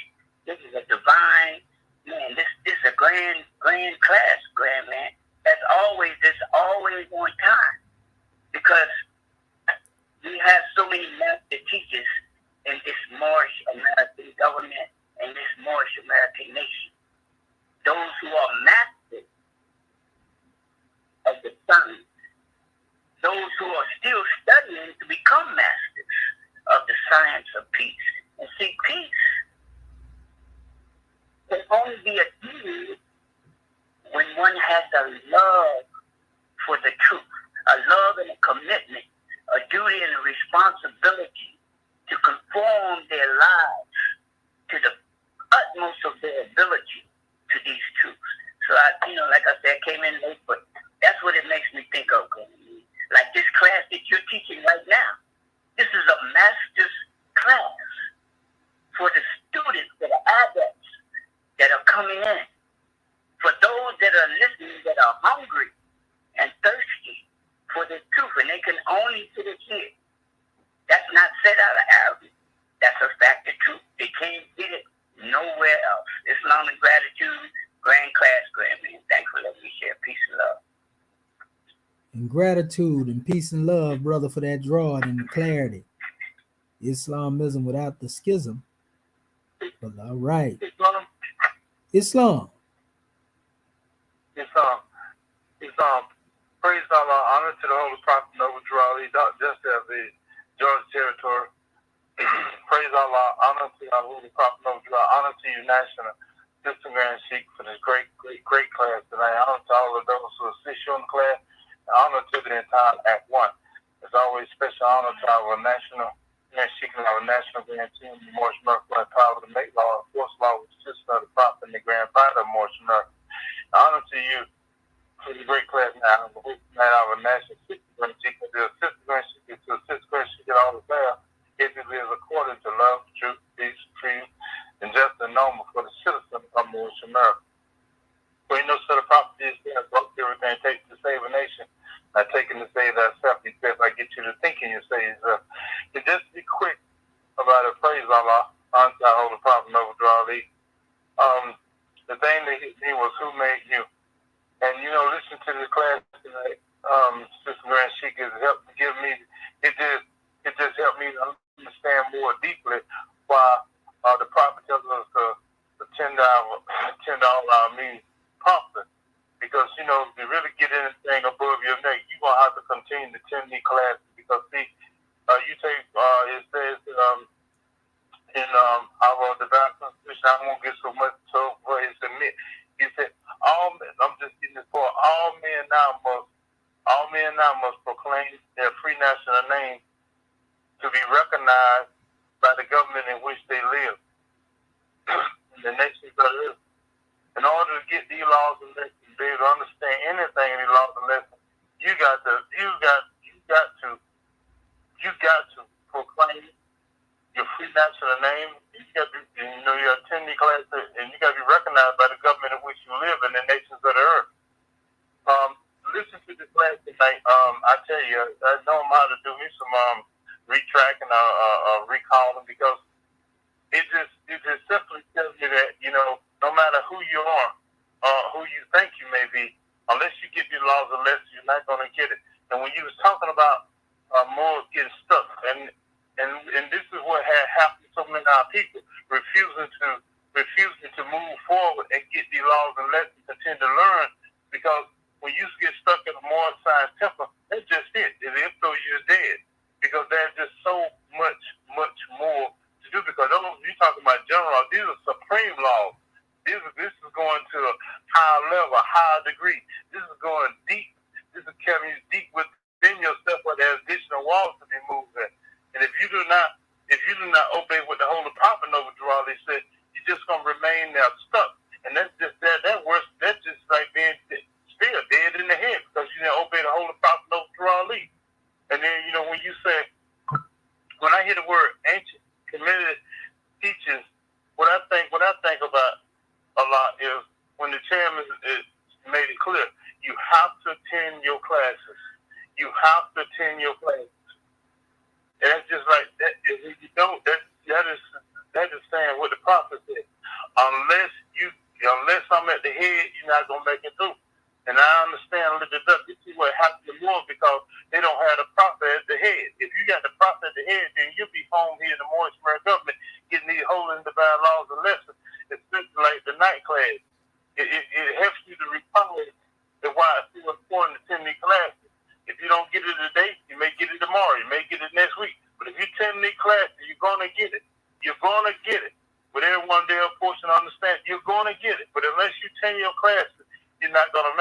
This is a divine, man, this is a grand class, grand man. That's always on time. Because we have so many master teachers in this Moorish American government and this Moorish American nation. Those who are masters of the science. Those who are still studying to become masters of the science of peace. And see, peace can only be achieved when one has a love for the truth, a love and a commitment, a duty and a responsibility to conform their lives to the utmost of their ability to these truths. So like I said, I came in late, but that's what it makes me think of. Like this class that you're teaching right now. This is a master's class for the students, for the adepts that are coming in. For those that are listening, that are hungry and thirsty for the truth, and they can only get it here. That's not said out of arrogance. That's a fact of truth. They can't get it nowhere else. Islam and gratitude, grand class, grand man. Thanks for letting me share. Peace and love. And gratitude and peace and love, brother, for that drawing and the clarity. Islamism without the schism. But all right. Islam. Praise Allah, honor to the Holy Prophet Noble Drew Ali, just as the Georgia territory. Praise Allah, honor to our Holy Prophet Noble Drew Ali, honor to you, National Sister Grand Sheikh, for this great class tonight. Honor to all of those who assist you in the class. Honor to the entire Act 1. As always, special honor to our National Grand Sheikh and our National Grand Team, the Moorish American power to make law, enforce law with the sister of the Prophet and the Grand Father of Moorish America. Honor to you for the great class now. Our National Sister Grand Sheikh, the Sister Grand Sheikh to the Sister Grand Sheikh and all the fair, it is according to love, truth, peace, freedom, and just and normal for the citizen of Moorish America. For you know, so the Prophet is there, broke everything, takes to save a nation. Not taking to save thyself, he says, I get you to thinking you say yourself. To just be quick about it, praise Allah, honor to our Holy Prophet Noble Drew Ali. The thing that hit me was who made you. And listen to this class tonight, Sister Grand Sheikh has helped give me, it just helped me understand more deeply why the Prophet tells us the $10 means promptly. Because, if you really get anything above your neck, you're going to have to continue to attend these classes. Because, see, you take, it says in our divine constitution, I won't get so much so for his admit. He said, all men, I'm just getting this for all men now must proclaim their free national name to be recognized by the government in which they live. The nations of the earth. In order to get these laws and lessons, be able to understand anything in these laws and lessons, you got to proclaim your free national name. You got to, you attend the classes, and you got to be recognized by the government in which you live in the nations of the earth. Listen to this class tonight. I tell you, I know how to do me some retracking or recalling, because it just simply tells me that no matter who you are, who you think you may be, unless you get these laws and lessons, you're not going to get it. And when you was talking about more getting stuck, and this is what had happened to so many of our people, refusing to move forward and get these laws and lessons, continue to learn, because when you get stuck in a moral science temple, temple, that's just it. They'll throw you as dead because there's just so much more to do. Because those, you talking about general laws, these are supreme laws. This is going to a higher level, a higher degree. This is going deep. This is carrying you deep within yourself where there's additional walls to be moved in. And if you do not obey what the Holy Prophet Noble Durali said, you're just gonna remain there stuck. And that's just that worse. That's just like being still dead in the head because you didn't obey the Holy Prophet Noble Durali. And then when you say, when I hear the word ancient committed teachings, what I think about a lot is when the chairman made it clear, you have to attend your classes. You have to attend your classes. And that's just like that. If you don't, that is saying what the prophet said. Unless I'm at the head, you're not gonna make it through. And I understand a little bit better. This is what happens more because they don't have the prophet at the head. If you got the prophet at the head, then you'll be home here in the Morrisburg government getting these holy and divine laws and lessons, especially like the night class. It helps you to recall the why it's so important to attend these classes. If you don't get it today, you may get it tomorrow. You may get it next week. But if you attend these classes, you're going to get it. You're going to get it. But everyone there, of course, understand you're going to get it. But unless you attend your classes, you're not going to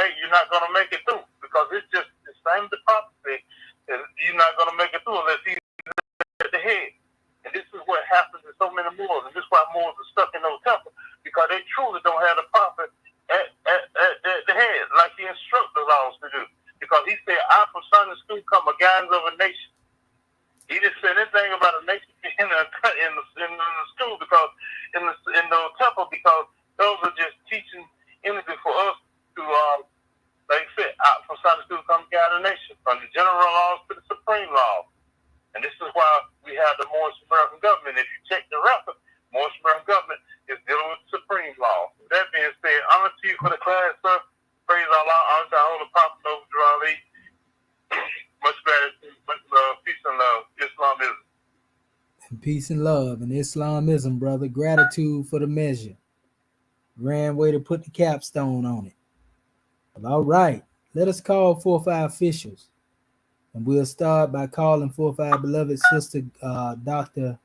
make it through because it's just the same as the prophecy. You're not going to make it through unless he's at the head. And this is what happens to so many Moors. And this is why Moors are stuck in those temples because they truly don't have the prophet at the head like he instructs the laws to do. Because he said, I from Sunday school come a guidance of a nation. He didn't say anything about a nation in the school because in the temple because those are just teaching anything for us to like I said, out from Sunday school come guide a nation from the general laws to the supreme laws. And this is why we have the Morris American government. If you check the record, Morris American government is dealing with the supreme law. With that being said, honor to you for the class, sir. Praise Allah, honor to our Holy Prophet Noble Durali. Much gratitude, much love, peace and love, Islamism. And peace and love and Islamism, brother. Gratitude for the measure. Grand way to put the capstone on it. Well, all right, let us call 4 or 5 officials. And we'll start by calling 4 or 5 beloved sister, Dr.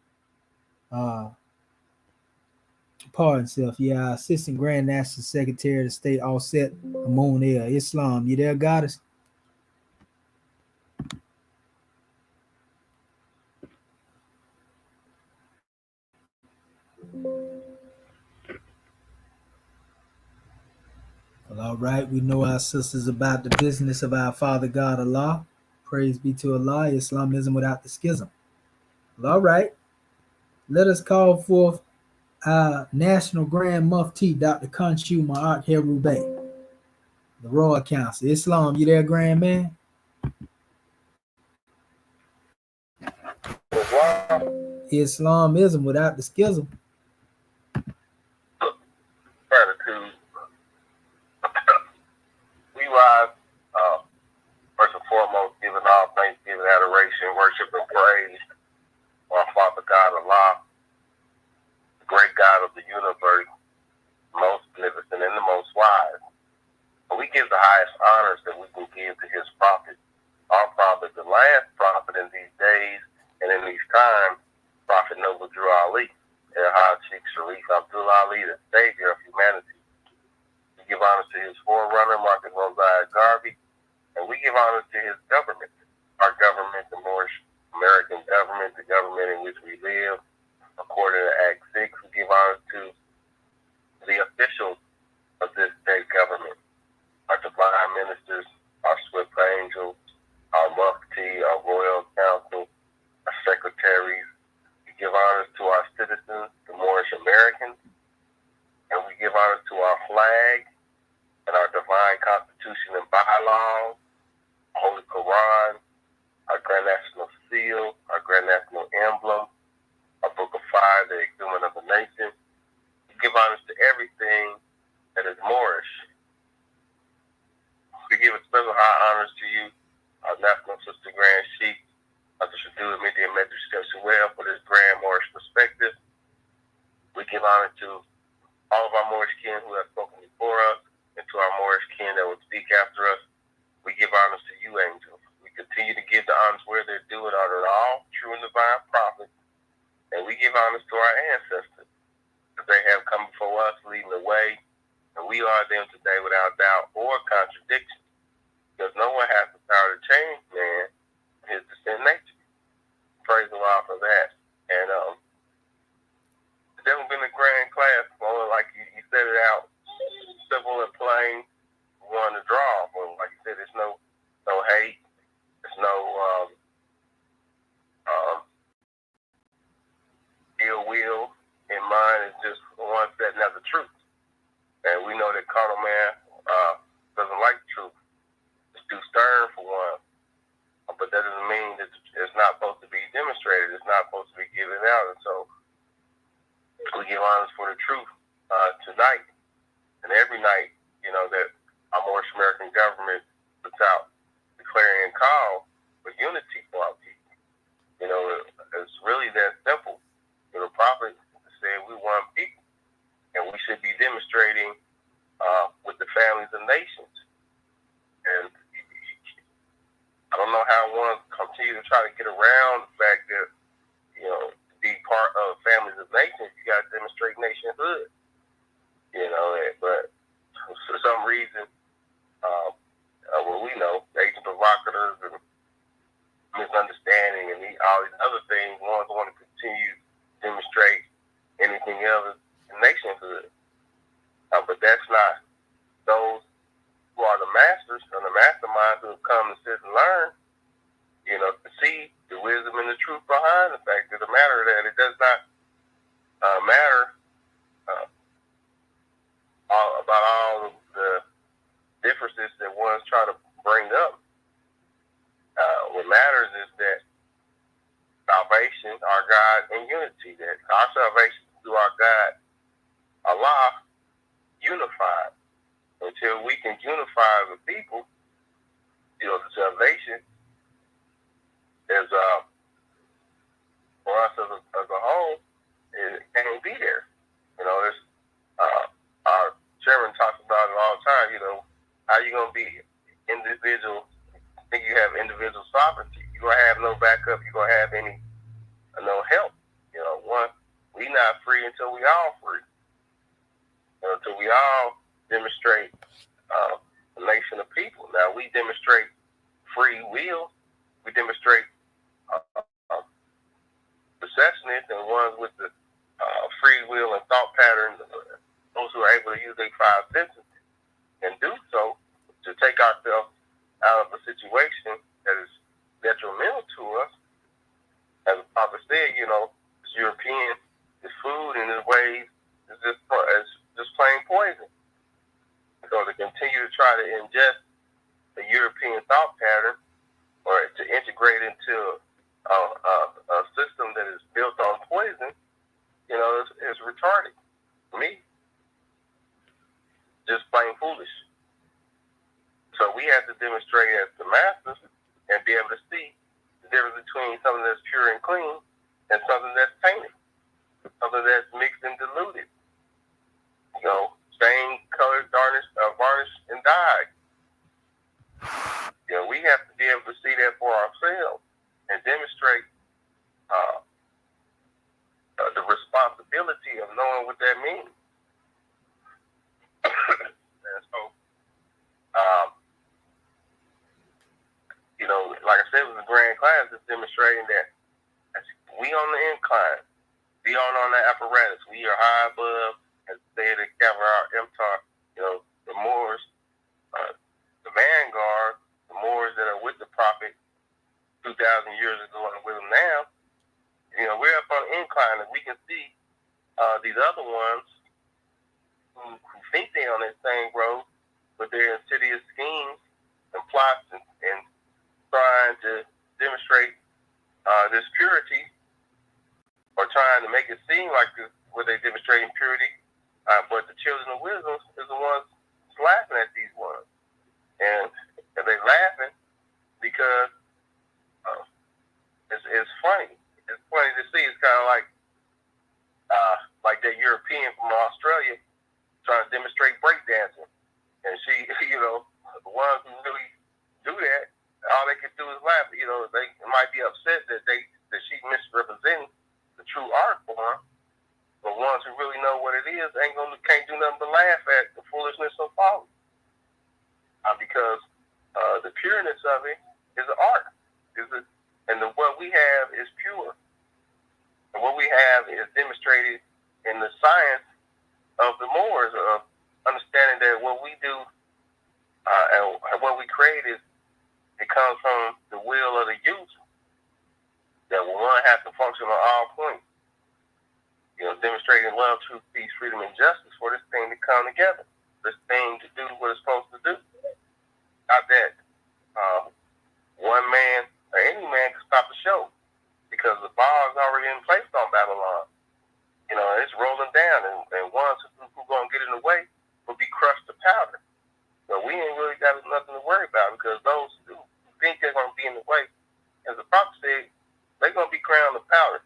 Pardon self. Yeah, Assistant Grand National Secretary of the State, Offset Amun Islam. You there, goddess? Well, all right. We know our sisters about the business of our Father God Allah. Praise be to Allah. Islamism without the schism. Well, all right. Let us call forth our National Grand Mufti, Dr. Khonshu Ma'at Herubay, the Royal Council. Islam, you there, Grand Man? Islamism without the schism. Gratitude. We rise, first and foremost, giving all thanksgiving, adoration, worship, and praise for our Father God Allah, the great God of the universe, most beneficent and the most wise. And we give the highest honors that we can give to his prophet, our prophet, the last prophet in these days and in these times, Prophet Noble Drew Ali, El-Haj Sheikh Sharif Abdul Ali, the savior of humanity. We give honor to his forerunner, Marcus Mosiah Garvey, and we give honor to his government, our government, the Moorish American government, the government in which we live. According to Act 6, we give honor to the officials of this state government, our divine ministers, our swift angels, our mufti, our royal council, our secretaries. We give honors to our citizens, the Moorish Americans, and we give honors to our flag and our divine constitution and bylaws, Holy Quran, our Grand National Seal, our Grand National Emblem, our Book of Fire, the Exhuman of the Nation. We give honors to everything that is Moorish. We give a special high honors to you, our National Sister Grand Sheikh, Dr. Shadu Media Metro Well for this grand Moorish perspective. We give honor to all of our Moorish kin who have spoken before us and to our Moorish kin that will speak after us. We give honors to you, angels. him today without doubt or contradiction, because no one has the power to change man, his descent nature. Praise the Lord for that. And it's definitely been a grand class. Only like you said it out, simple and plain. We wanted to draw, but like you said, there's no hate, there's no ill will in mind. It's just one setting out the truth. And we know that carnal man doesn't like the truth. It's too stern for one. But that doesn't mean that it's not supposed to be demonstrated. It's not supposed to be given out. And so we give honors for the truth tonight and every night, that our Moorish American government puts out the clarion call for unity for our people. It's really that simple. The prophet said we want people, and we should be demonstrating with the families of nations. And I don't know how one continue to try to get around the fact that, to be part of families of nations, you got to demonstrate nationhood. But for some reason, we know, agent provocateurs and misunderstanding and all these other things, ones want to continue to demonstrate anything other than nationhood. But that's not those who are the masters and the masterminds who have come to sit and learn, to see the wisdom and the truth behind the fact of the matter that it does not matter about all of the differences that one's trying to bring up. What matters is that salvation, our God, and unity, that our salvation through our God, Allah, unified. Until we can unify the people, the salvation is for us as a whole, it can't be there. There's our chairman talks about it all the time. How you gonna be individual? Think you have individual sovereignty? You're gonna have no backup. You're gonna have no help. We not free until we all free. Until we all demonstrate a nation of people. Now we demonstrate free will. We demonstrate secessionists and ones with the free will and thought patterns. Those who are able to use their five senses and do so to take ourselves out of a situation that is detrimental to us. As the prophet said, it's European, it's food in its ways, it's just plain poison. So to continue to try to ingest the European thought pattern or to integrate into a system that is built on poison, is retarded. To me, just plain foolish. So we have to demonstrate as the masters and be able to see the difference between something that's pure and clean and something that's tainted, something that's mixed and diluted. Stained, colored, varnished, and dyed. We have to be able to see that for ourselves and demonstrate the responsibility of knowing what that means. And so, like I said, it was a grand class. It's demonstrating that we on the incline, we on the apparatus. We are high above, as they said at Cavalry MTAR, the Moors, the vanguard, the Moors that are with the prophet 2,000 years ago and with them now. We're up on the incline, and we can see these other ones who think they're on that same road, but their insidious schemes and plots and trying to demonstrate this purity or trying to make it seem like where they're demonstrating purity, but the children of wisdom is the ones laughing at these ones. And they're laughing because it's funny. It's funny to see. It's kind of like that European from Australia trying to demonstrate breakdancing. And she, the ones who really do that, all they can do is laugh. They might be upset that she misrepresenting the true art form, but ones who really know what it is can't do nothing but laugh at the foolishness or folly. Because the pureness of it is an art. What we have is pure. And what we have is demonstrated in the science of the Moors, of understanding that what we do and what we create it comes from the will of the youth. That one has to function on all points. Demonstrating love, truth, peace, freedom, and justice for this thing to come together. This thing to do what it's supposed to do. Not that one man or any man can stop the show, because the ball is already in place on Babylon. It's rolling down, and ones who's going to get in the way will be crushed to powder. So we ain't really got nothing to worry about, because those who think they're going to be in the way, as the prophet said, they're going to be crowned to powder.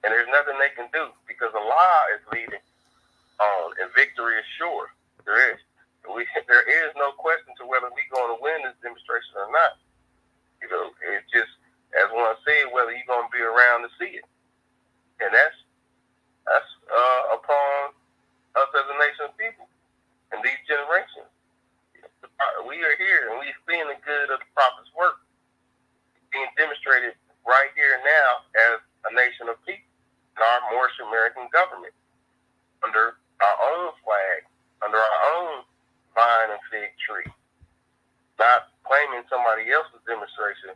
And there's nothing they can do, because Allah is leading on, and victory is sure. There is no question to whether we're going to win this demonstration or not. It's just, as one said, whether you're going to be around to see it. And that's upon us as a nation of people in these generations. We are here, and we're seeing the good of the prophet's work being demonstrated right here now as a nation of people in our Moorish American government, under our own flag, under our own vine and fig tree, not claiming somebody else's demonstration,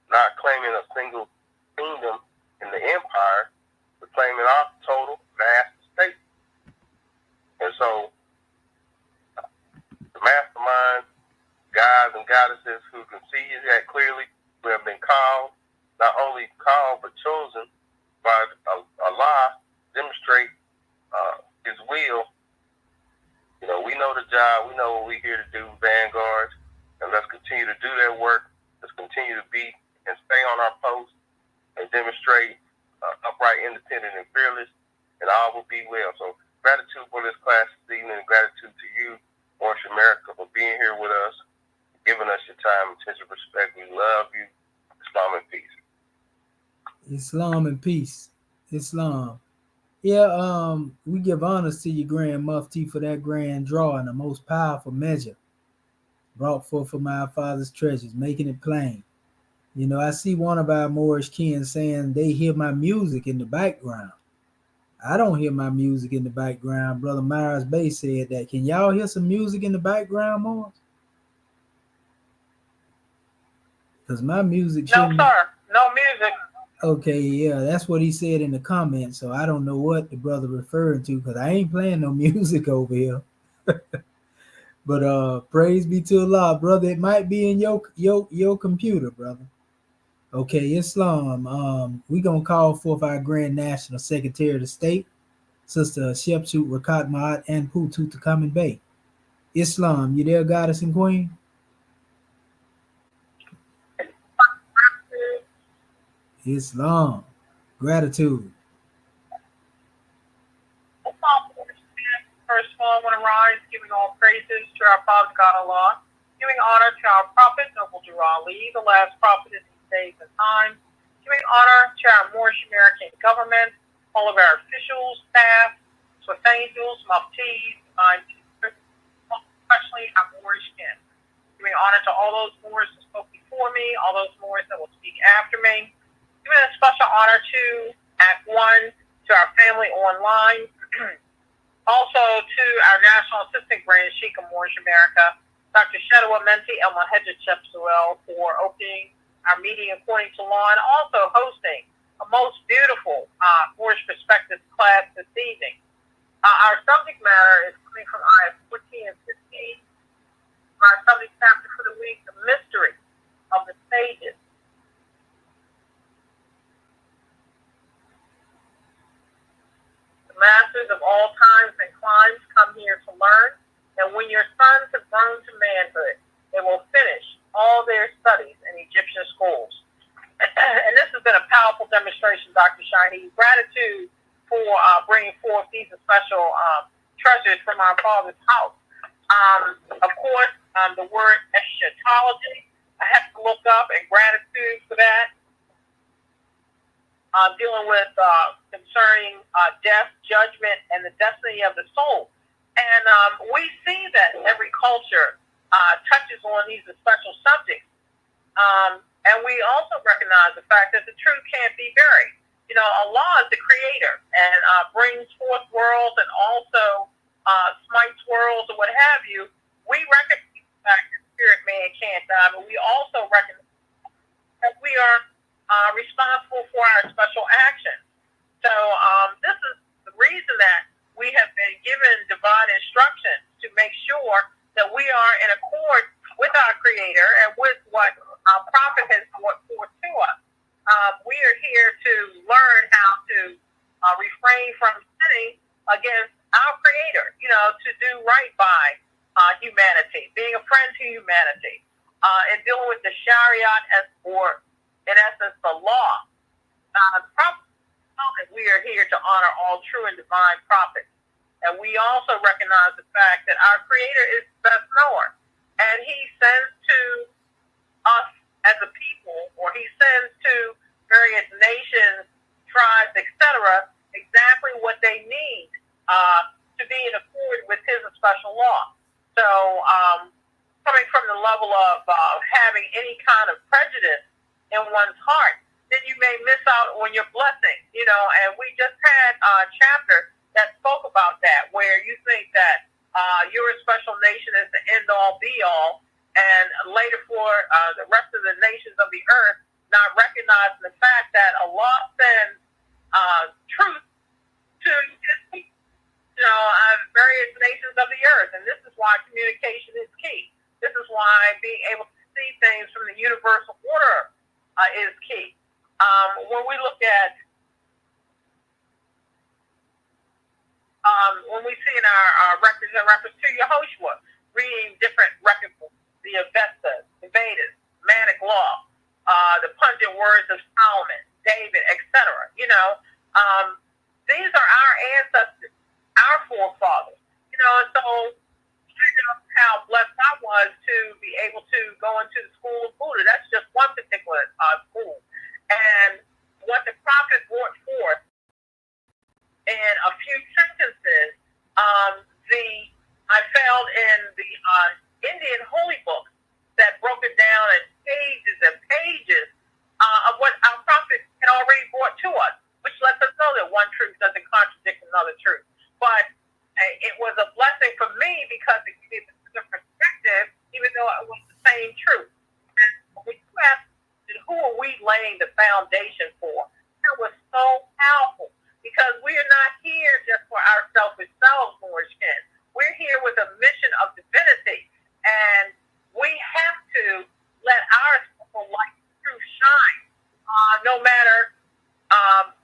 not claiming a single kingdom in the empire, but claiming our total vast state. And so the masterminds, guys and goddesses who can see that clearly, who have been called, not only called but chosen by Allah, demonstrate His will. We know the job. We know what we're here to do, vanguards, and let's continue to do that work. Let's continue to be and stay on our post and demonstrate upright, independent, and fearless, and all will be well. So gratitude for this class this evening, and gratitude to you, Moorish America, for being here with us, giving us your time, attention, respect. We love you. Islam and peace. Islam and peace. Islam. Yeah, we give honors to your Grand Mufti for that grand draw and the most powerful measure brought forth from our father's treasures, making it plain. I see one of our Moorish kin saying they hear my music in the background. I don't hear my music in the background. Brother Myers Bay said that. Can y'all hear some music in the background, Moors? Because my music No, sir. No music. Okay, yeah, that's what he said in the comments. So I don't know what the brother referring to, because I ain't playing no music over here. But praise be to Allah, brother. It might be in your computer, brother. Okay, Islam. We gonna call forth our Grand National Secretary of the State, Sister Shepshut Rakat Maat and Putu to come and Bay. Islam, you there, Goddess and Queen? Islam. Gratitude. First of all, I want to rise, giving all praises to our Father God Allah, giving honor to our Prophet, Noble Dura Ali, the last prophet in these days and times, giving honor to our Moorish American government, all of our officials, staff, Swift angels, muftis, divine teachers, especially our Moorish kin. Giving honor to all those Moors that spoke before me, all those Moors that will speak after me. Giving a special honor to Act One, to our family online, also to our National Assistant Grand Sheikh of Moorish America, Dr. Shadwa Menti El Mohedjed Shepsuel, for opening our meeting according to law and also hosting a most beautiful Moorish Perspectives class this evening. Our subject matter is coming from ayahs 14 and 15. Our subject chapter for the week, the mystery of the sages. Masters of all times and climes come here to learn, and when your sons have grown to manhood, they will finish all their studies in Egyptian schools. And this has been a powerful demonstration, Dr. Shaheen. Gratitude for bringing forth these special treasures from our Father's house. Of course, the word eschatology, I have to look up, and gratitude for that. Dealing with concerning death, judgment, and the destiny of the soul. And we see that every culture touches on these special subjects. And we also recognize the fact that the truth can't be buried. You know, Allah is the creator and brings forth worlds and also smites worlds or what have you. We recognize the fact that spirit man can't die, but we also recognize that we are responsible for our special actions. So this is the reason that we have been given divine instructions to make sure that we are in accord with our Creator and with what our prophet has brought forth to us. We are here to learn how to refrain from sinning against our Creator, you know, to do right by humanity, being a friend to humanity, and dealing with the Shariat or, in essence, the law. We are here to honor all true and divine prophets. And we also recognize the fact that our Creator is best knower. And He sends to us as a people, or He sends to various nations, tribes, etc., exactly what they need to be in accord with His special law. So coming from the level of having any kind of prejudice in one's heart, then you may miss out on your blessing, you know. And we just had a chapter that spoke about that, where you think that you're a special nation is the end-all, be-all, and later for the rest of the nations of the earth not recognizing the fact that Allah sends truth to His people, you know, various nations of the earth. And this is why communication is key. This is why being able to see things from the universal order is key. When we look at, when we see in our records and reference to Yehoshua, reading different record books, the Avesta, the Vedas, Manic Law, the pungent words of Solomon, David, etc. You know, these are our ancestors, our forefathers. You know, and so how blessed I was to be able to go into the school of Buddha. That's just one particular school. And what the prophet brought forth in a few sentences, I found in the Indian holy books that broke it down in pages and pages of what our prophet had already brought to us, which lets us know that one truth doesn't contradict another truth. But it was a blessing for me because it gave us a perspective, even though it was the same truth. And when you ask, who are we laying the foundation for? That was so powerful, because we are not here just for our selfish selves, Lord Shin. We're here with a mission of divinity, and we have to let our light truth shine, no matter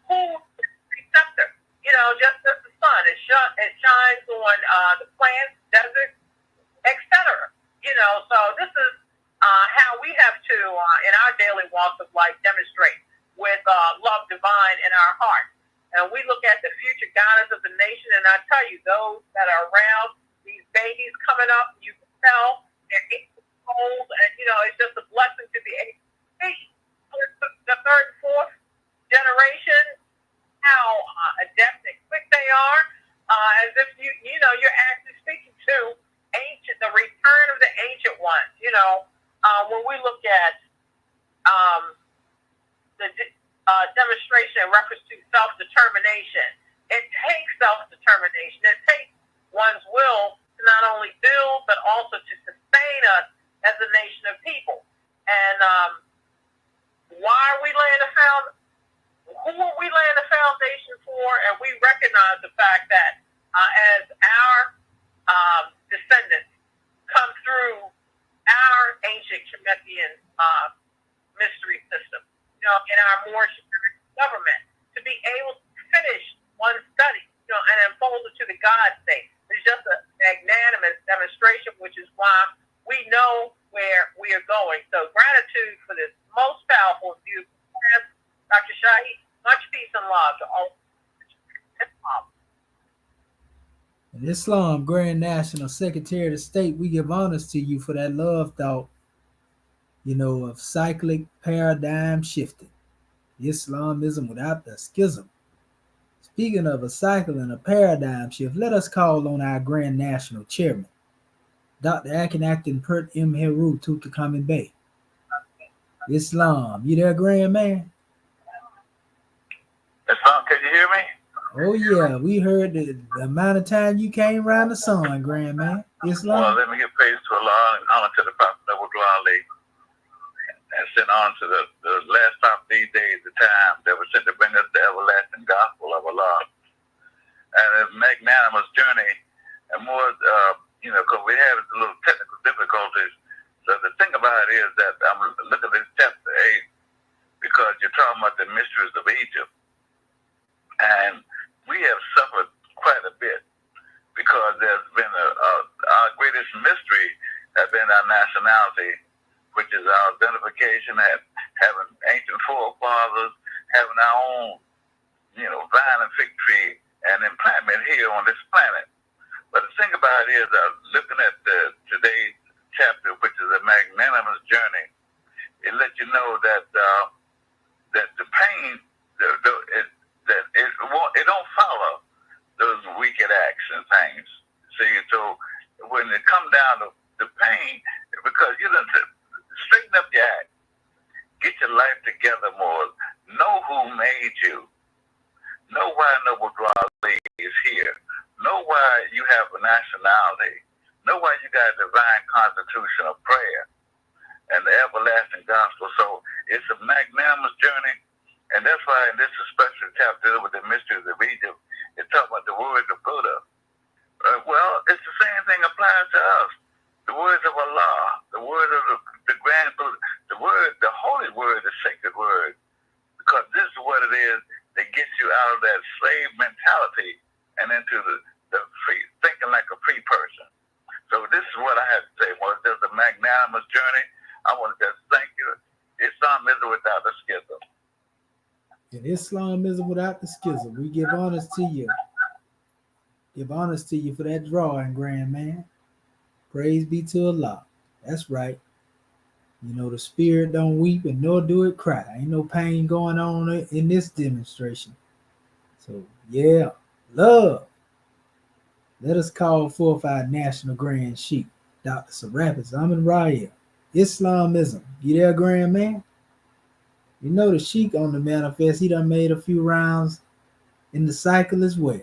who is the receptor. You know, just as the sun, it shines on the plants, deserts, etc. You know, so this is how we have to, in our daily walks of life, demonstrate with love divine in our hearts. And we look at the future guidance of the nation, and I tell you, those that are around, these babies coming up, you can tell they're 8 years old, and, you know, it's just a blessing to be able to see the third and fourth generation, how adept and quick they are, as if you know, you're actually speaking to the return of the ancient ones. You know, when we look at the demonstration in reference to self-determination, it takes self-determination. It takes one's will to not only build but also to sustain us as a nation of people. And why are we laying the foundation? Who are we laying the foundation for? And we recognize the fact that as our descendants come through our ancient Promethean mystery system, you know, in our more government, to be able to finish one study, you know, and unfold it to the God state. It's just a magnanimous demonstration, which is why we know where we are going. So gratitude for this most powerful and beautiful class, Dr. Shahi. Much peace and love to all. And Islam, Grand National Secretary of State, we give honors to you for that love thought, you know, of cyclic paradigm shifting. Islamism without the schism. It's Speaking of a cycle and a paradigm shift, let us call on our Grand National Chairman, Dr. Akin Acton Pert M. Heru Tutankhamun Bey. Islam, you there, Grand Man? Islam, can you hear me? Oh yeah, we heard the amount of time you came around the sun, Grand Man. Islam. Well, let me give praise to Allah and honor to the Prophet of Ali, and send on to the last of these days, the time that was sent to bring us the everlasting gospel of Allah. And a magnanimous journey, and more, because we have a little technical difficulties. So the thing about it is that I'm looking at this chapter 8 because you're talking about the mysteries of Egypt. And we have suffered quite a bit because there's been our greatest mystery has been our nationality, which is our identification, having ancient forefathers, having our own, vine and fig tree and enplantment here on this planet. But the thing about it is, looking at today's chapter, which is a magnanimous journey, it lets you know that that the pain, it don't follow those wicked acts and things. See, so when it comes down to the pain, because you done straighten up your act, get your life together more, know who made you, know why Noble Dwali is here, know why you have a nationality, know why you got a divine constitution of prayer and the everlasting gospel. So it's a magnanimous journey, and that's why in this special chapter with the mysteries of Egypt, it's talking about the words of Buddha. Well, it's the same thing applies to us. The words of Allah, the word of the grand Buddha, the holy word, the sacred word, because this is what it is that gets you out of that slave mentality and into the free, thinking like a free person. So this is what I had to say. Was just a magnanimous journey. I want to just thank you. Islamism without the schism. And Islamism without the schism. We give honors to you. Give honors to you for that drawing, Grand Man. Praise be to Allah. That's right. The spirit don't weep and nor do it cry. Ain't no pain going on in this demonstration. So, yeah, love. Let us call forth our national grand sheik, Dr. Serapis Amin Raya. Islamism. You there, Grand Man? The sheik on the manifest, he done made a few rounds in the cycle as well.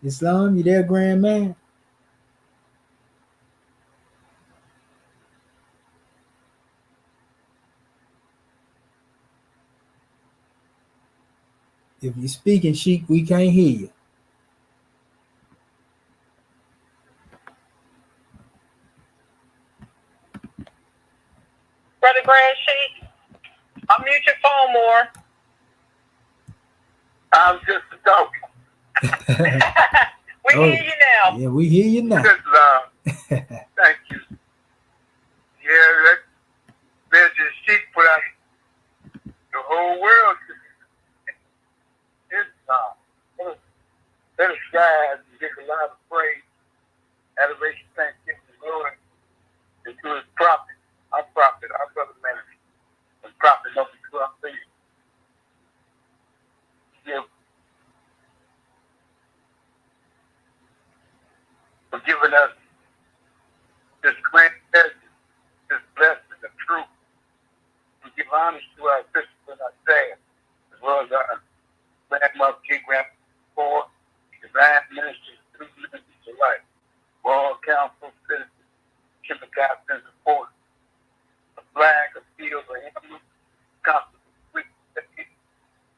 Islam, you there, Grand Man? If you're speaking, sheik, we can't hear you. Brother Grand Sheik, unmute your phone more. I'm just talking. We hear you now. Yeah, we hear you now. Thank you. Yeah, there's a sheep put out the whole world. Let us guys give a lot of praise, adoration, thanksgiving, and glory to his prophet, our brother man, the prophet of the true faith. Give for giving us this grand message, this blessing of truth. We give honor to our sisters and our staff, as well as our grandmother, G-Grandpa, divine ministers, true ministers of life, royal council, citizens, kindergarten support, a flag, a field, a emblem, constant,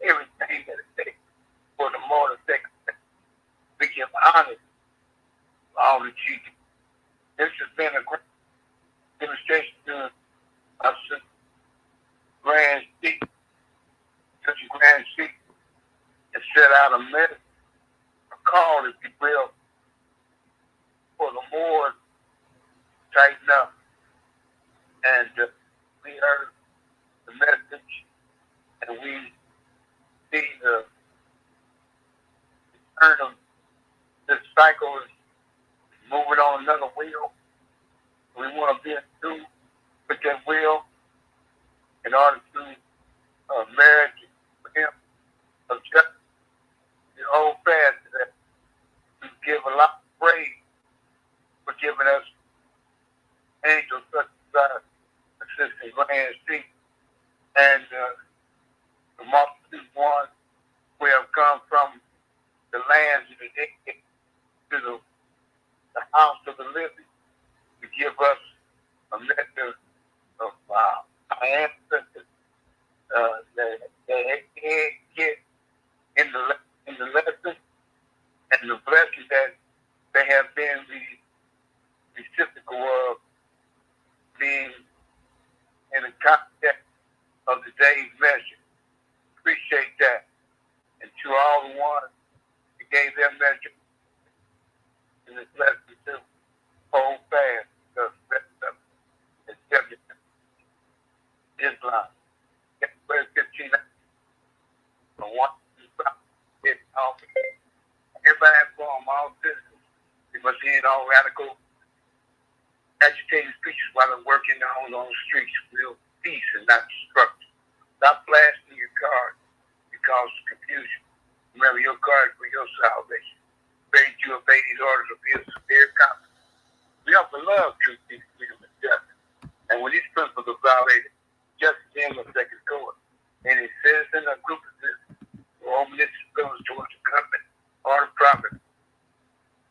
everything that it takes for the mortal sake. We give honor to all the teachers. This has been a great demonstration to us, Grand Sheik, such a Grand Sheik, and set out a message, a call, if you will, for the more tighten up. And we heard the message, and we see the turn of this cycle is moving on another wheel. We want to be in tune with that wheel in order to marriage with him of justice and land speak, and the multitude ones who have come from the land of the dead to the house of the living to give us a measure of our ancestors that they get in the lesson and the blessing that they have been the reciprocal of being in the context of today's measure. Appreciate that. And to all the ones who gave their measure in this lesson too, hold fast because the rest of it is subject to Islam. Verse 15. Everybody from all citizens, they must end all radical agitating speeches while they're working on the streets. Real peace and not destruction. Stop blasting your card because of confusion. Remember, your card for your salvation. Pray that you obey these orders of his severe consequences. We have to love truth, peace, freedom, and justice. And when these principles are violated, justice in the second court. Any citizen or group of citizens or omission goes towards the government or the property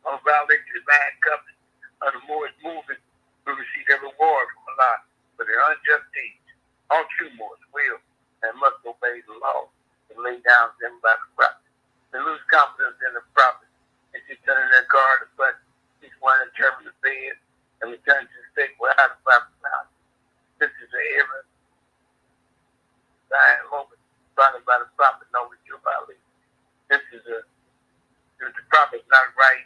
or violate the divine covenant of the Moorish movement will receive their reward from Allah for their unjust deeds. All true Moors will and must obey the law and lay down them by the prophet. They lose confidence in the prophet and just turn their guard, but each one determined to bed and return to the state without the prophet found. This is an error. Dying moment, brought by the prophet, know what you're violating. This is if the prophet's not right,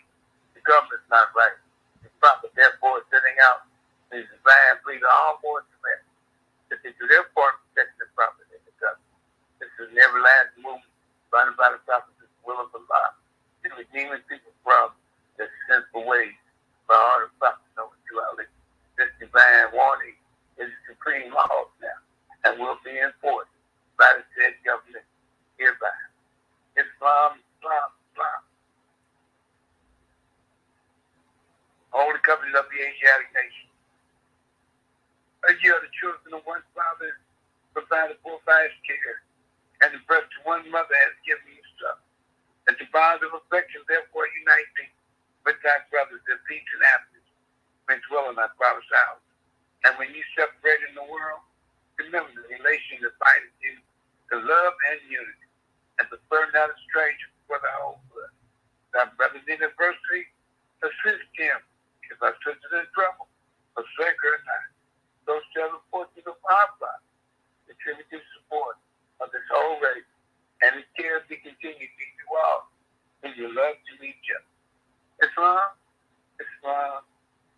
the government's not right. The prophet, therefore, is setting out his divine plea to all Moors and men that they do their part in protecting the prophet and the government. This is an everlasting movement brought by the prophet, the will of Allah, to redeem his people from their sinful ways. By all the prophets, know what you violating. This divine warning is supreme law now and will be enforced by the said government hereby. Islam, Islam, Islam. Holy covenant of the Asiatic nation. A year the children of one father provided for by his care, and the birth to one mother has given you son. And the bonds of affection therefore unite thee with thy brothers in peace and happiness when dwell in thy father's house. And when you separate in the world, remember the relation that binds you to love and unity, and prefer not a stranger for the whole blood. Thy brother's anniversary, assist him. If our sister's in trouble, forsake her not. So shall the fortune of our Father, the Trinity support of this whole race, and his care be continued to you all in your love to each other. Islam, Islam,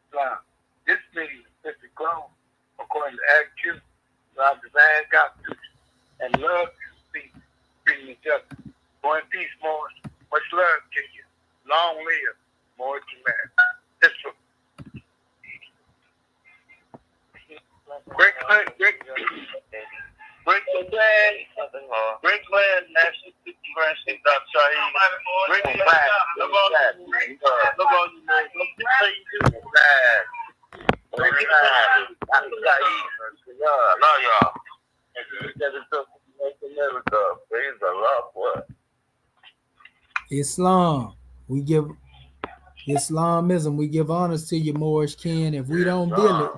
Islam. This meeting is officially closed according to Act 2 of our divine constitution, and love to speak, freedom and justice. Go in peace, Moors. Much love to you. Long live Moors to man. Great land, National City Grand State, Dr. Shaheed. Great land. Look on you, man. Great land. Dr. Shaheed. Love y'all. Praise the Lord. Islam, we give Islamism, we give honors to you, Moorish kin. If we don't build it,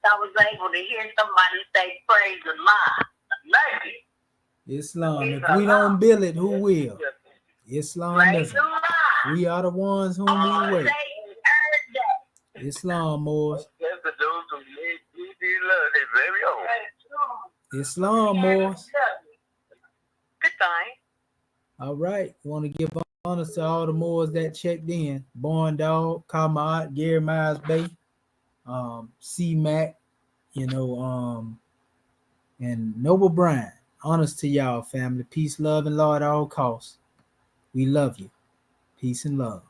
I was able to hear somebody say, praise Allah. Love it. Islam, if we don't build it, who will? Islamism. We are the ones whom we wait. Islam, Moors. Islam, Moors. Goodbye. All right. Want to give honors to all the Moors that checked in. Born Dog, Kamat, Gary Miles Bay, C-Mac, and Noble Brian. Honors to y'all, family. Peace, love, and law at all costs. We love you. Peace and love.